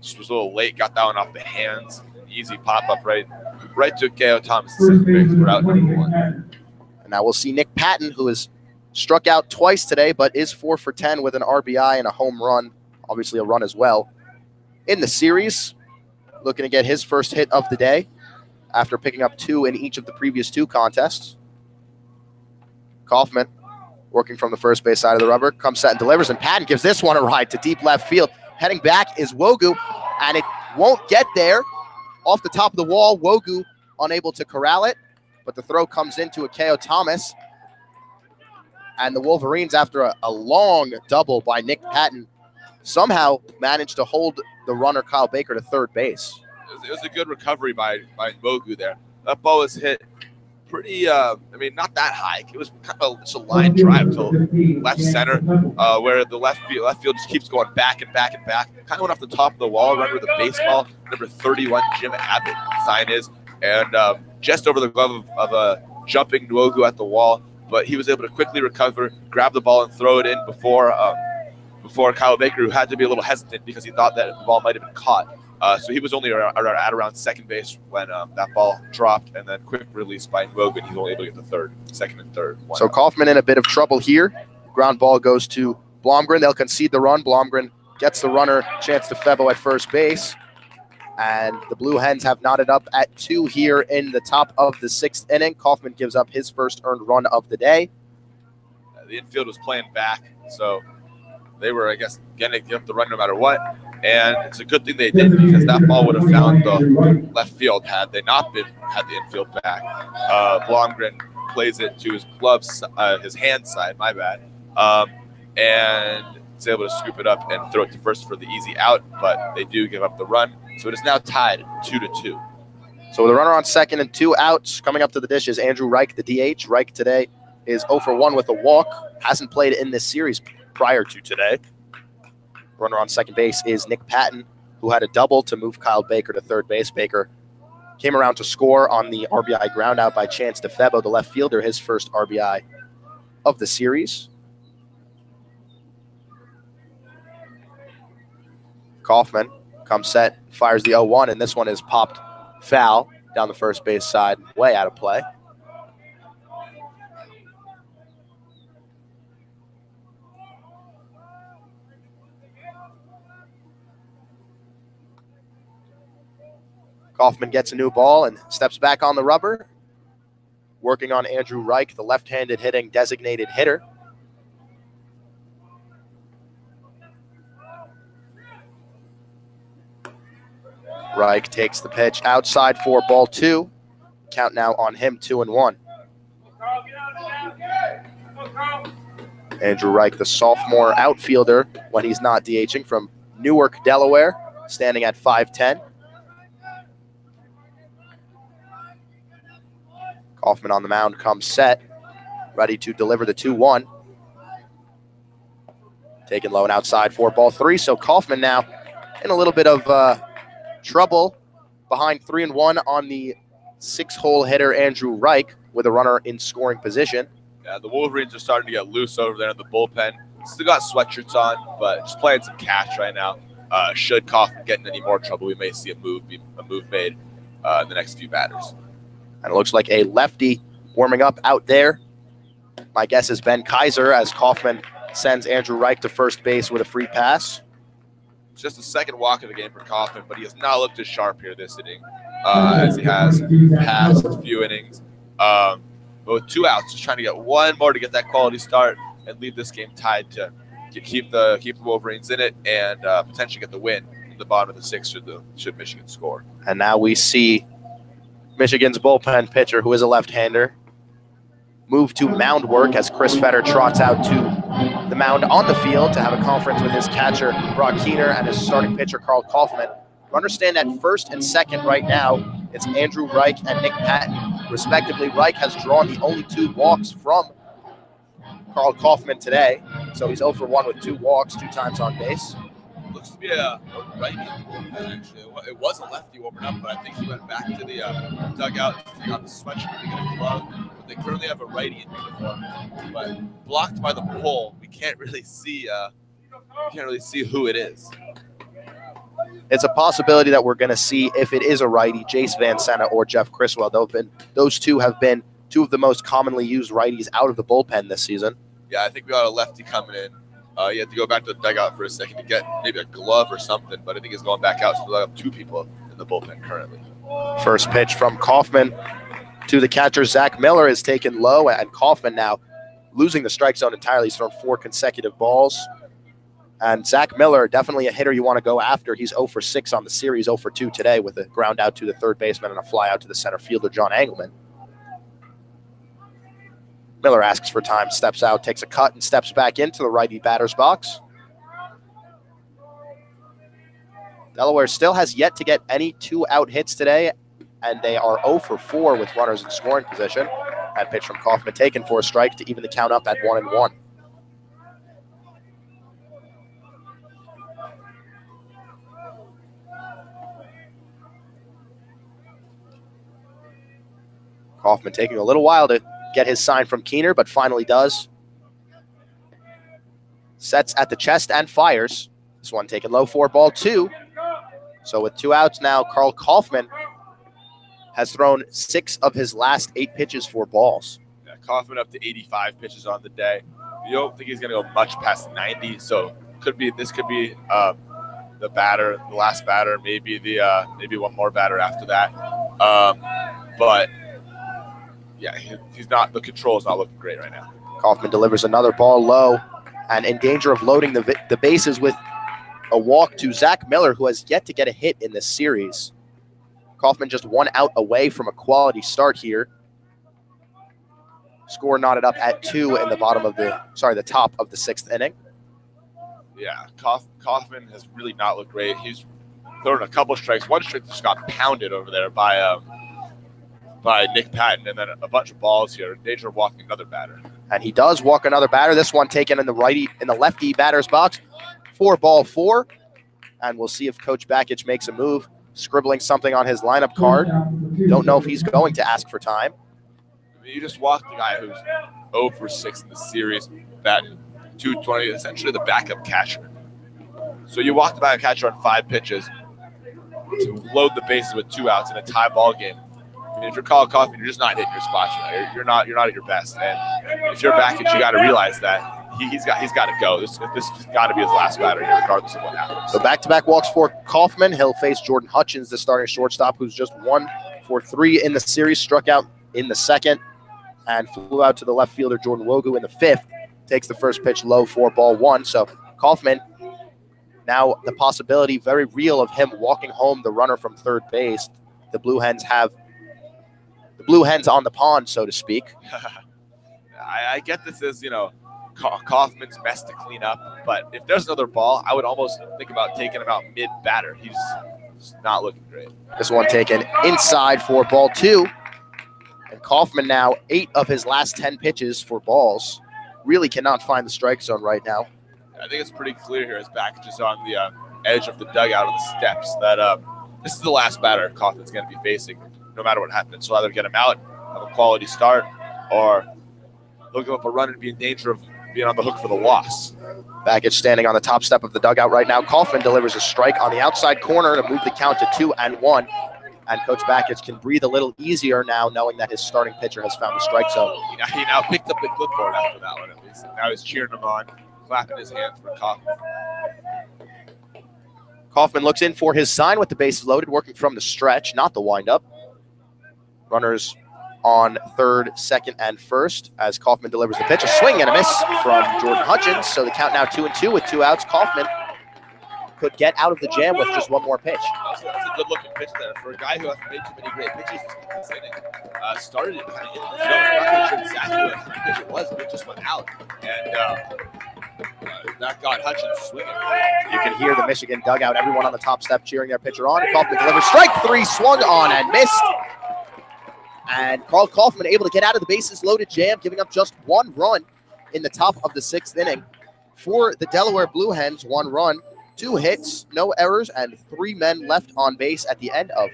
Speaker 2: Just was a little late, got that one off the hands. Easy pop-up right to K.O. Thomas. We're out number one.
Speaker 4: And now we'll see Nick Patton, who has struck out twice today, but is 4 for 10 with an RBI and a home run, obviously a run as well, in the series. Looking to get his first hit of the day after picking up 2 in each of the previous 2 contests. Kaufman, working from the first base side of the rubber, comes set and delivers, and Patton gives this one a ride to deep left field. Heading back is Wogu, and it won't get there. Off the top of the wall, Wogu unable to corral it, but the throw comes into a K.O. Thomas. And the Wolverines, after a long double by Nick Patton, somehow managed to hold the runner Kyle Baker to third base.
Speaker 2: It was a good recovery by Wogu there. That ball was hit pretty, not that high. It was kind of just a line drive to left center, where the left field just keeps going back and back and back. Kind of went off the top of the wall, right where the baseball number 31 Jim Abbott sign is, and just over the glove of a jumping Wogu at the wall. But he was able to quickly recover, grab the ball, and throw it in before Kyle Baker, who had to be a little hesitant because he thought that the ball might have been caught. So he was only at around second base when that ball dropped, and then quick release by Wogan. He's only able to get the second and third.
Speaker 4: So Kaufman in a bit of trouble here. Ground ball goes to Blomgren. They'll concede the run. Blomgren gets the runner, Chance DeFebo at first base. And the Blue Hens have knotted up at 2 here in the top of the 6th inning. Kaufman gives up his first earned run of the day.
Speaker 2: The infield was playing back, so they were, I guess, going to give up the run no matter what. And it's a good thing they did, because that ball would have found the left field had they not had the infield back. Blomgren plays it to his gloves, his hand side, my bad, and is able to scoop it up and throw it to first for the easy out. But they do give up the run, so it is now tied 2-2.
Speaker 4: So with a runner on second and 2 outs, coming up to the dish is Andrew Reich, the DH. Reich today is 0 for 1 with a walk. Hasn't played in this series prior to today. Runner on second base is Nick Patton, who had a double to move Kyle Baker to third base. Baker came around to score on the RBI ground out by Chance DeFebo, the left fielder, his first RBI of the series. Kaufman comes set, fires the 0-1, and this one is popped foul down the first base side, way out of play. Kaufman gets a new ball and steps back on the rubber, working on Andrew Reich, the left-handed hitting designated hitter. Reich takes the pitch outside for ball 2. Count now on him, 2-1. Andrew Reich, the sophomore outfielder when he's not DHing, from Newark, Delaware, standing at 5'10". Kaufman on the mound comes set, ready to deliver the 2-1. Taken low and outside for ball 3. So Kaufman now in a little bit of trouble behind 3-1 on the 6-hole hitter Andrew Reich with a runner in scoring position.
Speaker 2: Yeah, the Wolverines are starting to get loose over there in the bullpen. Still got sweatshirts on, but just playing some catch right now. Should Kaufman get in any more trouble, we may see a move made in the next few batters.
Speaker 4: And it looks like a lefty warming up out there. My guess is Ben Kaiser, as Kaufman sends Andrew Reich to first base with a free pass.
Speaker 2: It's just the second walk of the game for Kaufman, but he has not looked as sharp here this inning as he has past a few innings. But with 2 outs, just trying to get one more to get that quality start and leave this game tied to keep the Wolverines in it and potentially get the win in the bottom of the sixth should Michigan score.
Speaker 4: And now we see Michigan's bullpen pitcher, who is a left-hander, move to mound work as Chris Fetter trots out to the mound on the field to have a conference with his catcher, Brock Keener, and his starting pitcher, Carl Kaufman. You understand that first and second right now, it's Andrew Reich and Nick Patton, respectively. Reich has drawn the only 2 walks from Carl Kaufman today, so he's 0 for 1 with 2 walks, 2 times on base.
Speaker 2: Looks to be a righty in the bullpen, actually. It was a lefty warming up, but I think he went back to the dugout to take off the sweatshirt to get a glove. But they currently have a righty in uniform, but blocked by the pole. We can't really see who it is.
Speaker 4: It's a possibility that we're going to see, if it is a righty, Jace Van Senna or Jeff Criswell. Those 2 have been 2 of the most commonly used righties out of the bullpen this season.
Speaker 2: Yeah, I think we got a lefty coming in. You had to go back to the dugout for a second to get maybe a glove or something, but I think he's going back out, so we have 2 people in the bullpen currently.
Speaker 4: First pitch from Kaufman to the catcher, Zach Miller, is taken low, and Kaufman now losing the strike zone entirely. He's thrown 4 consecutive balls. And Zach Miller, definitely a hitter you want to go after. He's 0 for 6 on the series, 0 for 2 today with a ground out to the third baseman and a fly out to the center fielder, John Engelman. Miller asks for time, steps out, takes a cut, and steps back into the righty batter's box. Delaware still has yet to get any 2-out hits today, and they are 0 for 4 with runners in scoring position. That pitch from Kaufman taken for a strike to even the count up at 1-1. Kaufman taking a little while to get his sign from Keener, but finally does. Sets at the chest and fires. This one taken low for ball 2. So with 2 outs now, Carl Kaufman has thrown 6 of his last 8 pitches for balls.
Speaker 2: Yeah, Kaufman up to 85 pitches on the day. You don't think he's going to go much past 90, so this could be the last batter, maybe one more batter after that. But yeah, the control is not looking great right now.
Speaker 4: Kaufman delivers another ball low and in danger of loading the bases with a walk to Zach Miller, who has yet to get a hit in this series. Kaufman just 1 out away from a quality start here. Score knotted up at 2 in the top of the 6th inning.
Speaker 2: Yeah, Kaufman has really not looked great. He's thrown a couple strikes. 1 strike just got pounded over there by Nick Patton, and then a bunch of balls here. In danger of walking another batter.
Speaker 4: And he does walk another batter. This one taken in the lefty batter's box. 4-4. And we'll see if Coach Bakich makes a move, scribbling something on his lineup card. Don't know if he's going to ask for time.
Speaker 2: I mean, you just walked the guy who's 0 for 6 in the series, batting .220, essentially the backup catcher. So you walked the backup catcher on 5 pitches to load the bases with 2 outs in a tie ball game. I mean, if you're Carl Kaufman, you're just not hitting your spots right. You're not at your best. And if you're Bakich, you got to realize that he's got to go. This has got to be his last batter here, regardless of what happens.
Speaker 4: So back-to-back walks for Kaufman. He'll face Jordan Hutchins, the starting shortstop, who's just 1 for 3 in the series. Struck out in the second and flew out to the left fielder Jordan Wogu in the 5th. Takes the first pitch low for ball 1. So Kaufman, now the possibility very real of him walking home the runner from third base. The Blue Hens on the pond, so to speak.
Speaker 2: I get this as, Kaufman's mess to clean up, but if there's another ball, I would almost think about taking him out mid-batter. He's not looking great.
Speaker 4: This one taken inside for ball 2. And Kaufman now 8 of his last 10 pitches for balls. Really cannot find the strike zone right now.
Speaker 2: I think it's pretty clear here as Bakich is on the edge of the dugout on the steps that this is the last batter Kaufman's going to be facing, no matter what happens. So either get him out, have a quality start, or he'll give up a run and be in danger of being on the hook for the loss.
Speaker 4: Bakich standing on the top step of the dugout right now. Kaufman delivers a strike on the outside corner to move the count to 2-1. And Coach Bakich can breathe a little easier now, knowing that his starting pitcher has found the strike zone.
Speaker 2: He now picked up the clipboard after that one, at least. Now he's cheering him on, clapping his hands for Kaufman.
Speaker 4: Kaufman looks in for his sign with the bases loaded, working from the stretch, not the windup. Runners on third, second, and first as Kaufman delivers the pitch. A swing and a miss from Jordan Hutchins. So the count now 2-2 with 2 outs. Kaufman could get out of the jam with just one more pitch.
Speaker 2: That's a good-looking pitch there for a guy who hasn't made too many great pitches this inning. Started it kind of in the zone. I'm not sure exactly what kind of pitch it was, but it just went out. And that got Hutchins swinging.
Speaker 4: You can hear the Michigan dugout, everyone on the top step cheering their pitcher on. Kaufman delivers strike 3, swung on and missed. And Carl Kaufman able to get out of the bases loaded jam, giving up just 1 run in the top of the 6th inning. For the Delaware Blue Hens, 1 run, 2 hits, no errors, and 3 men left on base at the end of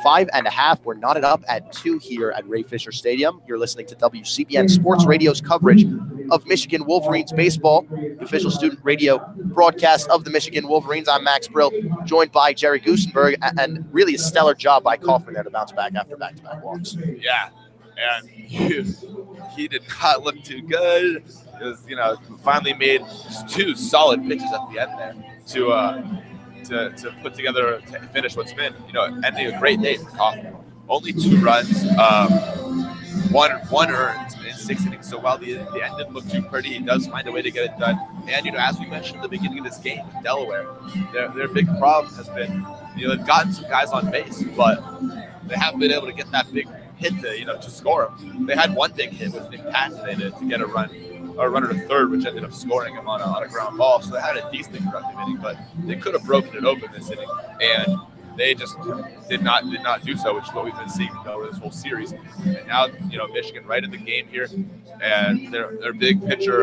Speaker 4: 5 1/2. We're knotted up at 2 here at Ray Fisher Stadium. You're listening to WCBN Sports Radio's coverage of Michigan Wolverines baseball, the official student radio broadcast of the Michigan Wolverines. I'm Max Brill, joined by Jerry Gusenberg, and really a stellar job by Kaufman there to bounce back after back-to-back walks.
Speaker 2: Yeah, and he did not look too good. It was, finally made 2 solid pitches at the end there to put together, to finish what's been, ending a great day for Kaufman. Only 2 runs, one earned in 6 innings. So while the end didn't look too pretty, he does find a way to get it done. And, as we mentioned at the beginning of this game with Delaware, their big problem has been, they've gotten some guys on base, but they haven't been able to get that big hit to score them. They had 1 big hit with Nick Patton today to get a runner to third, which ended up scoring him on a ground ball. So they had a decent productive inning, but they could have broken it open this inning, and they just did not do so, which is what we've been seeing over this whole series. And now, Michigan right in the game here, and their big pitcher,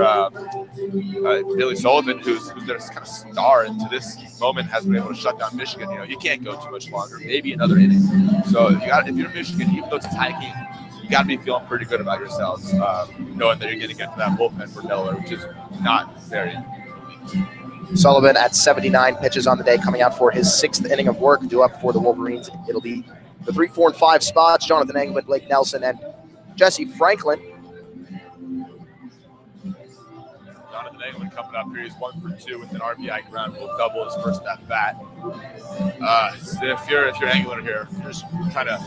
Speaker 2: Billy Sullivan, who's their kind of star into this moment, has been able to shut down Michigan. You can't go too much longer, maybe another inning. So if you're Michigan, even though it's a tie game, you got to be feeling pretty good about yourselves, knowing that you're going to get to that bullpen for Delaware, which is not very.
Speaker 4: Sullivan at 79 pitches on the day, coming out for his 6th inning of work, due up for the Wolverines. It'll be the 3, 4, and 5 spots. Jonathan Engelman, Blake Nelson, and Jesse Franklin.
Speaker 2: Jonathan Engelman coming up here. He's 1 for 2 with an RBI ground rule double his first at bat. So if you're Engelman here, you're just trying to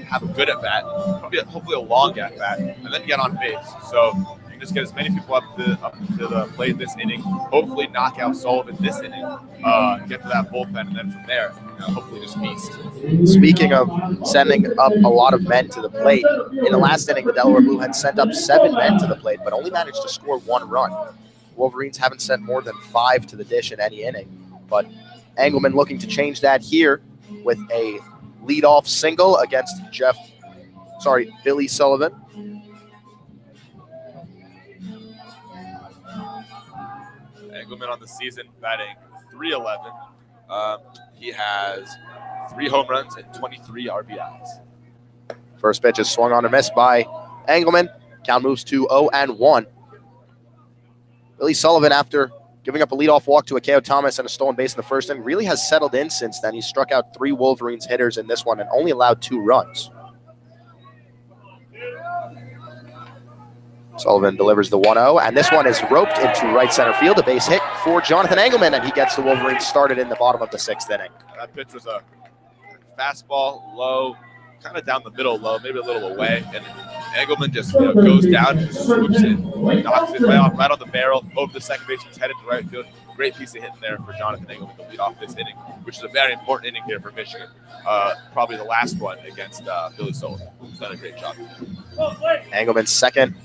Speaker 2: have a good at bat, hopefully a long at bat, and then get on base. So you can just get as many people up to the plate this inning, hopefully knock out Sullivan this inning, get to that bullpen, and then from there, hopefully just feast.
Speaker 4: Speaking of sending up a lot of men to the plate, in the last inning, the Delaware Blue Hens sent up 7 men to the plate, but only managed to score 1 run. Wolverines haven't sent more than 5 to the dish in any inning, but Engelman looking to change that here with a leadoff single against Billy Sullivan.
Speaker 2: Engelman on the season batting .311. He has 3 home runs and 23 RBIs.
Speaker 4: First pitch is swung on and missed by Engelman. Count moves to 0-1. Billy Sullivan, after giving up a leadoff walk to Akeo Thomas and a stolen base in the first inning, really has settled in since then. He struck out 3 Wolverines hitters in this one and only allowed 2 runs. Sullivan delivers the 1-0, and this one is roped into right center field. A base hit for Jonathan Engelman, and he gets the Wolverines started in the bottom of the 6th inning.
Speaker 2: That pitch was a fastball, low, kind of down the middle low, maybe a little away, and Engelman just goes down and swoops it, knocks it right on the barrel, over the second baseman's head into right field. Great piece of hitting there for Jonathan Engelman to lead off this inning, which is a very important inning here for Michigan. Probably the last one against Billy Sullivan. He's done a great job.
Speaker 4: Engelman's second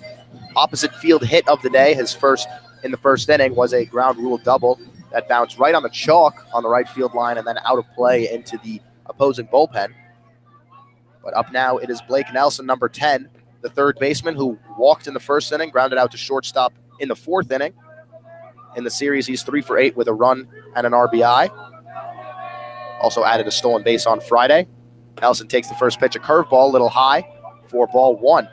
Speaker 4: opposite field hit of the day. His first in the first inning was a ground rule double that bounced right on the chalk on the right field line and then out of play into the opposing bullpen. But up now it is Blake Nelson, number 10, the third baseman who walked in the first inning, grounded out to shortstop in the 4th inning. In the series, he's 3 for 8 with a run and an RBI. Also added a stolen base on Friday. Nelson takes the first pitch, a curveball, a little high for ball 1.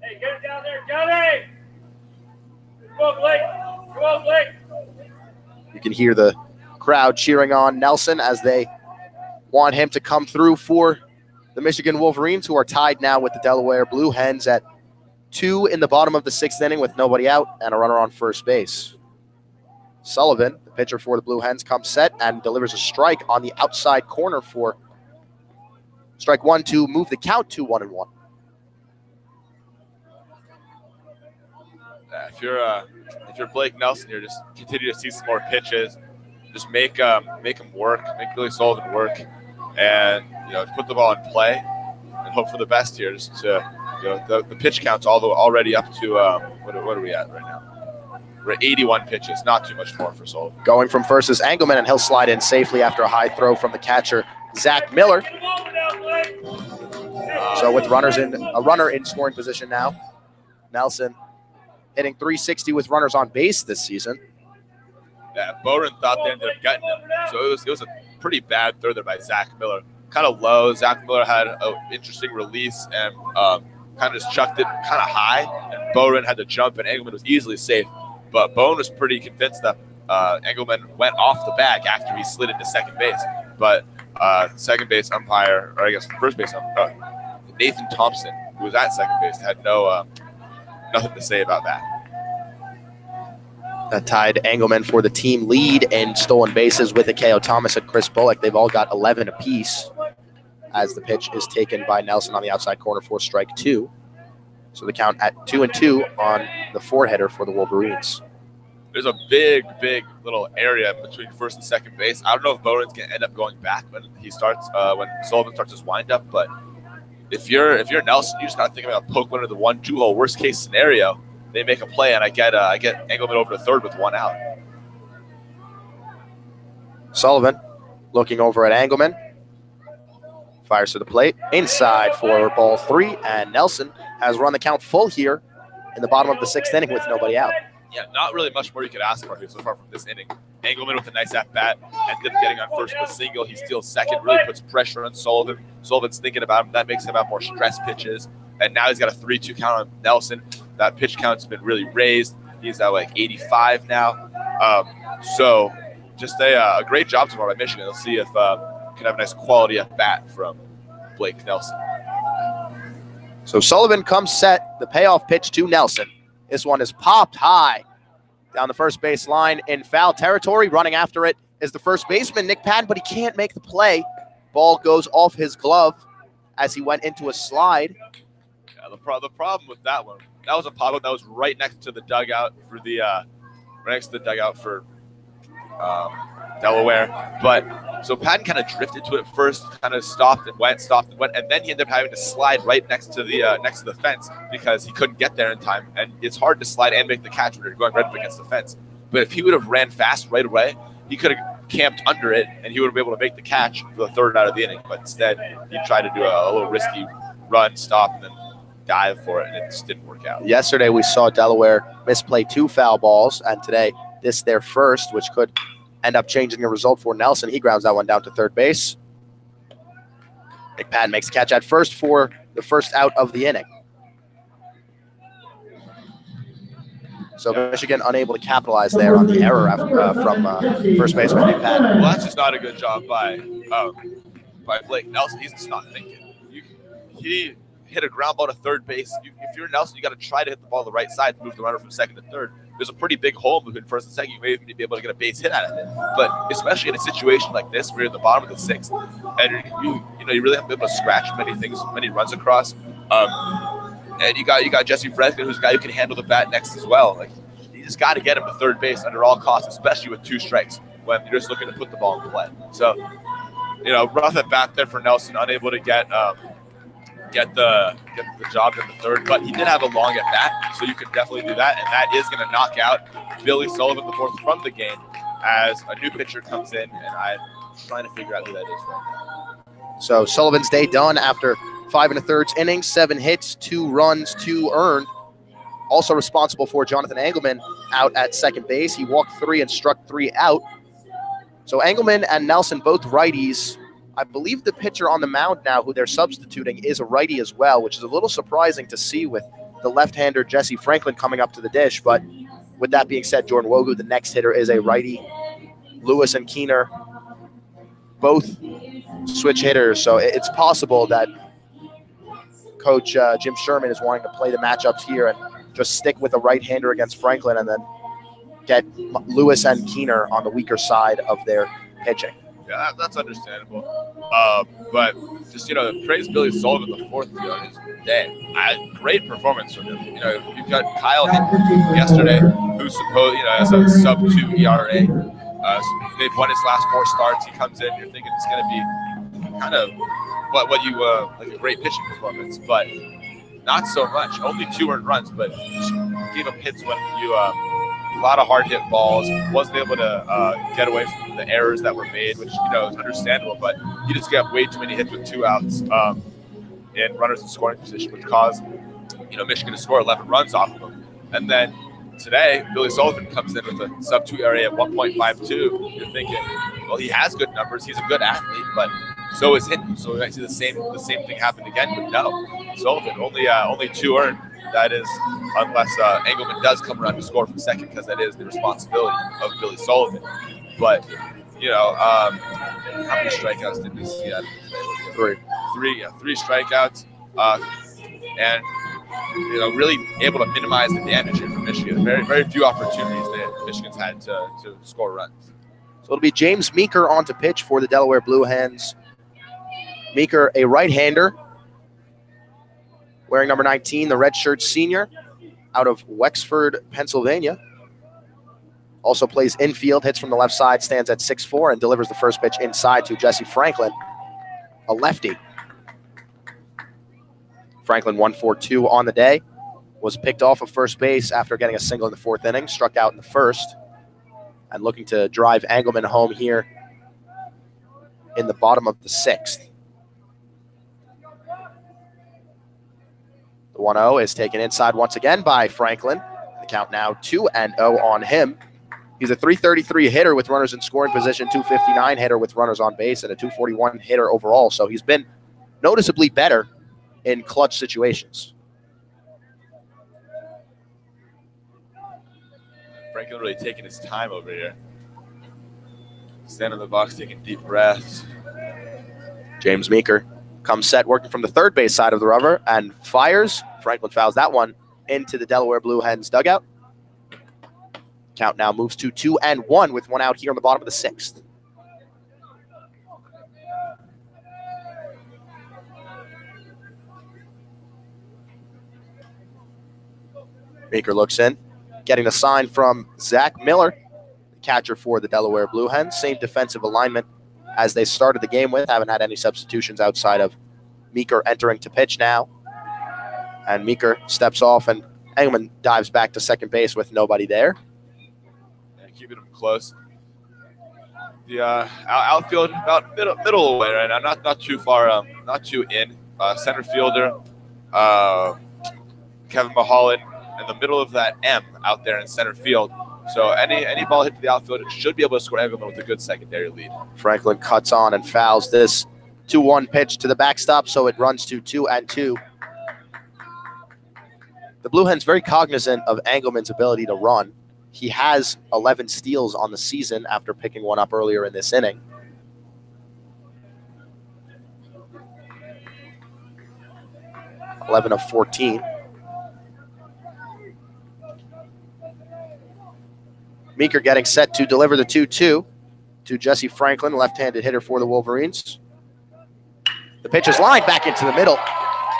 Speaker 3: Hey, get it down there, Johnny! Come on, Blake! Come on, Blake!
Speaker 4: You can hear the crowd cheering on Nelson as they want him to come through for the Michigan Wolverines, who are tied now with the Delaware Blue Hens at 2 in the bottom of the 6th inning with nobody out and a runner on first base. Sullivan, the pitcher for the Blue Hens, comes set and delivers a strike on the outside corner for Strike 1 to move the count to 1-1.
Speaker 2: If you're Blake Nelson, you're just continue to see some more pitches. Just make him work, make Billy Sullivan work, and put the ball in play and hope for the best here. Just to the pitch count's already up to what are we at right now? We're at 81 pitches, not too much more for Sullivan.
Speaker 4: Going from first is Engelman, and he'll slide in safely after a high throw from the catcher, Zach Miller. So with a runner in scoring position now, Nelson hitting .360 with runners on base this season.
Speaker 2: Yeah, Bowden thought they ended up getting him. So it was a pretty bad throw there by Zach Miller. Kind of low. Zach Miller had an interesting release and kind of just chucked it kind of high. And Bowden had to jump, and Engelman was easily safe. But Bowden was pretty convinced that Engelman went off the bag after he slid into second base. But second base umpire, or I guess first base umpire, Nathan Thompson, who was at second base, had nothing to say about that.
Speaker 4: That tied Engelman for the team lead in stolen bases with Akeo Thomas and Chris Bullock. They've all got 11 apiece as the pitch is taken by Nelson on the outside corner for strike 2. So the count at 2-2 on the four-hitter for the Wolverines.
Speaker 2: There's a big little area between first and second base. I don't know if Bowden's going to end up going back when when Sullivan starts his windup, but if you're Nelson, you just got to think about poke one of the 1-2 hole. Worst case scenario, they make a play, and I get Engelman over to third with one out.
Speaker 4: Sullivan looking over at Engelman. Fires to the plate. Inside for ball 3, and Nelson has run the count full here in the bottom of the 6th inning with nobody out.
Speaker 2: Yeah, not really much more you could ask for here so far from this inning. Engelman with a nice at-bat, ended up getting on first with a single. He steals second, really puts pressure on Sullivan. Sullivan's thinking about him. That makes him have more stress pitches. And now he's got a 3-2 count on Nelson. That pitch count's been really raised. He's at like 85 now. So just a great job tomorrow by Michigan. Let's see if can have a nice quality at-bat from Blake Nelson.
Speaker 4: So Sullivan comes set. The payoff pitch to Nelson. This one is popped high down the first base line in foul territory. Running after it is the first baseman, Nick Patton, but he can't make the play. Ball goes off his glove as he went into a slide.
Speaker 2: Yeah, the problem with that one, that was a pop-up that was right next to the dugout for Delaware. But so Patton kind of drifted to it first, kind of stopped and went, and then he ended up having to slide right next to the fence because he couldn't get there in time. And it's hard to slide and make the catch when you're going right up against the fence. But if he would have ran fast right away, he could have camped under it, and he would have been able to make the catch for the third out of the inning. But instead, he tried to do a little risky run, stop, and then dive for it, and it just didn't work out.
Speaker 4: Yesterday, we saw Delaware misplay 2 foul balls, and today, this their first, which could end up changing the result for Nelson. He grounds that one down to third base. Nick Patton makes the catch at first for the first out of the inning. So Michigan unable to capitalize there on the error from first baseman Nick Patton.
Speaker 2: Well, that's just not a good job by Blake Nelson. He's just not thinking. He hit a ground ball to third base. If you're Nelson, you got to try to hit the ball to the right side to move the runner from second to third. There's a pretty big hole between first and second. You may even be able to get a base hit out of it. But especially in a situation like this, where you're at the bottom of the 6th, and you really haven't been able to scratch many runs across. And you got Jesse Franklin, who's a guy who can handle the bat next as well. Like, you just got to get him to third base under all costs, especially with 2 strikes when you're just looking to put the ball in play. So, rough at bat there for Nelson, unable to get the job in the third, but he did have a long at bat, so you could definitely do that, and that is going to knock out Billy Sullivan, the 4th, from the game as a new pitcher comes in, and I'm trying to figure out who that is right now.
Speaker 4: So Sullivan's day done after 5 1/3 innings, 7 hits, 2 runs, 2 earned. Also responsible for Jonathan Engelman out at second base. He walked 3 and struck 3 out. So Engelman and Nelson, both righties. I believe the pitcher on the mound now who they're substituting is a righty as well, which is a little surprising to see with the left-hander Jesse Franklin coming up to the dish. But with that being said, Jordan Wogu, the next hitter, is a righty. Lewis and Keener, both switch hitters. So it's possible that Coach Jim Sherman is wanting to play the matchups here and just stick with a right-hander against Franklin and then get Lewis and Keener on the weaker side of their pitching.
Speaker 2: Yeah, that's understandable. But just, praise Billy Sullivan the fourth on his day. Great performance from him. You've got Kyle Hinton yesterday, who's has a sub-2 ERA. They've won his last 4 starts. He comes in, you're thinking it's going to be kind of what you like a great pitching performance, but not so much. Only 2 earned runs, but gave up hits when you a lot of hard hit balls. Wasn't able to get away from the errors that were made, which is understandable. But he just got way too many hits with 2 outs in runners in scoring position, which caused Michigan to score 11 runs off of him. And then today, Billy Sullivan comes in with a sub-2 ERA at 1.52. You're thinking, well, he has good numbers. He's a good athlete, but so is Hinton. So we might see the same thing happen again. But no, Sullivan only 2 earned. That is, unless Engelman does come around to score from second, because that is the responsibility of Billy Sullivan. But how many strikeouts did we see out of him today? 3 strikeouts, and really able to minimize the damage here for Michigan. Very, very few opportunities that Michigan's had to score runs.
Speaker 4: So it'll be James Meeker on to pitch for the Delaware Blue Hens. Meeker, a right-hander, wearing number 19, the redshirt senior, out of Wexford, Pennsylvania. Also plays infield, hits from the left side, stands at 6'4", and delivers the first pitch inside to Jesse Franklin, a lefty. Franklin 1-for-2 on the day, was picked off of first base after getting a single in the 4th inning, struck out in the 1st, and looking to drive Engelman home here in the bottom of the 6th. The 1-0 is taken inside once again by Franklin. The count now 2-0 on him. He's a .333 hitter with runners in scoring position, .259 hitter with runners on base, and a .241 hitter overall. So he's been noticeably better in clutch situations.
Speaker 2: Franklin really taking his time over here. Standing in the box, taking deep breaths.
Speaker 4: James Meeker comes set, working from the third base side of the rubber, and fires. Franklin fouls that one into the Delaware Blue Hens dugout. Count now moves to 2-1 with 1 out here on the bottom of the 6th. Meeker looks in, getting a sign from Zach Miller, the catcher for the Delaware Blue Hens. Same defensive alignment as they started the game with. Haven't had any substitutions outside of Meeker entering to pitch now. And Meeker steps off, and Engelman dives back to second base with nobody there.
Speaker 2: Yeah, keeping him close. The outfield about middle away right now, not too far, not too in. Center fielder Kevin Mulholland in the middle of that M out there in center field. So any ball hit to the outfield, it should be able to score Engelman with a good secondary lead.
Speaker 4: Franklin cuts on and fouls this 2-1 pitch to the backstop, so it runs to 2-2. The Blue Hens very cognizant of Engelman's ability to run. He has 11 steals on the season after picking one up earlier in this inning. (11 of 14). Meeker getting set to deliver the 2-2 to Jesse Franklin, left-handed hitter for the Wolverines. The pitch is lined back into the middle.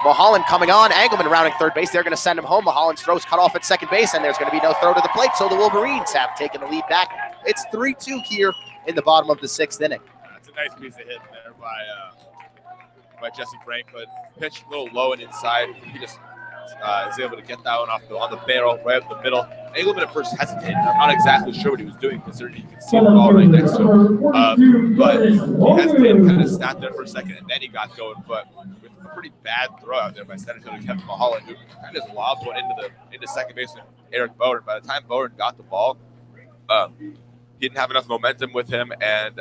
Speaker 4: Mulholland coming on, Engelman rounding third base. They're going to send him home. Mulholland's throw's cut off at second base, and there's going to be no throw to the plate, so the Wolverines have taken the lead back. It's 3-2 here in the bottom of the 6th inning.
Speaker 2: That's a nice piece of hit there by Jesse Franklin. Pitch a little low and inside. He just is able to get that one on the barrel, right up the middle. Engelman at first hesitated. I'm not exactly sure what he was doing, considering you can see the ball right next to him. But he hesitated, kind of sat there for a second, and then he got going. But with a pretty bad throw out there by center fielder Kevin Mulholland, who kind of just lobbed one into second baseman Eric Bowden. By the time Bowden got the ball, he didn't have enough momentum with him, and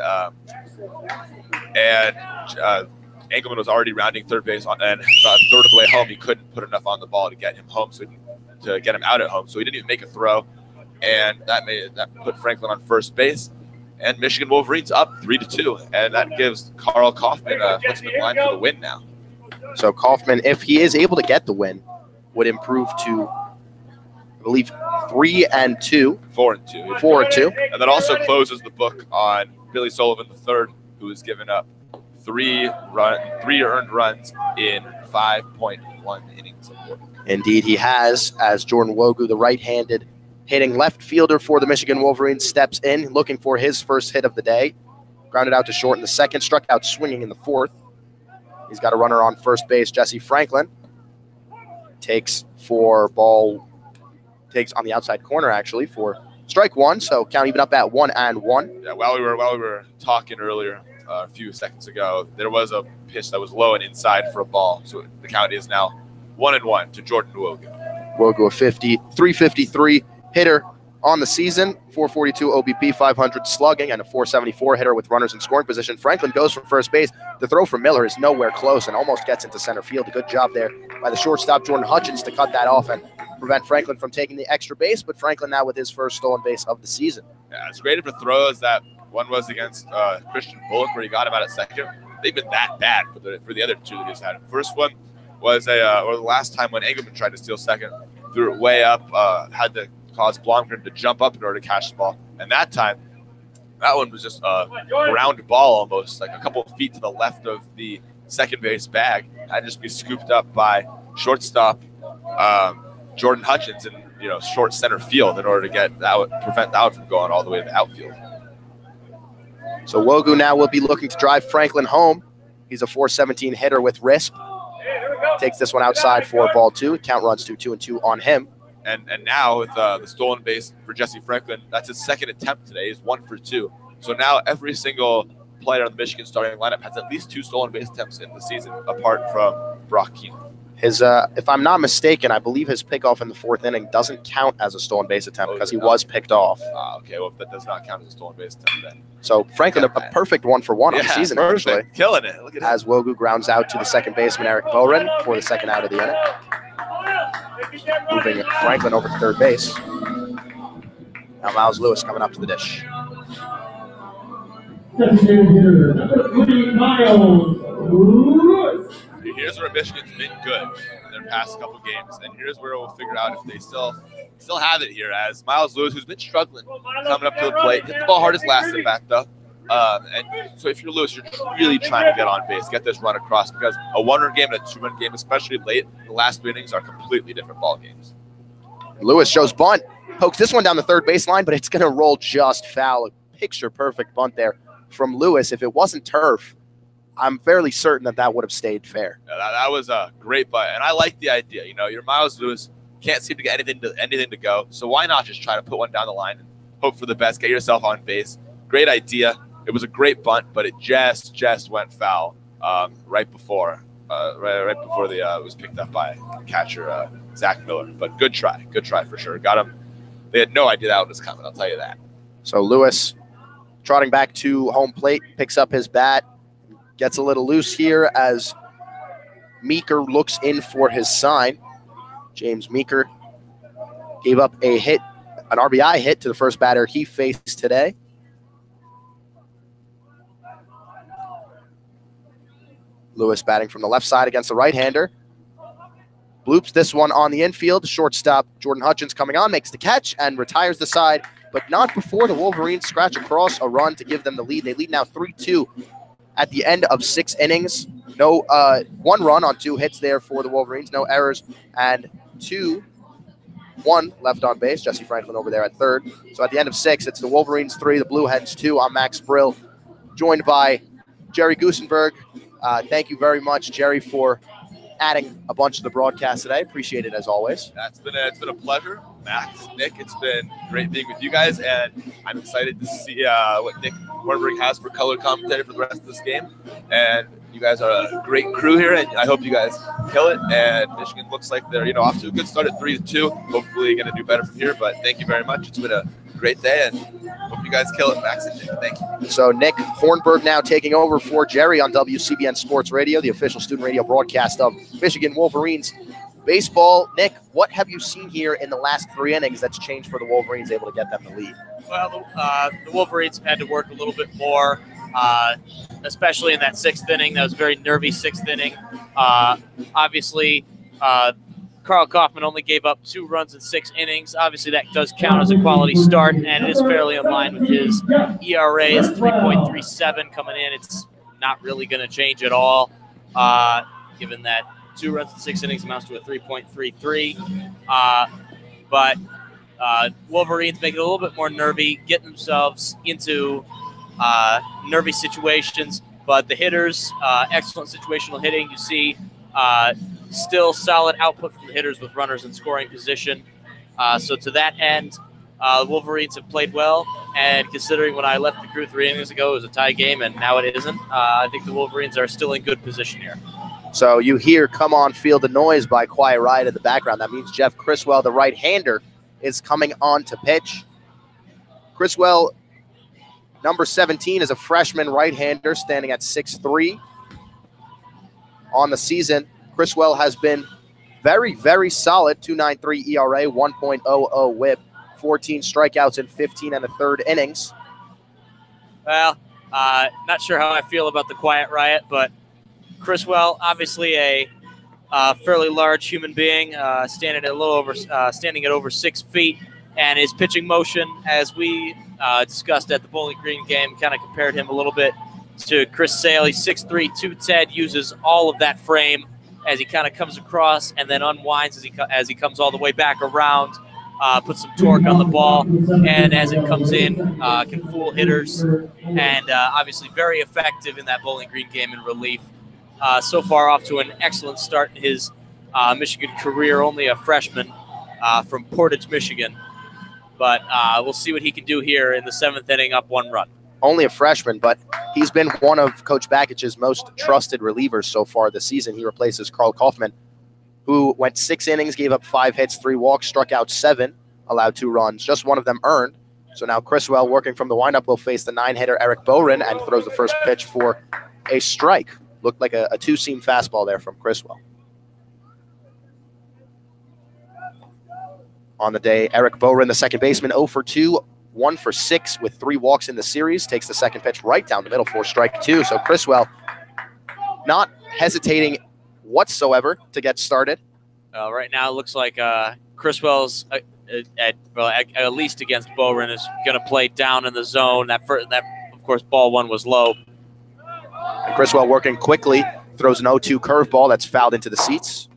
Speaker 2: Engelman was already rounding third base, and about a third of the way home, he couldn't put enough on the ball to get him home, to get him out at home. So he didn't even make a throw, and that put Franklin on first base. And Michigan Wolverines up 3-2, and that gives Carl Kaufman puts him in line for the win now.
Speaker 4: So Kaufman, if he is able to get the win, would improve to, I believe, 3-2.
Speaker 2: 4-2.
Speaker 4: 4-2.
Speaker 2: And that also closes the book on Billy Sullivan III, who has given up three earned runs in 5.1 innings of work.
Speaker 4: Indeed, he has, as Jordan Wogu, the right-handed hitting left fielder for the Michigan Wolverines, steps in, looking for his first hit of the day. Grounded out to short in the second, struck out swinging in the fourth. He's got a runner on first base, Jesse Franklin. Takes on the outside corner, actually, for strike one, so count even up at 1-1.
Speaker 2: Yeah, while we were talking earlier, a few seconds ago, there was a pitch that was low and inside for a ball, so the count is now 1-1 to Jordan Wogu.
Speaker 4: Wogu, a 353 hitter on the season, 442 OBP, 500 slugging, and a 474 hitter with runners in scoring position. Franklin goes for first base. The throw from Miller is nowhere close and almost gets into center field. A good job there by the shortstop, Jordan Hutchins, to cut that off and prevent Franklin from taking the extra base, but Franklin now with his first stolen base of the season.
Speaker 2: Yeah, it's great for throws. That one was against Christian Bullock, where he got him out at second. They've been that bad for the other two that he's had. First one was or the last time when Engelman tried to steal second, threw it way up, had to cause Blomgren to jump up in order to catch the ball. And that time, that one was just a ground ball almost, like a couple of feet to the left of the second base bag. Had to just be scooped up by shortstop Jordan Hutchins in short center field in order to prevent the out from going all the way to the outfield.
Speaker 4: So Wogu now will be looking to drive Franklin home. He's a 417 hitter with wrist. Takes this one outside for ball two. Count runs to 2-2 on him.
Speaker 2: And now with the stolen base for Jesse Franklin, that's his second attempt today. He's 1 for 2. So now every single player on the Michigan starting lineup has at least 2 stolen base attempts in the season, apart from Brock Keenan.
Speaker 4: His, if I'm not mistaken, I believe his pickoff in the fourth inning doesn't count as a stolen base attempt because he was picked off.
Speaker 2: Okay, well, that does not count as a stolen base attempt then.
Speaker 4: So Franklin, a perfect 1-for-1 on the season,
Speaker 2: perfect.
Speaker 4: actually.
Speaker 2: Killing it. Look at
Speaker 4: as Wogu grounds out to the second baseman, Eric Boren, for the second out of the inning. Moving Franklin over to third base. Now Miles Lewis coming up to the dish.
Speaker 2: Here's where Michigan's been good in their past couple games, and here's where we'll figure out if they still have it here. As Miles Lewis, who's been struggling coming up to the plate, hit the ball hard his last at bat though. And so if you're Lewis, you're really trying to get on base, get this run across, because a 1-run game and a 2-run game, especially late, the last 2 innings are completely different ball games.
Speaker 4: Lewis shows bunt, pokes this one down the third baseline, but it's going to roll just foul. A picture-perfect bunt there from Lewis. If it wasn't turf, I'm fairly certain that would have stayed fair.
Speaker 2: Yeah, that was a great bunt, and I like the idea. You're Miles Lewis, can't seem to get anything to go, so why not just try to put one down the line and hope for the best, get yourself on base. Great idea. It was a great bunt, but it just went foul right before it was picked up by catcher Zach Miller. But good try for sure. Got him. They had no idea that was coming. I'll tell you that.
Speaker 4: So Lewis, trotting back to home plate, picks up his bat, gets a little loose here as Meeker looks in for his sign. James Meeker gave up an RBI hit to the first batter he faced today. Lewis batting from the left side against the right-hander. Bloops this one on the infield. Shortstop Jordan Hutchins coming on, makes the catch and retires the side, but not before the Wolverines scratch across a run to give them the lead. They lead now 3-2 at the end of 6 innings. No 1 run on 2 hits there for the Wolverines, no errors, and 2-1 left on base. Jesse Franklin over there at third. So at the end of 6, it's the Wolverines 3, the Blue Hens 2. I'm Max Brill, joined by Jerry Gusenberg. Thank you very much, Jerry, for adding a bunch to the broadcast today. Appreciate it as always.
Speaker 2: It's been a pleasure, Max, Nick. It's been great being with you guys, and I'm excited to see what Nick Hornberg has for color commentary for the rest of this game. And you guys are a great crew here, and I hope you guys kill it. And Michigan looks like they're off to a good start at 3-2. Hopefully, going to do better from here. But thank you very much. It's been a great day, and hope you guys kill it, Max and Nick. Thank you.
Speaker 4: So Nick Hornberg now taking over for Jerry on WCBN Sports Radio, the official student radio broadcast of Michigan Wolverines baseball. Nick, what have you seen here in the last 3 innings that's changed for the Wolverines, able to get them the lead?
Speaker 1: Well, the Wolverines have had to work a little bit more, especially in that 6th inning. That was a very nervy 6th inning. Obviously, Carl Kaufman only gave up 2 runs in 6 innings. Obviously, that does count as a quality start, and it is fairly in line with his ERA. Is 3.37 coming in. It's not really going to change at all, given that 2 runs in 6 innings amounts to a 3.33. But Wolverines make it a little bit more nervy, getting themselves into nervy situations. But the hitters, excellent situational hitting. You see still solid output from the hitters with runners in scoring position. So to that end, the Wolverines have played well. And considering when I left the crew 3 innings ago, it was a tie game, and now it isn't, I think the Wolverines are still in good position here.
Speaker 4: So you hear "Come On, Feel the Noise" by Quiet Riot in the background. That means Jeff Criswell, the right-hander, is coming on to pitch. Criswell, number 17, is a freshman right-hander standing at 6'3". On the season, Criswell has been very, very solid. 2.93 ERA, 1.00 WHIP, 14 strikeouts in 15 and a third innings.
Speaker 1: Well, not sure how I feel about the Quiet Riot, but Criswell, obviously a fairly large human being, standing at over 6 feet, and his pitching motion, as we discussed at the Bowling Green game, kind of compared him a little bit to Chris Sale. He's 6'3", 210, uses all of that frame as he kind of comes across and then unwinds as he comes all the way back around, puts some torque on the ball, and as it comes in, can fool hitters, and obviously very effective in that Bowling Green game in relief. So far off to an excellent start in his Michigan career, only a freshman from Portage, Michigan. But we'll see what he can do here in the 7th inning, up 1 run.
Speaker 4: Only a freshman, but he's been one of Coach Bakic's most trusted relievers so far this season. He replaces Carl Kaufman, who went 6 innings, gave up 5 hits, 3 walks, struck out 7, allowed 2 runs, just 1 of them earned. So now Criswell, working from the windup, will face the 9-hitter Eric Boren and throws the first pitch for a strike. Looked like a 2-seam fastball there from Criswell. On the day, Eric Boren, the second baseman, 0 for 2, 1 for 6 with 3 walks in the series, takes the second pitch right down the middle for strike 2. So Criswell not hesitating whatsoever to get started.
Speaker 1: Right now, it looks like Criswell's, at least against Boren, is going to play down in the zone. That, of course, ball 1 was low.
Speaker 4: And Criswell working quickly, throws an 0-2 curveball that's fouled into the seats.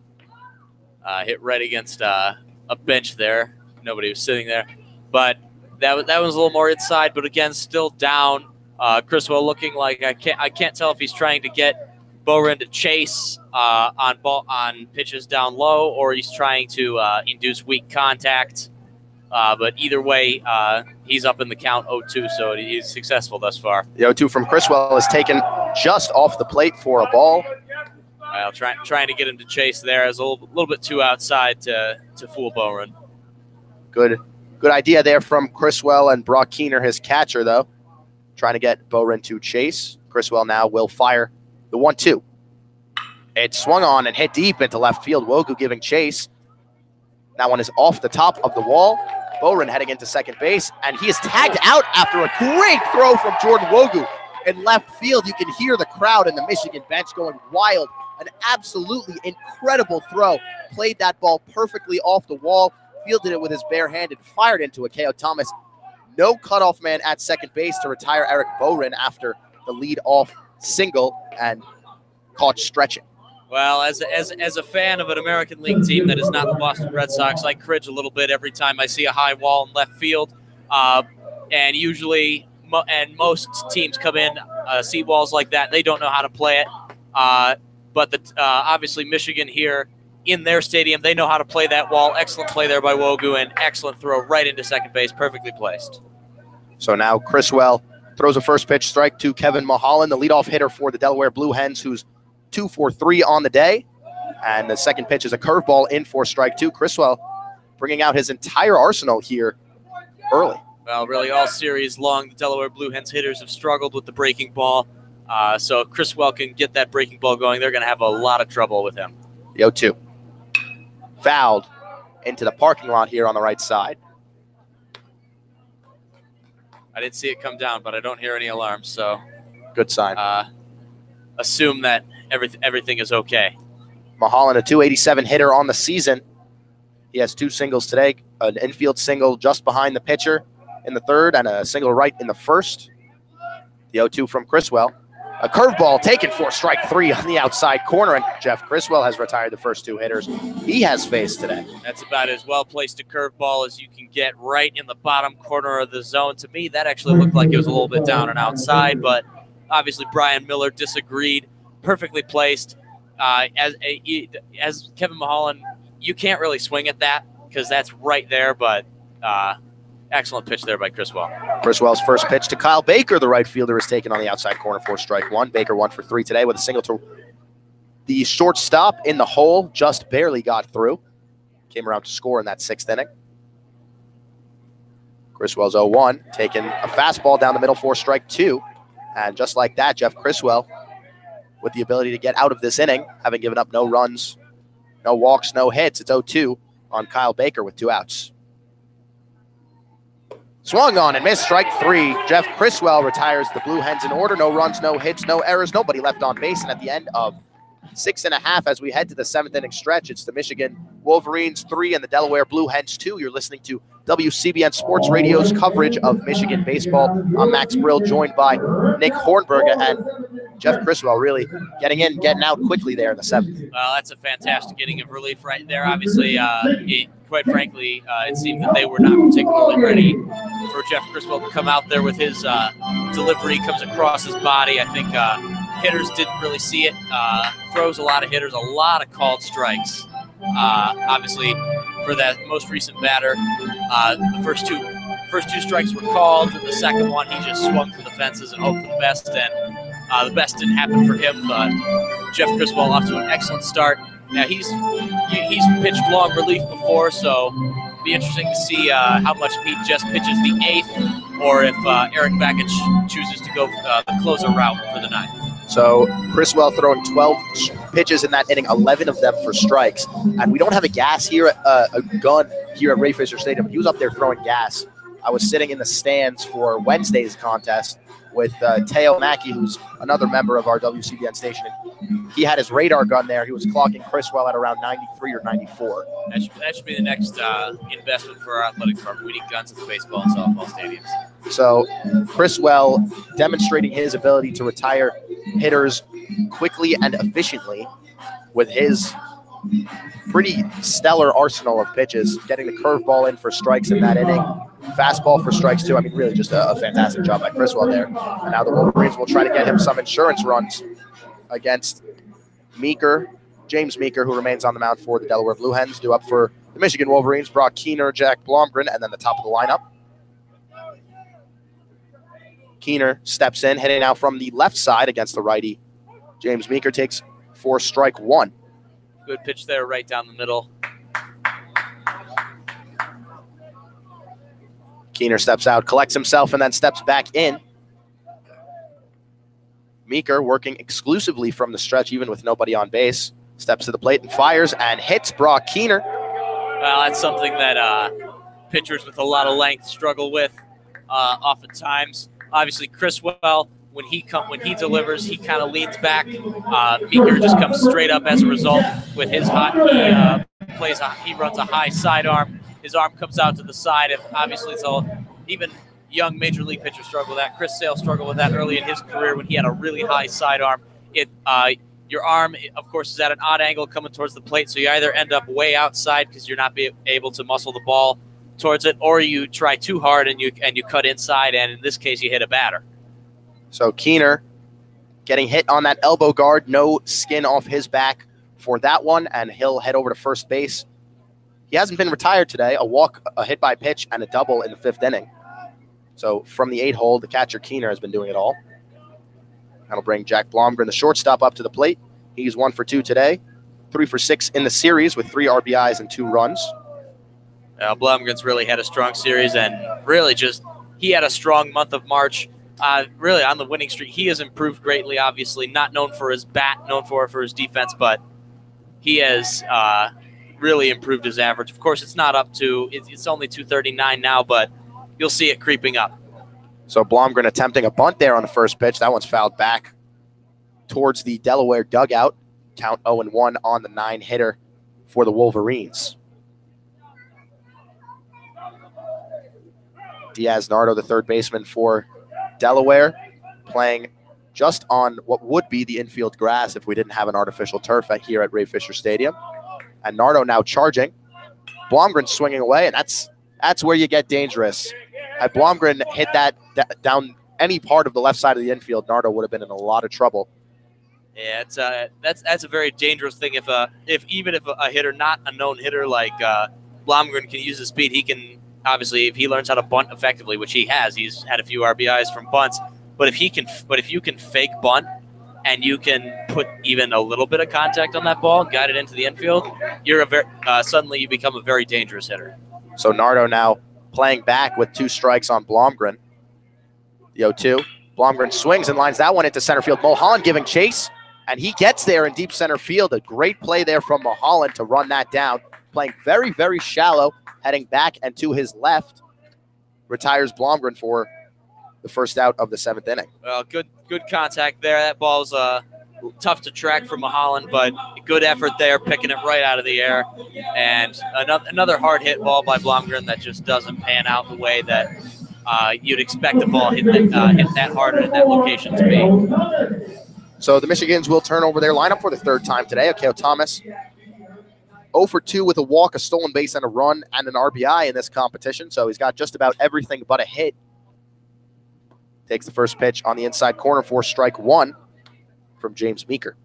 Speaker 1: Hit right against a bench there. Nobody was sitting there. But that was a little more inside, but again, still down. Criswell looking like I can't tell if he's trying to get Boren to chase on pitches down low, or he's trying to induce weak contact. But either way, he's up in the count 0-2, so he's successful thus far.
Speaker 4: The 0-2 from Criswell is taken just off the plate for a ball.
Speaker 1: Well, trying to get him to chase there is a little bit too outside to fool Boren.
Speaker 4: Good idea there from Criswell and Brock Keener, his catcher, though. Trying to get Boren to chase. Criswell now will fire the 1-2. It swung on and hit deep into left field. Wogu giving chase. That one is off the top of the wall. Boren heading into second base, and he is tagged out after a great throw from Jordan Wogu in left field. You can hear the crowd in the Michigan bench going wild. An absolutely incredible throw. Played that ball perfectly off the wall, fielded it with his bare hand, and fired into it. K.O. Thomas, no cutoff man at second base to retire Eric Boren after the lead-off single and caught stretching.
Speaker 1: Well, as a fan of an American League team that is not the Boston Red Sox, I cringe a little bit every time I see a high wall in left field. And usually, most teams come in, see walls like that, they don't know how to play it. But obviously Michigan here in their stadium, they know how to play that wall. Excellent play there by Wogu, and excellent throw right into second base, perfectly placed.
Speaker 4: So now Criswell throws a first pitch strike to Kevin Mulholland, the leadoff hitter for the Delaware Blue Hens, who's 2 for 3 on the day. And the second pitch is a curveball in for strike 2. Criswell bringing out his entire arsenal here early.
Speaker 1: Well, really all series long, the Delaware Blue Hens hitters have struggled with the breaking ball. So if Criswell can get that breaking ball going, they're going to have a lot of trouble with him.
Speaker 4: The 0-2. Fouled into the parking lot here on the right side.
Speaker 1: I didn't see it come down, but I don't hear any alarms, so
Speaker 4: good sign.
Speaker 1: Assume that everything is okay.
Speaker 4: Mulholland, a 287 hitter on the season. He has 2 singles today, an infield single just behind the pitcher in the third, and a single right in the first. The 0-2 from Criswell. A curveball taken for strike 3 on the outside corner, and Jeff Criswell has retired the first 2 hitters he has faced today.
Speaker 1: That's about as well-placed a curveball as you can get right in the bottom corner of the zone. To me, that actually looked like it was a little bit down and outside, but obviously Brian Miller disagreed. Perfectly placed. As Kevin Mulholland, you can't really swing at that because that's right there, but excellent pitch there by Criswell.
Speaker 4: Criswell's first pitch to Kyle Baker, the right fielder, is taken on the outside corner for strike 1. Baker 1 for 3 today with a single to the shortstop in the hole, just barely got through. Came around to score in that 6th inning. Criswell's 0-1, taking a fastball down the middle for strike 2. And just like that, Jeff Criswell with the ability to get out of this inning, having given up no runs, no walks, no hits. It's 0-2 on Kyle Baker with 2 outs. Swung on and missed, strike 3. Jeff Criswell retires the Blue Hens in order. No runs, no hits, no errors, nobody left on base. And at the end of 6.5 as we head to the 7th inning stretch, it's the Michigan Wolverines 3 and the Delaware Blue Hens 2. You're listening to WCBN Sports Radio's coverage of Michigan baseball. I'm Max Brill, joined by Nick Hornberg, and Jeff Criswell really getting in, getting out quickly there in the 7th.
Speaker 1: Well, that's a fantastic inning of relief right there. Obviously, quite frankly, it seemed that they were not particularly ready for Jeff Criswell to come out there with his delivery. Comes across his body. I think hitters didn't really see it. Throws a lot of hitters, a lot of called strikes. Obviously, for that most recent batter, the first two strikes were called. The second one, he just swung for the fences and hoped for the best, and the best didn't happen for him. But Jeff Criswell off to an excellent start. Now he's pitched long relief before, so it'll be interesting to see how much if he just pitches the 8th, or if Eric Bakich chooses to go the closer route for the 9th.
Speaker 4: So Criswell throwing 12 pitches in that inning, 11 of them for strikes. And we don't have a gas here, a gun here at Ray Fisher Stadium. He was up there throwing gas. I was sitting in the stands for Wednesday's contest with Teo Mackey, who's another member of our WCBN station. He had his radar gun there. He was clocking Criswell at around 93 or 94.
Speaker 1: That should be the next investment for our athletic department. We need guns at the baseball and softball stadiums.
Speaker 4: So Criswell demonstrating his ability to retire hitters quickly and efficiently with his pretty stellar arsenal of pitches, getting the curveball in for strikes in that inning, fastball for strikes too. I mean, really just a fantastic job by Criswell there. And now the Wolverines will try to get him some insurance runs against Meeker, James Meeker, who remains on the mound for the Delaware Blue Hens. Due up for the Michigan Wolverines, Brock Keener, Jack Blomgren, and then the top of the lineup. Keener steps in, hitting now from the left side against the righty. James Meeker takes for strike 1.
Speaker 1: Good pitch there right down the middle.
Speaker 4: Keener steps out, collects himself, and then steps back in. Meeker working exclusively from the stretch, even with nobody on base. Steps to the plate and fires and hits Brock Keener.
Speaker 1: Well, that's something that pitchers with a lot of length struggle with oftentimes. Obviously, Criswell, when he delivers, he kind of leans back. Meeker just comes straight up as a result with his he runs a high sidearm. His arm comes out to the side, and obviously, so even young major league pitchers struggle with that. Chris Sale struggled with that early in his career when he had a really high sidearm. Your arm, of course, is at an odd angle coming towards the plate, so you either end up way outside because you're not able to muscle the ball towards it, or you try too hard and you cut inside, and in this case you hit a batter.
Speaker 4: So Keener getting hit on that elbow guard, no skin off his back for that one, and he'll head over to first base. He hasn't been retired today. A walk, a hit by pitch, and a double in the 5th inning. So from the 8 hole, the catcher Keener has been doing it all. That'll bring Jack Blomgren, the shortstop, up to the plate. He's 1 for 2 today, 3 for 6 in the series with 3 RBIs and 2 runs.
Speaker 1: Blomgren's really had a strong series, and really he had a strong month of March. Really on the winning streak. He has improved greatly, obviously. Not known for his bat, known for his defense, but he has really improved his average. Of course, it's not up to, it's only 239 now, but you'll see it creeping up.
Speaker 4: So Blomgren attempting a bunt there on the first pitch. That one's fouled back towards the Delaware dugout. Count 0-1 on the 9-hitter for the Wolverines. Diaz Nardo, the third baseman for Delaware, playing just on what would be the infield grass if we didn't have an artificial turf here at Ray Fisher Stadium. And Nardo now charging. Blomgren swinging away, and that's where you get dangerous. Had Blomgren hit that down any part of the left side of the infield, Nardo would have been in a lot of trouble.
Speaker 1: Yeah, that's a very dangerous thing. If even if a hitter, not a known hitter like Blomgren, can use his speed, he can obviously, if he learns how to bunt effectively, which he has, he's had a few RBIs from bunts. But if you can fake bunt and you can put even a little bit of contact on that ball, guide it into the infield, you're suddenly you become a very dangerous hitter.
Speaker 4: So Nardo now playing back with 2 strikes on Blomgren. The 0-2. Blomgren swings and lines that one into center field. Mulholland giving chase, and he gets there in deep center field. A great play there from Mulholland to run that down. Playing very, very shallow, heading back and to his left. Retires Blomgren for the first out of the 7th inning.
Speaker 1: Well, good contact there. That ball's tough to track for Mulholland, but good effort there, picking it right out of the air. And another hard hit ball by Blomgren that just doesn't pan out the way that you'd expect a ball hit that hard at that location to be.
Speaker 4: So the Michigans will turn over their lineup for the 3rd time today. Akeo Thomas 0 for 2 with a walk, a stolen base, and a run, and an RBI in this competition. So he's got just about everything but a hit. Takes the first pitch on the inside corner for strike 1 from James Meeker.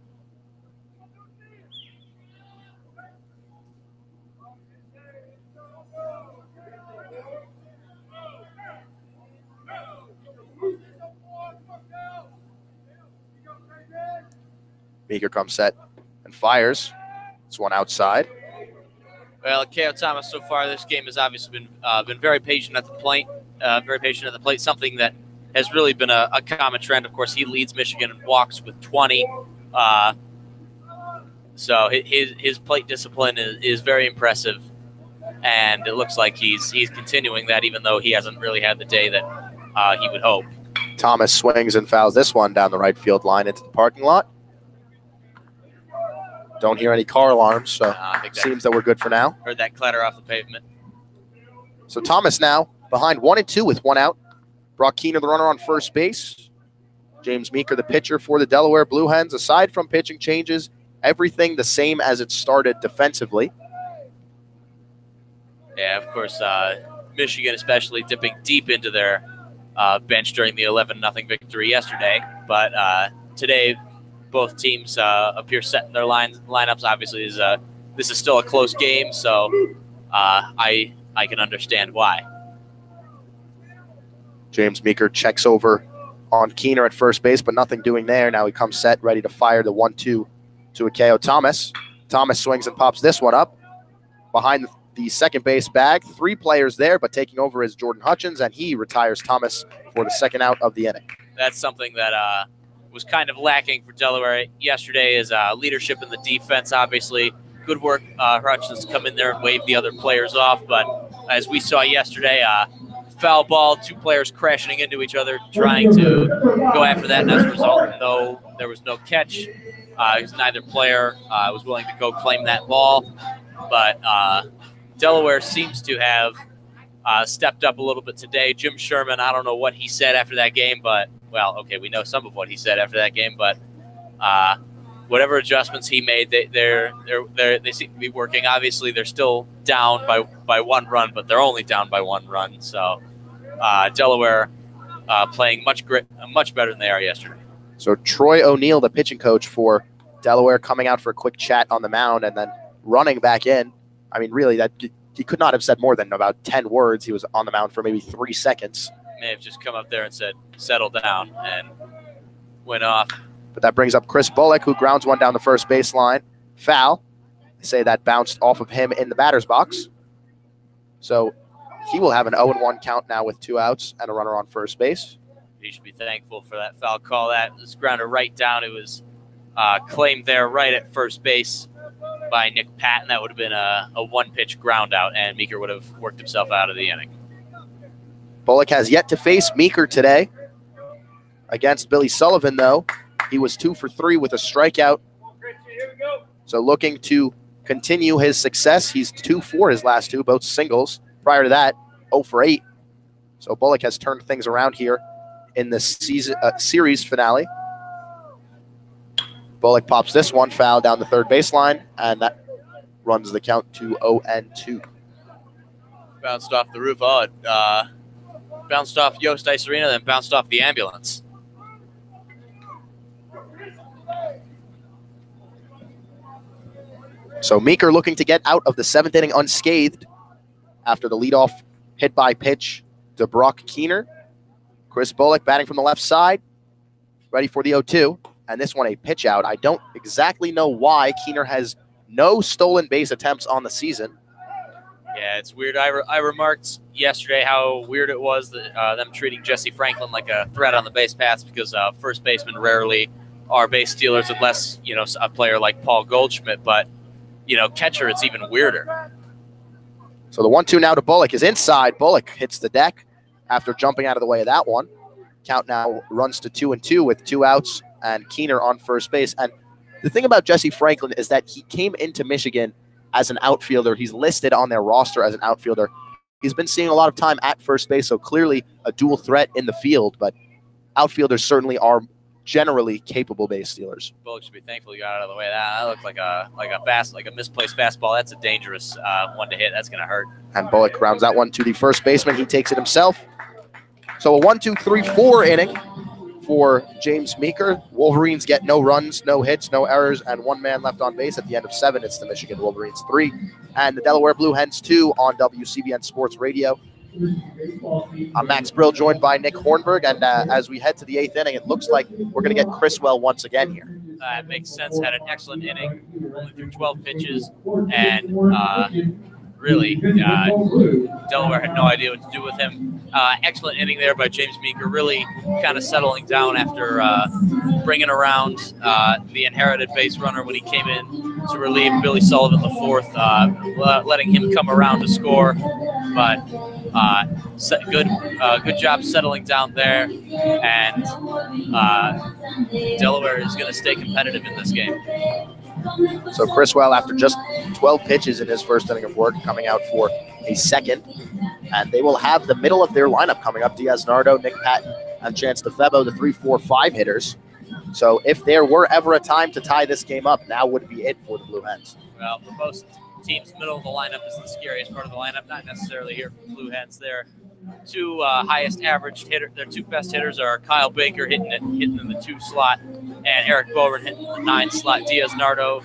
Speaker 4: Meeker comes set and fires. It's one outside.
Speaker 1: Well, Akeo Thomas so far this game has obviously been very patient at the plate. Something that has really been a common trend. Of course, he leads Michigan in walks with 20. So his plate discipline is very impressive, and it looks like he's continuing that, even though he hasn't really had the day that he would hope.
Speaker 4: Thomas swings and fouls this one down the right field line into the parking lot. Don't hear any car alarms, so seems that we're good for now.
Speaker 1: Heard that clatter off the pavement.
Speaker 4: So Thomas now behind 1-2 with 1 out. Brock Keener, the runner on first base. James Meeker, the pitcher for the Delaware Blue Hens. Aside from pitching changes, everything the same as it started defensively.
Speaker 1: Yeah, of course, Michigan especially dipping deep into their bench during the 11-0 victory yesterday. But today, both teams appear set in their lineups. Obviously, this is still a close game, so I can understand why.
Speaker 4: James Meeker checks over on Keener at first base, but nothing doing there. Now he comes set, ready to fire the 1-2 to Akeo Thomas. Thomas swings and pops this one up. Behind the second base bag, 3 players there, but taking over is Jordan Hutchins, and he retires Thomas for the 2nd out of the inning.
Speaker 1: That's something that was kind of lacking for Delaware yesterday, is leadership in the defense, obviously. Good work, Hutchins to come in there and wave the other players off, but as we saw yesterday, foul ball, 2 players crashing into each other, trying to go after that, and as a result, though there was no catch, neither player was willing to go claim that ball. But Delaware seems to have stepped up a little bit today. Jim Sherman, I don't know what he said after that game, but, well, okay, we know some of what he said after that game, but whatever adjustments he made, they seem to be working. Obviously, they're still down by 1 run, but they're only down by 1 run. So Delaware playing much better than they are yesterday. So
Speaker 4: Troy O'Neill, the pitching coach for Delaware, coming out for a quick chat on the mound and then running back in. I mean, really, that he could not have said more than about 10 words. He was on the mound for maybe 3 seconds.
Speaker 1: May have just come up there and said, settle down, and went off.
Speaker 4: But that brings up Chris Bullock, who grounds one down the first baseline. Foul. They say that bounced off of him in the batter's box. So he will have an 0-1 count now with 2 outs and a runner on first base.
Speaker 1: He should be thankful for that foul call. That was grounded right down. It was claimed there right at first base by Nick Patton. That would have been a 1-pitch ground out, and Meeker would have worked himself out of the inning.
Speaker 4: Bullock has yet to face Meeker today. Against Billy Sullivan, though, he was 2 for 3 with a strikeout. So looking to continue his success. He's 2 for his last 2, both singles. Prior to that, 0 for 8. So Bullock has turned things around here in the series finale Bullock pops this one, foul down the third baseline, and that runs the count to 0-2.
Speaker 1: Bounced off the roof. Oh, it bounced off Yost Ice Arena, then bounced off the ambulance.
Speaker 4: So Meeker looking to get out of the 7th inning unscathed after the leadoff hit by pitch to Brock Keener. Chris Bullock batting from the left side, ready for the 0-2. And this one a pitch out. I don't exactly know why Keener has no stolen base attempts on the season.
Speaker 1: Yeah, it's weird. I remarked yesterday how weird it was that them treating Jesse Franklin like a threat on the base paths because first basemen rarely are base stealers unless, you know, a player like Paul Goldschmidt. But, you know, catcher, it's even weirder.
Speaker 4: So the 1-2 now to Bullock is inside. Bullock hits the deck after jumping out of the way of that one. Count now runs to 2-2 with 2 outs and Keener on first base. And the thing about Jesse Franklin is that he came into Michigan as an outfielder. He's listed on their roster as an outfielder. He's been seeing a lot of time at first base, so clearly a dual threat in the field, but outfielders certainly are generally capable base stealers.
Speaker 1: Bullock should be thankful he got out of the way of that. That looked like a misplaced fastball. That's a dangerous one to hit. That's going to hurt.
Speaker 4: And Bullock rounds that one to the first baseman. He takes it himself. So a 1-2-3-4 inning for James Meeker. Wolverines get no runs, no hits, no errors, and 1 man left on base at the end of 7. It's the Michigan Wolverines 3 and the Delaware Blue Hens 2 on WCBN Sports Radio. I'm Max Brill, joined by Nick Hornberg, and as we head to the 8th inning, it looks like we're going to get Criswell once again here.
Speaker 1: It makes sense. Had an excellent inning, only threw 12 pitches, and really, Delaware had no idea what to do with him. Excellent inning there by James Meeker, really kind of settling down after bringing around the inherited base runner when he came in to relieve Billy Sullivan the 4th, letting him come around to score. But good job settling down there, and Delaware is going to stay competitive in this game.
Speaker 4: So Criswell, after just 12 pitches in his first inning of work, coming out for a second. And they will have the middle of their lineup coming up. Diaz Nardo, Nick Patton, and Chance DeFebo, the 3, 4, 5 hitters. So if there were ever a time to tie this game up, now would be it for the Blue Hens.
Speaker 1: Well, for most teams, middle of the lineup is the scariest part of the lineup. Not necessarily here for Blue Hens. Their 2 highest averaged hitter, their 2 best hitters are Kyle Baker hitting in the 2 slot, and Eric Bowman hitting the 9 slot. Diaz Nardo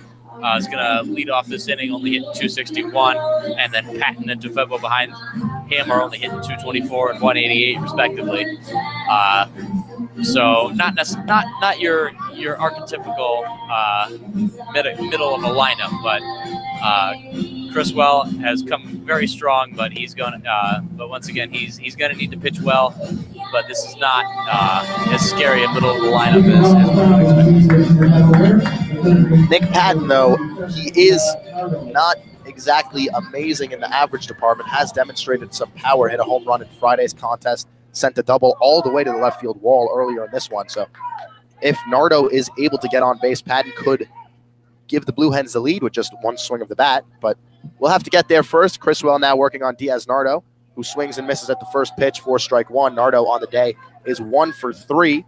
Speaker 1: is going to lead off this inning, only hitting 261, and then Patton and DeFebo behind him are only hitting 224 and 188 respectively. So not your archetypical middle of the lineup, but Criswell has come very strong, but he's going. But once again, he's going to need to pitch well. But this is not as scary a middle of the lineup as one would expect.
Speaker 4: Nick Patton, though, he is not exactly amazing in the average department, has demonstrated some power, hit a home run in Friday's contest, sent a double all the way to the left field wall earlier in this one. So if Nardo is able to get on base, Patton could give the Blue Hens the lead with just 1 swing of the bat, but we'll have to get there first. Criswell now working on Diaz Nardo, who swings and misses at the first pitch for strike 1. Nardo on the day is 1 for 3.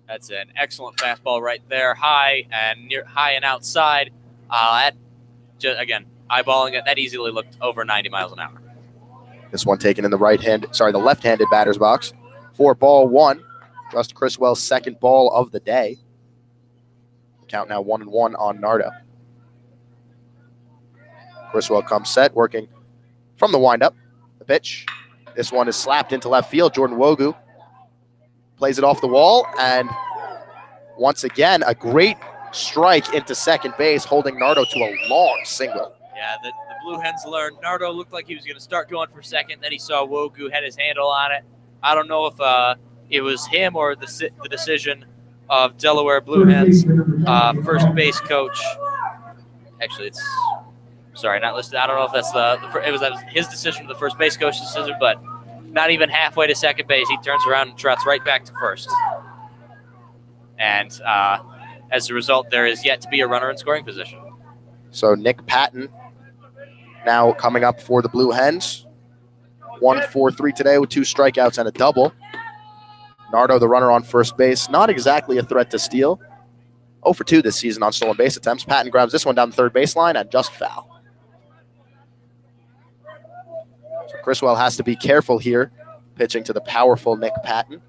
Speaker 1: That's an excellent fastball right there, high and outside. Again, eyeballing it, that easily looked over 90 miles an hour.
Speaker 4: This one taken in the the left-handed batter's box for ball 1. Just Criswell's 2nd ball of the day. Count now 1-1 on Nardo. Criswell comes set, working from the windup. The pitch. This one is slapped into left field. Jordan Wogu plays it off the wall, and once again, a great strike into second base, holding Nardo to a long single.
Speaker 1: Yeah, the Blue Hens learned. Nardo looked like he was going to start going for second. Then he saw Wogu had his handle on it. I don't know if it was him or the decision of Delaware Blue Hens first base coach. Actually, it's sorry, not listed. I don't know if that's that was his decision, the first base coach's decision, but not even halfway to second base, he turns around and trots right back to first. And as a result, there is yet to be a runner in scoring position.
Speaker 4: So Nick Patton now coming up for the Blue Hens. 1 for 3 today with 2 strikeouts and a double. Nardo, the runner on first base, not exactly a threat to steal. 0 for 2 this season on stolen base attempts. Patton grabs this one down the third baseline and just foul. So Criswell has to be careful here, pitching to the powerful Nick Patton.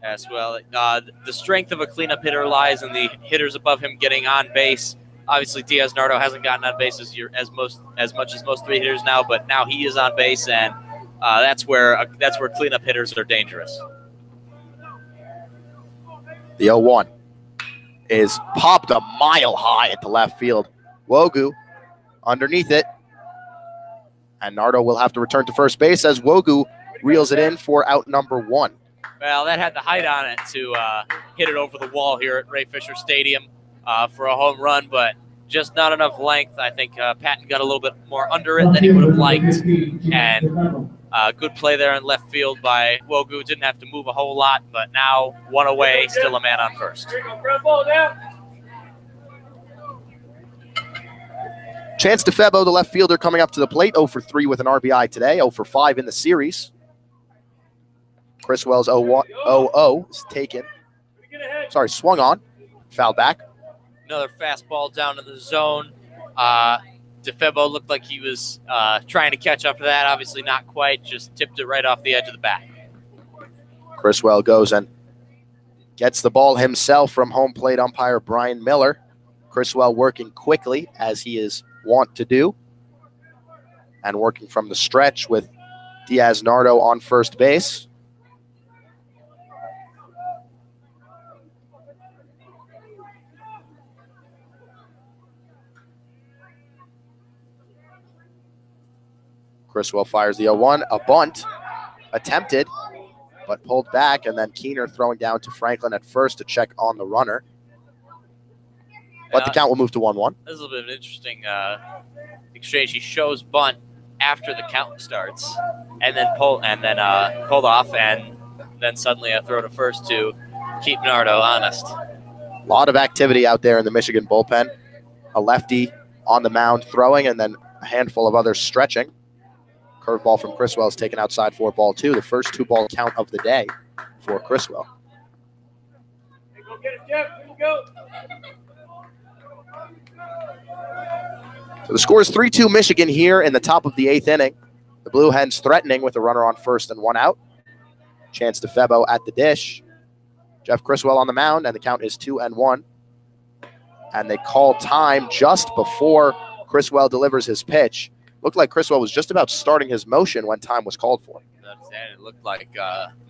Speaker 1: As well, the strength of a cleanup hitter lies in the hitters above him getting on base. Obviously, Diaz Nardo hasn't gotten on base as much as most three hitters now, but now he is on base, and that's where cleanup hitters are dangerous.
Speaker 4: The 0-1 is popped a mile high at the left field. Wogu underneath it, and Nardo will have to return to first base as Wogu reels it in for out number 1.
Speaker 1: Well, that had the height on it to hit it over the wall here at Ray Fisher Stadium for a home run, but just not enough length. I think Patton got a little bit more under it than he would have liked, and good play there in left field by Wogu. Didn't have to move a whole lot, but now one away, still a man on first.
Speaker 4: Chance DeFebo, the left fielder, coming up to the plate, 0 for 3 with an RBI today, 0 for 5 in the series. Criswell's 0-0 is taken. Sorry, swung on, foul back.
Speaker 1: Another fastball down in the zone. DeFebo looked like he was trying to catch up to that. Obviously not quite, just tipped it right off the edge of the bat.
Speaker 4: Criswell goes and gets the ball himself from home plate umpire Brian Miller. Criswell working quickly, as he is wont to do, and working from the stretch with Diaz Nardo on first base. Criswell fires the 0-1, a bunt attempted, but pulled back, and then Keener throwing down to Franklin at first to check on the runner. But the count will move to 1-1.
Speaker 1: This is a bit of an interesting exchange. He shows bunt after the count starts, and then pulled off, and then suddenly a throw to first to keep Nardo honest.
Speaker 4: A lot of activity out there in the Michigan bullpen. A lefty on the mound throwing, and then a handful of others stretching. Curveball from Criswell is taken outside for ball 2. The first 2-ball count of the day for Criswell.
Speaker 3: Hey, go get it, Jeff. Here you go.
Speaker 4: So the score is 3-2 Michigan here in the top of the 8th inning. The Blue Hens threatening with a runner on first and 1 out. Chance DeFebo at the dish. Jeff Criswell on the mound, and the count is 2-1. And they call time just before Criswell delivers his pitch. Looked like Criswell was just about starting his motion when time was called for.
Speaker 1: It looked like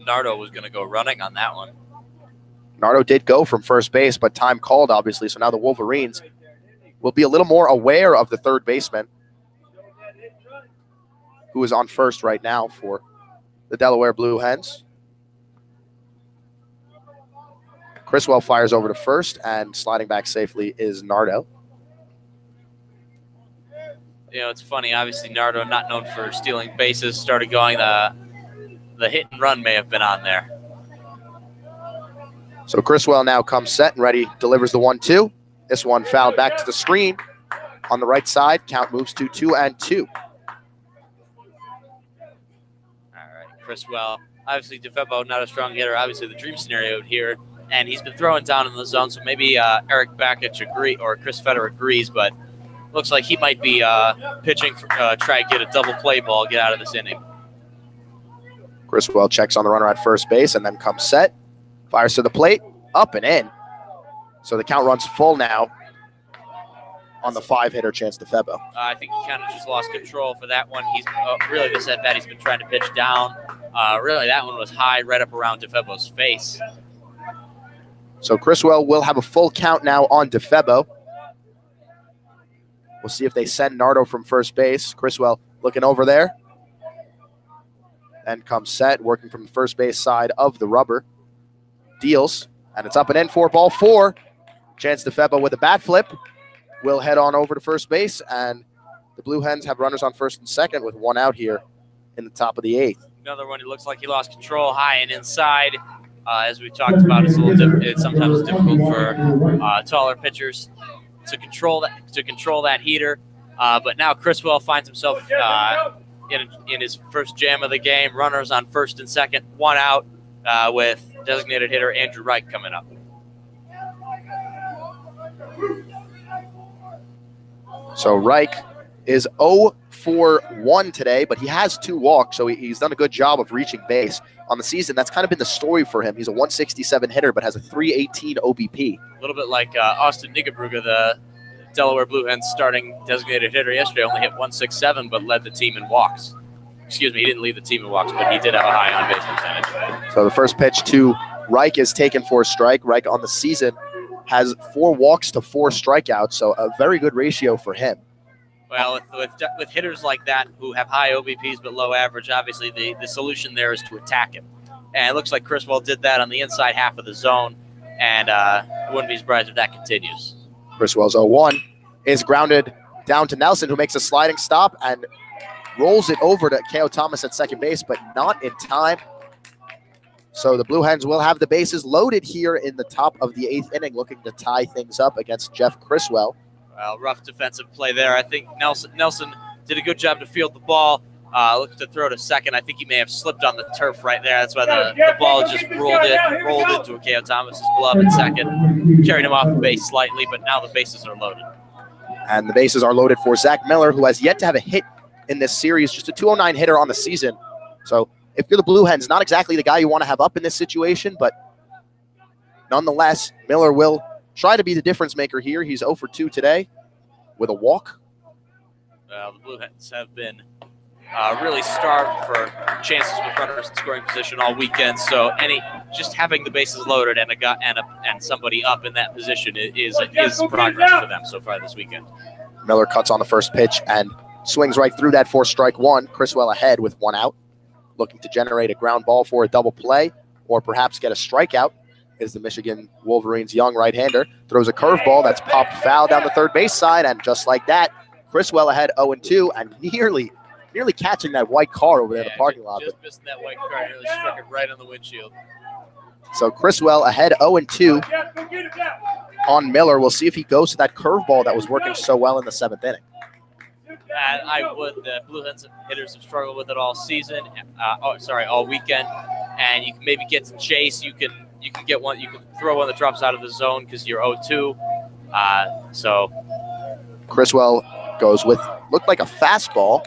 Speaker 1: Nardo was going to go running on that one.
Speaker 4: Nardo did go from first base, but time called, obviously, so now the Wolverines will be a little more aware of the third baseman, who is on first right now for the Delaware Blue Hens. Criswell fires over to first, and sliding back safely is Nardo.
Speaker 1: You know, it's funny. Obviously, Nardo, not known for stealing bases, started going. The hit and run may have been on there.
Speaker 4: So Criswell now comes set and ready, delivers the 1-2. This one fouled back to the screen on the right side. Count moves to 2-2.
Speaker 1: All right, Criswell. Obviously, DeFebo, not a strong hitter. Obviously, the dream scenario here, and he's been throwing down in the zone. So maybe Eric Bakich agree, or Chris Fetter agrees, but looks like he might be pitching, try to get a double play ball, get out of this inning.
Speaker 4: Criswell checks on the runner at first base and then comes set. Fires to the plate, up and in. So the count runs full now on the 5-hitter Chance DeFebo.
Speaker 1: I think he kind of just lost control for that one. He's really this at bat. He's been trying to pitch down. Really, that one was high, right up around DeFebo's face.
Speaker 4: So Criswell will have a full count now on DeFebo. We'll see if they send Nardo from first base. Criswell looking over there. And comes set, working from the first base side of the rubber. Deals, and it's up and in for ball 4. Chance DeFebo with a bat flip will head on over to first base, and the Blue Hens have runners on first and second with 1 out here in the top of the 8th.
Speaker 1: Another one, it looks like he lost control high and inside. As we talked about, it's sometimes difficult for taller pitchers to control that heater. But now Criswell finds himself in his first jam of the game. Runners on first and second, 1 out with designated hitter Andrew Wright coming up.
Speaker 4: So Reich is 0 for 1 today, but he has 2 walks, so he's done a good job of reaching base on the season. That's kind of been the story for him. He's a 167 hitter, but has a 318 OBP.
Speaker 1: A little bit like Austin Nigabrugge, the Delaware Blue Hens starting designated hitter yesterday, only hit 167, but led the team in walks. Excuse me, he didn't lead the team in walks, but he did have a high on-base percentage.
Speaker 4: So the first pitch to Reich is taken for a strike. Reich on the season has 4 walks to 4 strikeouts, so a very good ratio for him.
Speaker 1: Well, with hitters like that who have high OBPs but low average, obviously the solution there is to attack him. And it looks like Criswell did that on the inside half of the zone, and wouldn't be surprised if that continues.
Speaker 4: Criswell's 0-1 is grounded down to Nelson, who makes a sliding stop and rolls it over to K.O. Thomas at second base, but not in time. So the Blue Hens will have the bases loaded here in the top of the 8th inning, looking to tie things up against Jeff Criswell.
Speaker 1: Well, rough defensive play there. I think Nelson did a good job to field the ball. Looked to throw to second. I think he may have slipped on the turf right there. That's why the ball just rolled into a K.O. Thomas's glove at second. Carried him off the base slightly, but now the bases are loaded.
Speaker 4: And the bases are loaded for Zach Miller, who has yet to have a hit in this series. Just a 209 hitter on the season. So if you're the Blue Hens, not exactly the guy you want to have up in this situation, but nonetheless, Miller will try to be the difference maker here. He's 0 for 2 today with a walk.
Speaker 1: Well, the Blue Hens have been really starved for chances with runners in scoring position all weekend. So just having the bases loaded and somebody up in that position is progress for them so far this weekend.
Speaker 4: Miller cuts on the first pitch and swings right through that for strike 1. Criswell ahead with 1 out, looking to generate a ground ball for a double play or perhaps get a strikeout. Is the Michigan Wolverines' young right-hander. Throws a curveball that's popped foul down the third base side, and just like that, Criswell ahead 0-2 and nearly catching that white car over there in the parking lot.
Speaker 1: Just missed that white car, nearly struck it right on the windshield.
Speaker 4: So Criswell ahead 0-2 on Miller. We'll see if he goes to that curveball that was working so well in the 7th inning.
Speaker 1: The Blue Hens hitters have struggled with it all season, all weekend, and you can maybe get some chase. You can get one. You can throw one that drops out of the zone because you're 0-2. So
Speaker 4: Criswell goes with looked like a fastball.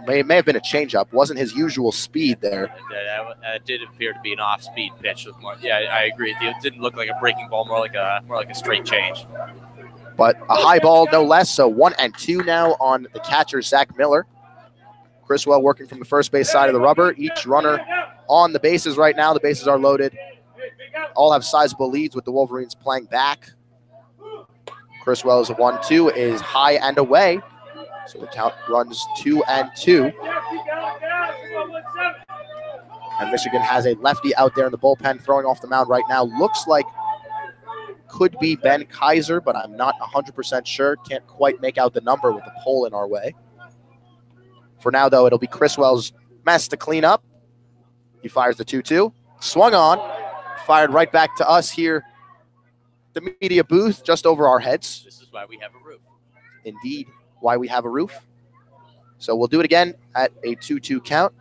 Speaker 4: It may have been a changeup. Wasn't his usual speed there.
Speaker 1: It did appear to be an off-speed pitch. I agree with you. It didn't look like a breaking ball, more like a straight change.
Speaker 4: But a high ball, no less. So 1-2 now on the catcher, Zach Miller. Criswell working from the first base side of the rubber. Each runner on the bases right now. The bases are loaded. All have sizable leads with the Wolverines playing back. Criswell's 1-2 is high and away. So the count runs 2-2. And Michigan has a lefty out there in the bullpen throwing off the mound right now. Looks like could be Ben Kaiser, but I'm not 100% sure. Can't quite make out the number with the pole in our way. For now, though, it'll be Criswell's mess to clean up. He fires the 2-2. Swung on. Fired right back to us here. The media booth just over our heads.
Speaker 1: This is why we have a roof.
Speaker 4: Indeed, why we have a roof. So we'll do it again at a 2-2 count.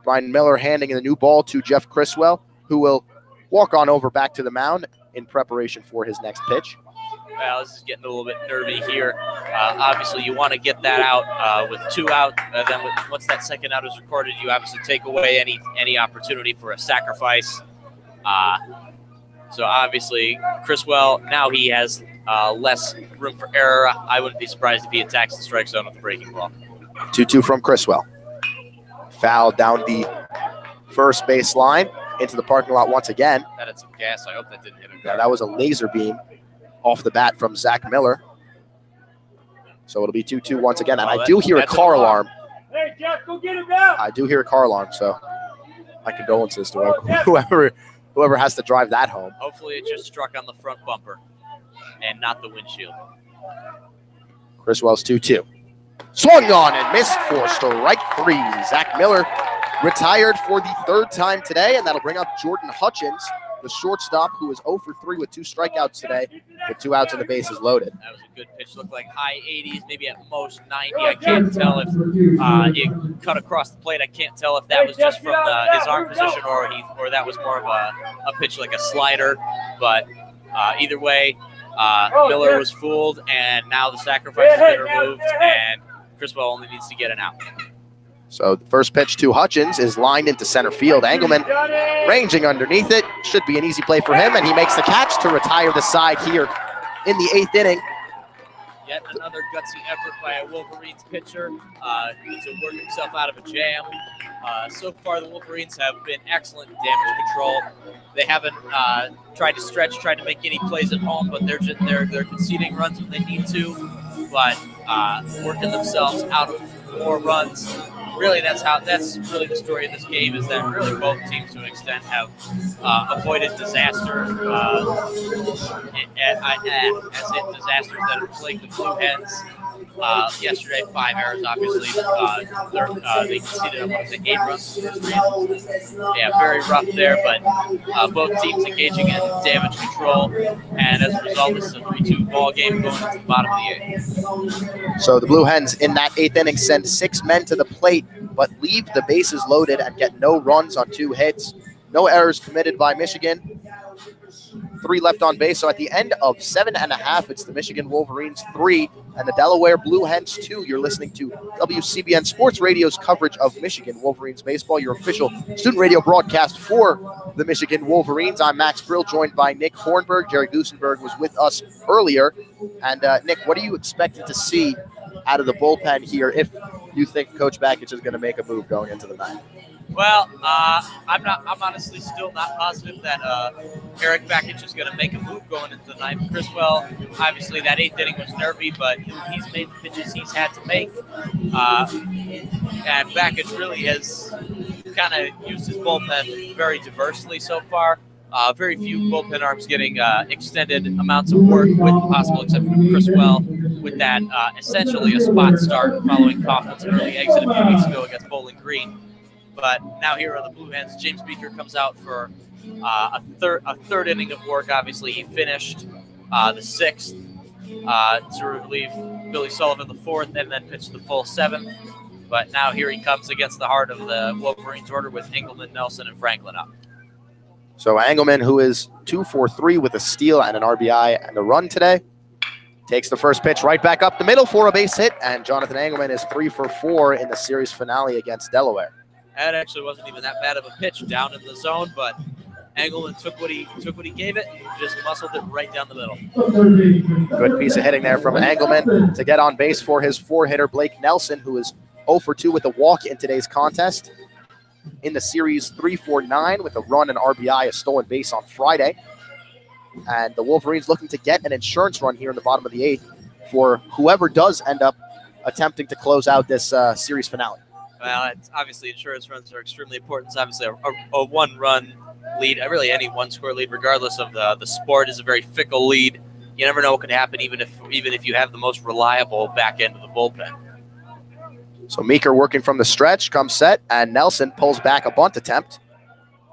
Speaker 4: Brian Miller handing the new ball to Jeff Criswell, who will walk on over back to the mound in preparation for his next pitch.
Speaker 1: Well, this is getting a little bit nervy here. Obviously, you want to get that out with 2 out. Then once that second out is recorded, you obviously take away any opportunity for a sacrifice. So obviously, Criswell, now he has less room for error. I wouldn't be surprised if he attacks the strike zone with the breaking ball.
Speaker 4: 2-2 from Criswell. Foul down the first base line into the parking lot once again.
Speaker 1: That had some gas. I hope that didn't hit him.
Speaker 4: Yeah, that was a laser beam off the bat from Zach Miller. So it'll be 2-2 once again. And I do hear a car alarm.
Speaker 3: Hey, Jeff, go get him out.
Speaker 4: I do hear a car alarm, so my condolences to whoever has to drive that home.
Speaker 1: Hopefully it just struck on the front bumper and not the windshield.
Speaker 4: Criswell's 2-2. Swung on and missed for strike 3. Zach Miller retired for the 3rd time today, and that'll bring up Jordan Hutchins, the shortstop, who is 0 for 3 with 2 strikeouts today, with 2 outs and the bases loaded.
Speaker 1: That was a good pitch. Looked like high 80s, maybe at most 90. I can't tell if it cut across the plate. I can't tell if that was just from his arm position or that was more of a pitch like a slider. But either way, Miller was fooled, and now the sacrifice has been removed, and Criswell only needs to get an out.
Speaker 4: So the first pitch to Hutchins is lined into center field. Engelman ranging underneath it. Should be an easy play for him, and he makes the catch to retire the side here in the 8th inning.
Speaker 1: Yet another gutsy effort by a Wolverines pitcher to work himself out of a jam. So far, the Wolverines have been excellent in damage control. They haven't tried to stretch, tried to make any plays at home, but they're conceding runs when they need to, but working themselves out of more runs. Really, that's really the story of this game, is that really both teams to an extent have avoided disaster, as in disasters that have plagued the Blue Hens. Yesterday, 5 errors, obviously. They conceded, 8 runs in the first three. Yeah, very rough there, but both teams engaging in damage control, and as a result, this is a 3-2 ball game going into the bottom of the 8th.
Speaker 4: So the Blue Hens in that 8th inning send 6 men to the plate, but leave the bases loaded and get no runs on 2 hits. No errors committed by Michigan. 3 left on base. So at the end of 7.5, it's the Michigan Wolverines 3 and the Delaware Blue Hens 2. You're listening to WCBN Sports Radio's coverage of Michigan Wolverines baseball, your official student radio broadcast for the Michigan Wolverines. I'm Max Brill, joined by Nick Hornberg. Jerry Gusenberg was with us earlier. And Nick, what are you expecting to see out of the bullpen here if you think Coach Bakich is going to make a move going into the 9th?
Speaker 1: Well, I'm honestly still not positive that Eric Bakich is going to make a move going into the 9th. Criswell, obviously that 8th inning was nervy, but he's made the pitches he's had to make. And Bakich really has kind of used his bullpen very diversely so far. Very few bullpen arms getting extended amounts of work, with the possible exception of Criswell, with that essentially a spot start following Kaufman's early exit a few weeks ago against Bowling Green. But now here are the Blue Hens. James Beeker comes out for a third inning of work. Obviously, he finished the 6th to relieve Billy Sullivan the 4th, and then pitched the full 7th. But now here he comes against the heart of the Wolverines order with Engelman, Nelson, and Franklin up.
Speaker 4: So Engelman, who is 2 for 3 with a steal and an RBI and a run today, takes the first pitch right back up the middle for a base hit, and Jonathan Engelman is 3 for 4 in the series finale against Delaware.
Speaker 1: That actually wasn't even that bad of a pitch down in the zone, but Engelman took what he gave it and just muscled it right down the middle.
Speaker 4: Good piece of hitting there from Engelman to get on base for his 4-hitter Blake Nelson, who is 0 for 2 with a walk in today's contest. In the series, 3 for 9 with a run and RBI, a stolen base on Friday. And the Wolverines looking to get an insurance run here in the bottom of the 8th for whoever does end up attempting to close out this series finale.
Speaker 1: Well, it's obviously insurance runs are extremely important. It's obviously a one-run lead. Really, any one-score lead, regardless of the sport, is a very fickle lead. You never know what could happen, even if you have the most reliable back end of the bullpen.
Speaker 4: So Meeker working from the stretch, comes set, and Nelson pulls back a bunt attempt.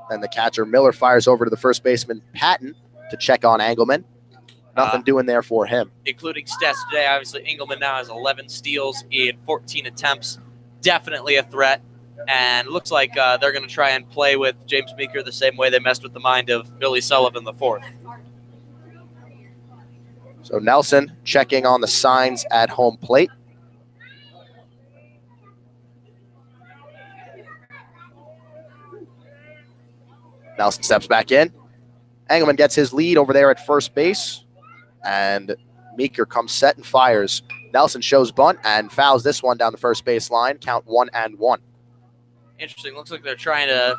Speaker 4: Then the catcher Miller fires over to the first baseman Patton to check on Engelman. Nothing doing there for him.
Speaker 1: Including stats today, obviously Engelman now has 11 steals in 14 attempts. Definitely a threat, and looks like they're going to try and play with James Meeker the same way they messed with the mind of Billy Sullivan the 4th.
Speaker 4: So Nelson checking on the signs at home plate. Nelson steps back in. Engelman gets his lead over there at first base, and Meeker comes set and fires. Nelson shows bunt and fouls this one down the first base line. Count 1-1.
Speaker 1: Interesting. Looks like they're trying to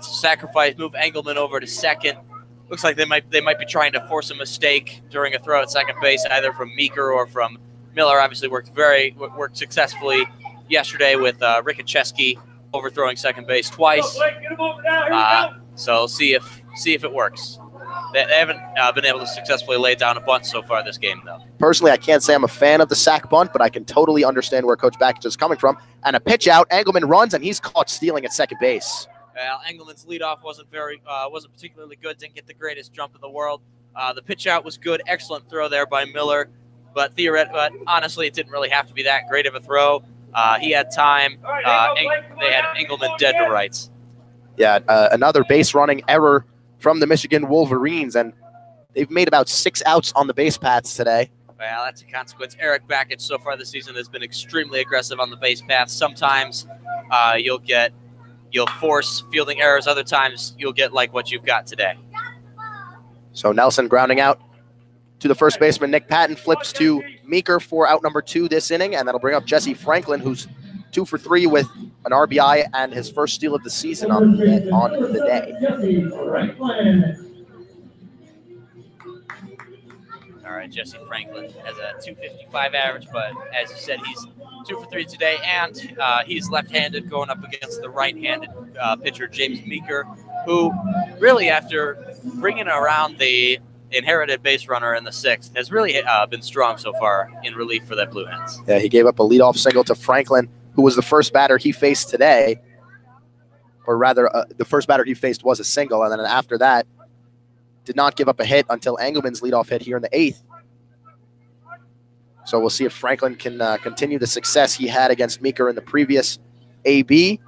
Speaker 1: sacrifice, move Engelman over to second. Looks like they might be trying to force a mistake during a throw at second base, either from Meeker or from Miller. Obviously worked successfully yesterday with Rickacheski overthrowing second base twice. So see if it works. They haven't been able to successfully lay down a bunt so far this game, though.
Speaker 4: Personally, I can't say I'm a fan of the sack bunt, but I can totally understand where Coach Bakich is coming from. And a pitch out, Engelman runs, and he's caught stealing at second base.
Speaker 1: Well, Engelman's leadoff wasn't particularly good. Didn't get the greatest jump in the world. The pitch out was good. Excellent throw there by Miller, but honestly, it didn't really have to be that great of a throw. He had time. They had Engelman dead to rights.
Speaker 4: Yeah, another base running error from the Michigan Wolverines, and They've made about 6 outs on the base paths today.
Speaker 1: Well, that's a consequence. Eric Backett so far this season has been extremely aggressive on the base paths. Sometimes you'll force fielding errors. Other times you'll get like what you've got today.
Speaker 4: So Nelson grounding out to the first baseman. Nick Patton flips to Meeker for out number 2 this inning, and that'll bring up Jesse Franklin, who's 2 for 3 with an RBI and his first steal of the season on the day.
Speaker 1: All right, Jesse Franklin has a 255 average, but as you said, he's 2 for 3 today, and he's left-handed going up against the right-handed pitcher, James Meeker, who really, after bringing around the inherited base runner in the 6th, has really been strong so far in relief for the Blue Hens.
Speaker 4: Yeah, he gave up a leadoff single to Franklin, who was the first batter he faced today, or rather, the first batter he faced was a single, and then after that, did not give up a hit until Engelman's leadoff hit here in the 8th. So we'll see if Franklin can continue the success he had against Meeker in the previous AB.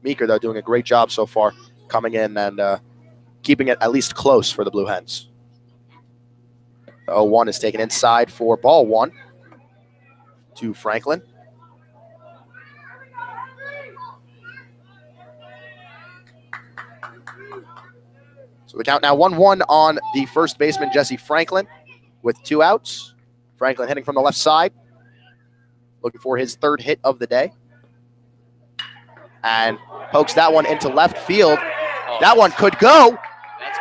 Speaker 4: Meeker, though, doing a great job so far, coming in and keeping it at least close for the Blue Hens. The 0-1 is taken inside for ball 1 to Franklin. So the count now 1-1 on the first baseman, Jesse Franklin, with 2 outs. Franklin hitting from the left side, looking for his 3rd hit of the day. And pokes that one into left field. That one could go,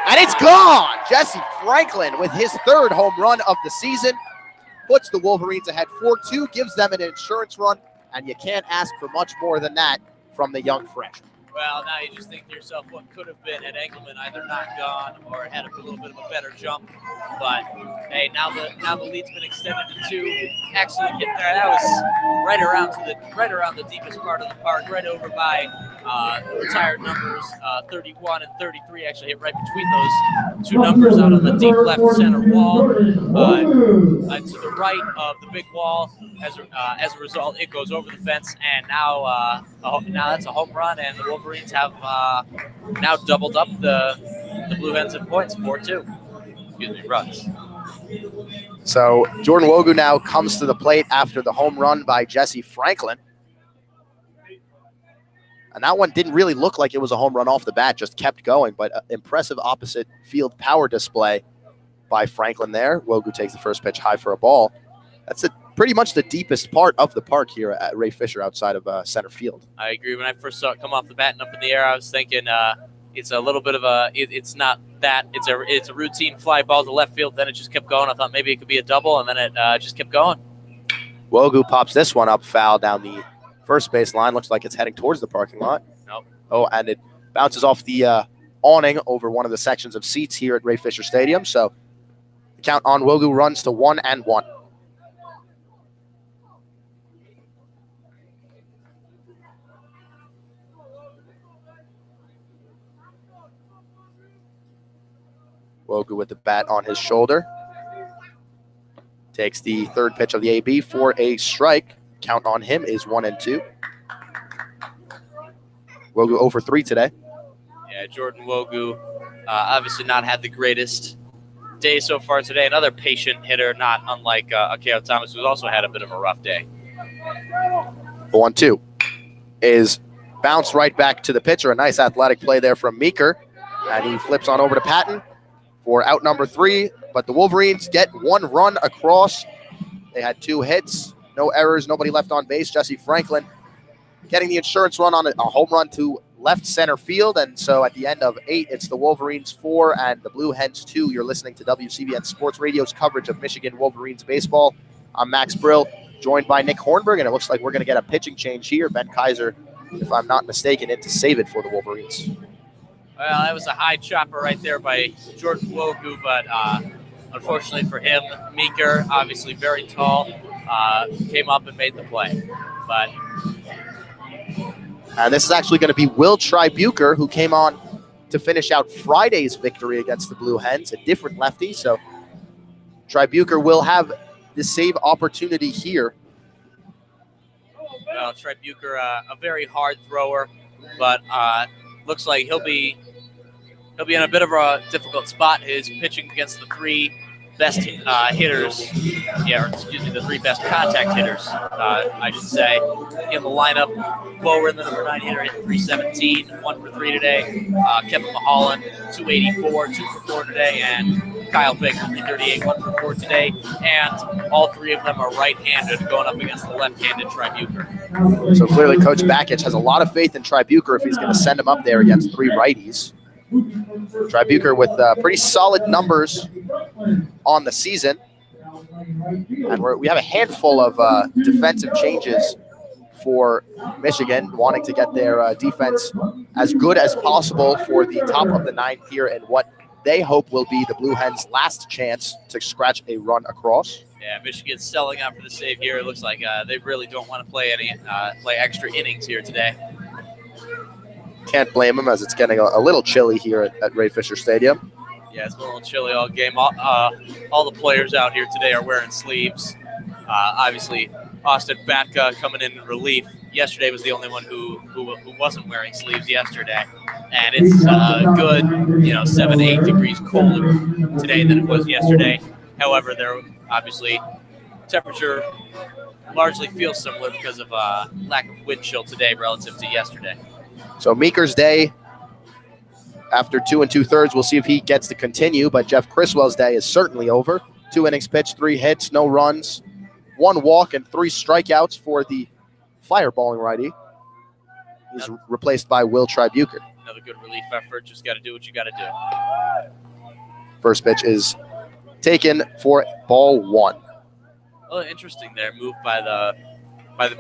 Speaker 4: and it's gone! Jesse Franklin with his 3rd home run of the season puts the Wolverines ahead 4-2, gives them an insurance run, and you can't ask for much more than that from the young freshman.
Speaker 1: Well, now you just think to yourself what could have been had Engelman either not gone or had a little bit of a better jump. But hey, now the lead's been extended to 2. Excellent hit there. That was right around the deepest part of the park, right over by retired numbers 31 and 33. Actually hit right between those 2 numbers out on the deep left center wall. To the right of the big wall. As a result, it goes over the fence, and now that's a home run, and the Wolverines have now doubled up the Blue Hens in points, 4-2. Excuse me, runs.
Speaker 4: So Jordan Wogu now comes to the plate after the home run by Jesse Franklin. And that one didn't really look like it was a home run off the bat, just kept going, but impressive opposite field power display by Franklin there. Wogu takes the first pitch high for a ball. That's pretty much the deepest part of the park here at Ray Fisher outside of center field.
Speaker 1: I agree. When I first saw it come off the bat and up in the air, I was thinking it's a little bit of it's not that. It's a routine fly ball to left field. Then it just kept going. I thought maybe it could be a double, and then it just kept going.
Speaker 4: Wogu pops this one up foul down the first base line. Looks like it's heading towards the parking lot.
Speaker 1: Nope.
Speaker 4: Oh, and it bounces off the awning over one of the sections of seats here at Ray Fisher Stadium. So the count on Wogu runs to 1-1. Wogu with the bat on his shoulder. Takes the 3rd pitch of the AB for a strike. Count on him is 1-2. Wogu 0 for 3 today.
Speaker 1: Yeah, Jordan Wogu obviously not had the greatest day so far today. Another patient hitter, not unlike Akeo Thomas, who's also had a bit of a rough day.
Speaker 4: 1-2 is bounced right back to the pitcher. A nice athletic play there from Meeker. And he flips on over to Patton for out number 3, but the Wolverines get 1 run across. They had 2 hits, no errors, nobody left on base. Jesse Franklin getting the insurance run on a home run to left center field, and so at the end of 8, it's the Wolverines 4 and the Blue Hens 2. You're listening to WCBN Sports Radio's coverage of Michigan Wolverines baseball. I'm Max Brill, joined by Nick Hornberg, and it looks like we're going to get a pitching change here. Ben Kaiser, if I'm not mistaken, in to save it for the Wolverines.
Speaker 1: Well, that was a high chopper right there by Jordan Wogu, but unfortunately for him, Meeker, obviously very tall, came up and made the play. But
Speaker 4: and this is actually going to be Will Tribuker, who came on to finish out Friday's victory against the Blue Hens, a different lefty. So Tribuker will have the save opportunity here.
Speaker 1: Well, Tribuker, a very hard thrower, but looks like he'll be he'll be in a bit of a difficult spot. His pitching against the three best hitters, the three best contact hitters, I should say, in the lineup. Bowen, the number 9 hitter, hit 317, 1 for 3 today. Kevin Mulholland, 284, 2 for 4 today, and Kyle Baker, 338, 1 for 4 today. And all three of them are right-handed, going up against the left-handed Tribuker.
Speaker 4: So clearly, Coach Bakich has a lot of faith in Tribuker if he's going to send him up there against 3 righties. Tribuker with pretty solid numbers on the season. And we have a handful of defensive changes for Michigan, wanting to get their defense as good as possible for the top of the 9th here and what they hope will be the Blue Hens' last chance to scratch a run across.
Speaker 1: Yeah, Michigan's selling out for the save here. It looks like they really don't want to play extra innings here today.
Speaker 4: Can't blame them, as it's getting a little chilly here at Ray Fisher Stadium.
Speaker 1: Yeah, it's been a little chilly all game. All the players out here today are wearing sleeves. Obviously, Austin Batka coming in relief. Yesterday was the only one who wasn't wearing sleeves yesterday. And it's good, 7 to 8 degrees colder today than it was yesterday. However, there obviously temperature largely feels similar because of lack of wind chill today relative to yesterday.
Speaker 4: So Meeker's day, after 2 2/3, we'll see if he gets to continue, but Jeff Criswell's day is certainly over. 2 innings pitched, 3 hits, no runs, 1 walk, and 3 strikeouts for the fireballing righty. He's replaced by Will Tribuker.
Speaker 1: Another good relief effort. Just got to do what you got to do.
Speaker 4: First pitch is taken for ball 1.
Speaker 1: Oh, interesting there. Move by the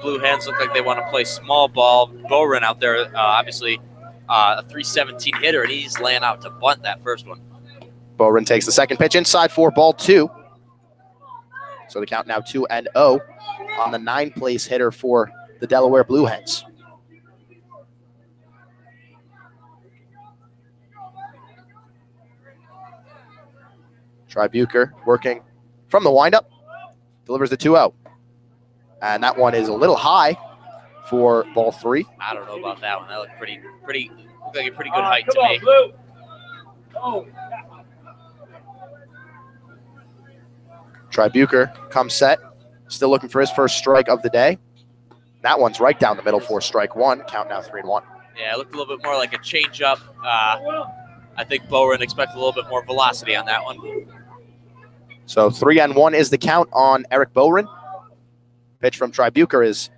Speaker 1: Blue Hens. Look like they want to play small ball. Bowen out there, obviously a 317 hitter, and he's laying out to bunt that first one.
Speaker 4: Bowen takes the second pitch inside for ball 2. So the count now 2-0 on the 9th-place hitter for the Delaware Blue Hens. Tribuker working from the windup, delivers the 2-0. And that one is a little high for ball 3.
Speaker 1: I don't know about that one. That looked looked like a pretty good height to me.
Speaker 4: Tribuker comes set, still looking for his first strike of the day. That one's right down the middle for strike 1. Count now 3-1.
Speaker 1: Yeah, it looked a little bit more like a changeup. I think Bowen expected a little bit more velocity on that one.
Speaker 4: So 3-1 is the count on Eric Bowen. Pitch from Tribuker is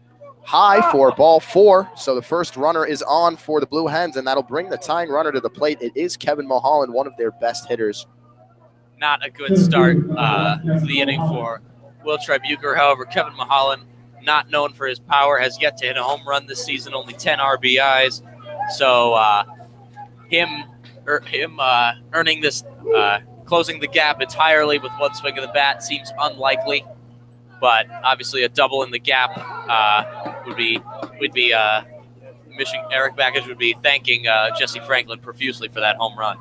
Speaker 4: high for ball 4. So the first runner is on for the Blue Hens, and that'll bring the tying runner to the plate. It is Kevin Mulholland, one of their best hitters.
Speaker 1: Not a good start to the inning for Will Tribuker. However, Kevin Mulholland, not known for his power, has yet to hit a home run this season, only 10 RBIs. So him earning this, closing the gap entirely with one swing of the bat seems unlikely. But obviously, a double in the gap Eric Bakich would be thanking Jesse Franklin profusely for that home run.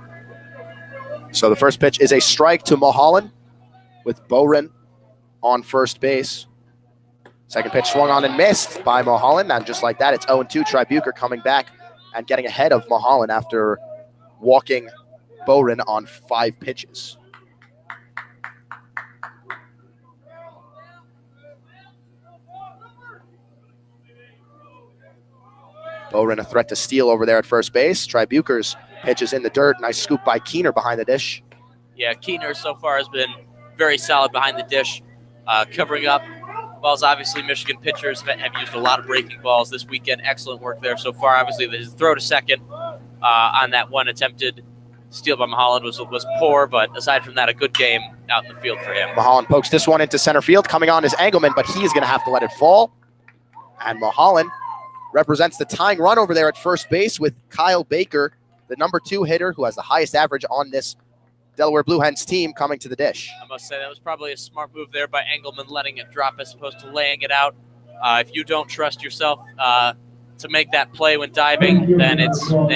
Speaker 4: So the first pitch is a strike to Mulholland with Bowen on first base. Second pitch swung on and missed by Mulholland. And just like that, it's 0-2. Tribuker coming back and getting ahead of Mulholland after walking Bowen on 5 pitches. Bowen a threat to steal over there at first base. Tribuker's pitch is in the dirt. Nice scoop by Keener behind the dish.
Speaker 1: Yeah, Keener so far has been very solid behind the dish, covering up balls. Obviously, Michigan pitchers have used a lot of breaking balls this weekend. Excellent work there so far. Obviously, his throw to second on that one attempted steal by Mulholland was poor, but aside from that, a good game out in the field for him.
Speaker 4: Mulholland pokes this one into center field. Coming on is Engelman, but he is going to have to let it fall. And Mulholland represents the tying run over there at first base with Kyle Baker, the number 2 hitter who has the highest average on this Delaware Blue Hens team, coming to the dish.
Speaker 1: I must say that was probably a smart move there by Engelman, letting it drop as opposed to laying it out. If you don't trust yourself to make that play when diving, then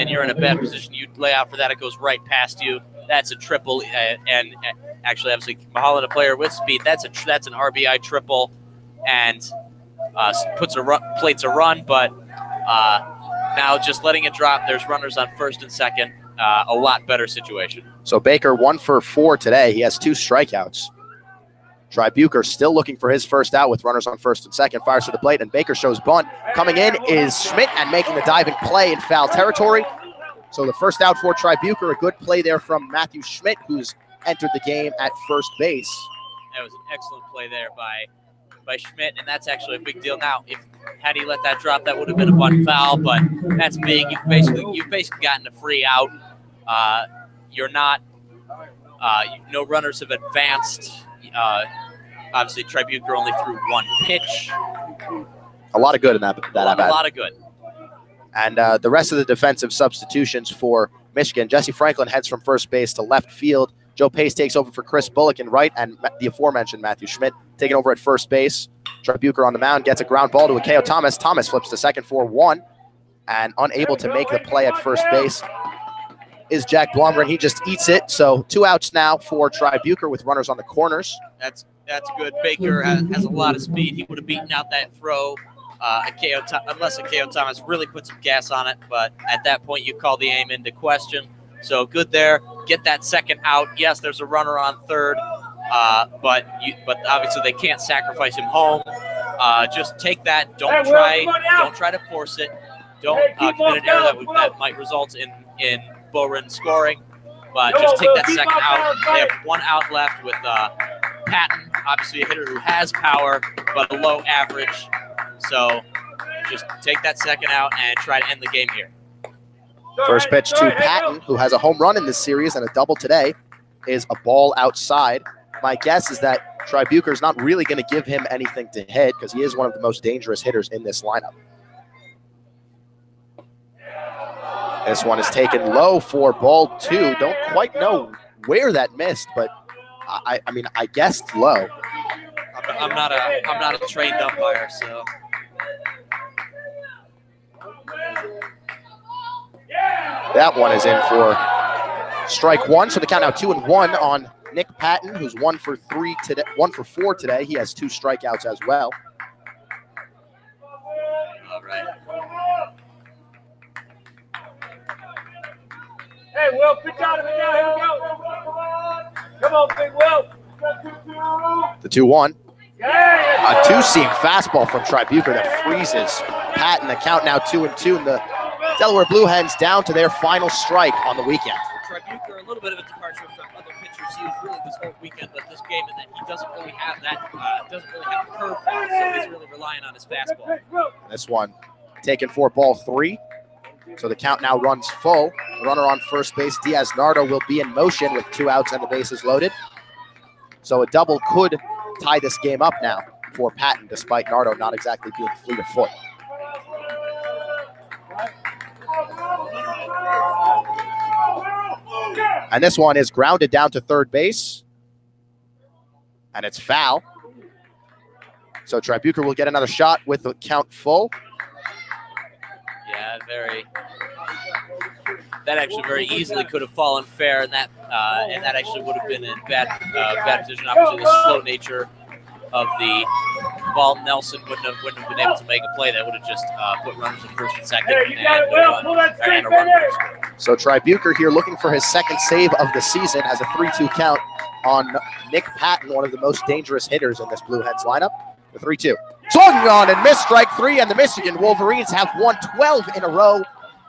Speaker 1: you're in a bad position. You lay out for that, it goes right past you. That's a triple, and actually, obviously, Mulholland, a player with speed, that's an RBI triple, and plates a run, but now just letting it drop. There's runners on first and second. a lot better situation.
Speaker 4: So Baker 1 for 4 today. He has 2 strikeouts. Tribuker still looking for his first out with runners on first and second. Fires to the plate, and Baker shows bunt. Coming in is Schmidt and making the diving play in foul territory. So the first out for Tribuker, a good play there from Matthew Schmidt, who's entered the game at first base.
Speaker 1: That was an excellent play there by Schmidt, and that's actually a big deal. Now, had he let that drop, that would have been a bunt foul, but that's big. You've basically gotten a free out. You're not no runners have advanced. Obviously, Tribuker only threw 1 pitch.
Speaker 4: A lot of good in that at-bat.
Speaker 1: A lot of good.
Speaker 4: And the rest of the defensive substitutions for Michigan, Jesse Franklin heads from first base to left field. Joe Pace takes over for Chris Bullock in right, and the aforementioned Matthew Schmidt taking over at first base. Tribuker on the mound gets a ground ball to Akeo Thomas. Thomas flips to second for 1, and unable to make the play at first base is Jack Blomgren. He just eats it. So 2 outs now for Tribuker with runners on the corners.
Speaker 1: That's good. Baker has a lot of speed. He would have beaten out that throw unless Akeo Thomas really put some gas on it. But at that point, you call the aim into question. So good there. Get that second out. Yes, there's a runner on third, but obviously they can't sacrifice him home. Just take that. Don't try to force it. Don't commit an error that might result in Boren scoring. But just take that second out. They have 1 out left with Patton, obviously a hitter who has power but a low average. So just take that second out and try to end the game here.
Speaker 4: First pitch to Patton, who has a home run in this series and a double today, is a ball outside. My guess is that Tribuker is not really going to give him anything to hit because he is one of the most dangerous hitters in this lineup. This one is taken low for ball 2. Don't quite know where that missed, but I mean, I guessed low.
Speaker 1: I'm not a trained umpire, so.
Speaker 4: That one is in for strike 1. So the count now 2-1 on Nick Patton, who's 1 for 4 today. He has 2 strikeouts as well.
Speaker 1: All right.
Speaker 5: Hey, Will, pitch out of it now. Here we go. Come on, big Will.
Speaker 4: The 2-1.
Speaker 5: Yeah.
Speaker 4: A 2-seam fastball from Tribuker that freezes Patton. The count now 2-2, and the Delaware Blue Hens down to their final strike on the weekend.
Speaker 1: Tribuker, a little bit of a departure from other pitchers he was really this whole weekend, but this game, and that he doesn't really have the curveball, so he's really relying on his fastball.
Speaker 4: This one taken for ball 3. So the count now runs full. The runner on first base, Diaz Nardo, will be in motion with 2 outs and the bases loaded. So a double could tie this game up now for Patton, despite Nardo not exactly being fleet of foot. And this one is grounded down to third base. And it's foul. So Tribuker will get another shot with the count full.
Speaker 1: Yeah, that actually very easily could have fallen fair, and that actually would have been in bad position. Obviously, the slow nature of the ball, Nelson wouldn't have been able to make a play. That would have just put runners at first and second and a run.
Speaker 4: So Tribuker here looking for his second save of the season, has a 3-2 count on Nick Patton, one of the most dangerous hitters in this Blue Hens lineup. The 3-2. Swung on and missed strike 3, and the Michigan Wolverines have won 12 in a row.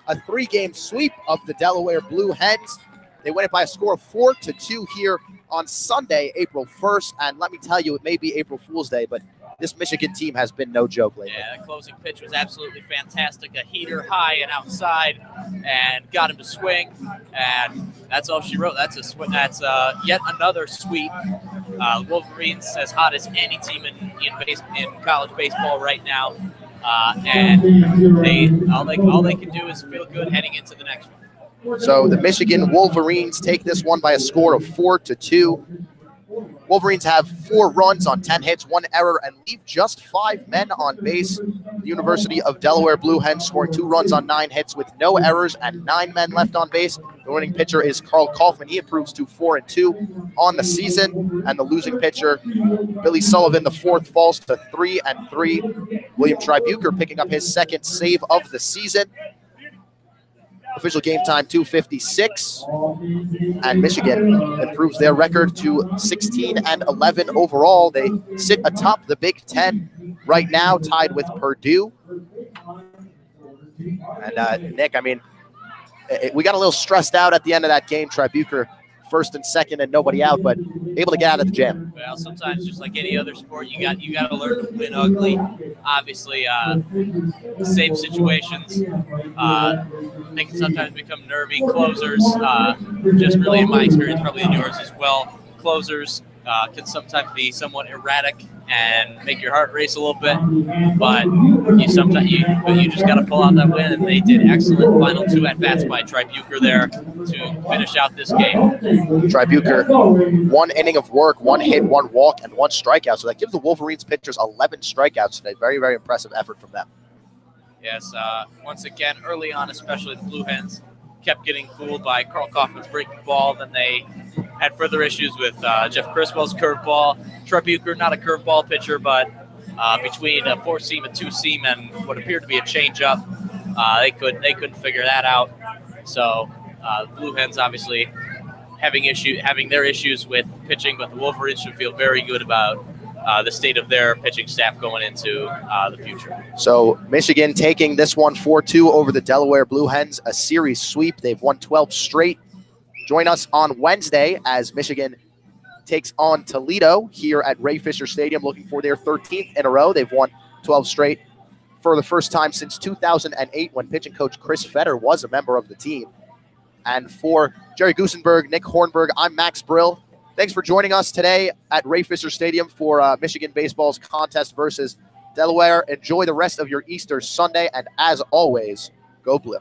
Speaker 4: A 3-game sweep of the Delaware Blue Hens. They win it by a score of 4-2 here on Sunday, April 1st. And let me tell you, it may be April Fool's Day, but this Michigan team has been no joke lately.
Speaker 1: Yeah, that closing pitch was absolutely fantastic. A heater high and outside, and got him to swing. And that's all she wrote. That's yet another sweep. Wolverines as hot as any team in college baseball right now. And all they can do is feel good heading into the next one.
Speaker 4: So the Michigan Wolverines take this one by a score of 4-2. Wolverines have 4 runs on 10 hits, 1 error, and leave just 5 men on base. The University of Delaware Blue Hens scoring 2 runs on 9 hits with no errors and 9 men left on base. The winning pitcher is Carl Kaufman. He improves to 4-2 on the season. And the losing pitcher, Billy Sullivan, the 4th, falls to 3-3. William Tribuker picking up his 2nd save of the season. Official game time 2:56, and Michigan improves their record to 16-11 overall. They sit atop the Big Ten right now, tied with Purdue. And Nick, I mean, we got a little stressed out at the end of that game. Tribuker first and second and nobody out, but able to get out of the jam.
Speaker 1: Well, sometimes just like any other sport, you got to learn to win ugly. Obviously, safe situations they can sometimes become nervy. Closers, just really in my experience, probably in yours as well, closers can sometimes be somewhat erratic and make your heart race a little bit, but you just got to pull out that win, and they did excellent final 2 at-bats by Tribuker there to finish out this game.
Speaker 4: Tribuker, 1 inning of work, 1 hit, 1 walk, and 1 strikeout, so that gives the Wolverines pitchers 11 strikeouts today. Very, very impressive effort from them.
Speaker 1: Yes, once again, early on, especially the Blue Hens kept getting fooled by Carl Kaufman's breaking ball. Then they had further issues with Jeff Criswell's curveball. Tribuker, not a curveball pitcher, but between a 4-seam, a 2-seam, and what appeared to be a changeup, they couldn't figure that out. So the Blue Hens obviously having their issues with pitching, but the Wolverines should feel very good about the state of their pitching staff going into the future.
Speaker 4: So Michigan taking this one 4-2 over the Delaware Blue Hens, a series sweep. They've won 12 straight. Join us on Wednesday as Michigan takes on Toledo here at Ray Fisher Stadium, looking for their 13th in a row. They've won 12 straight for the first time since 2008 when pitching coach Chris Fetter was a member of the team. And for Jerry Gusenberg, Nick Hornberg, I'm Max Brill. Thanks for joining us today at Ray Fisher Stadium for Michigan Baseball's contest versus Delaware. Enjoy the rest of your Easter Sunday, and as always, go Blue.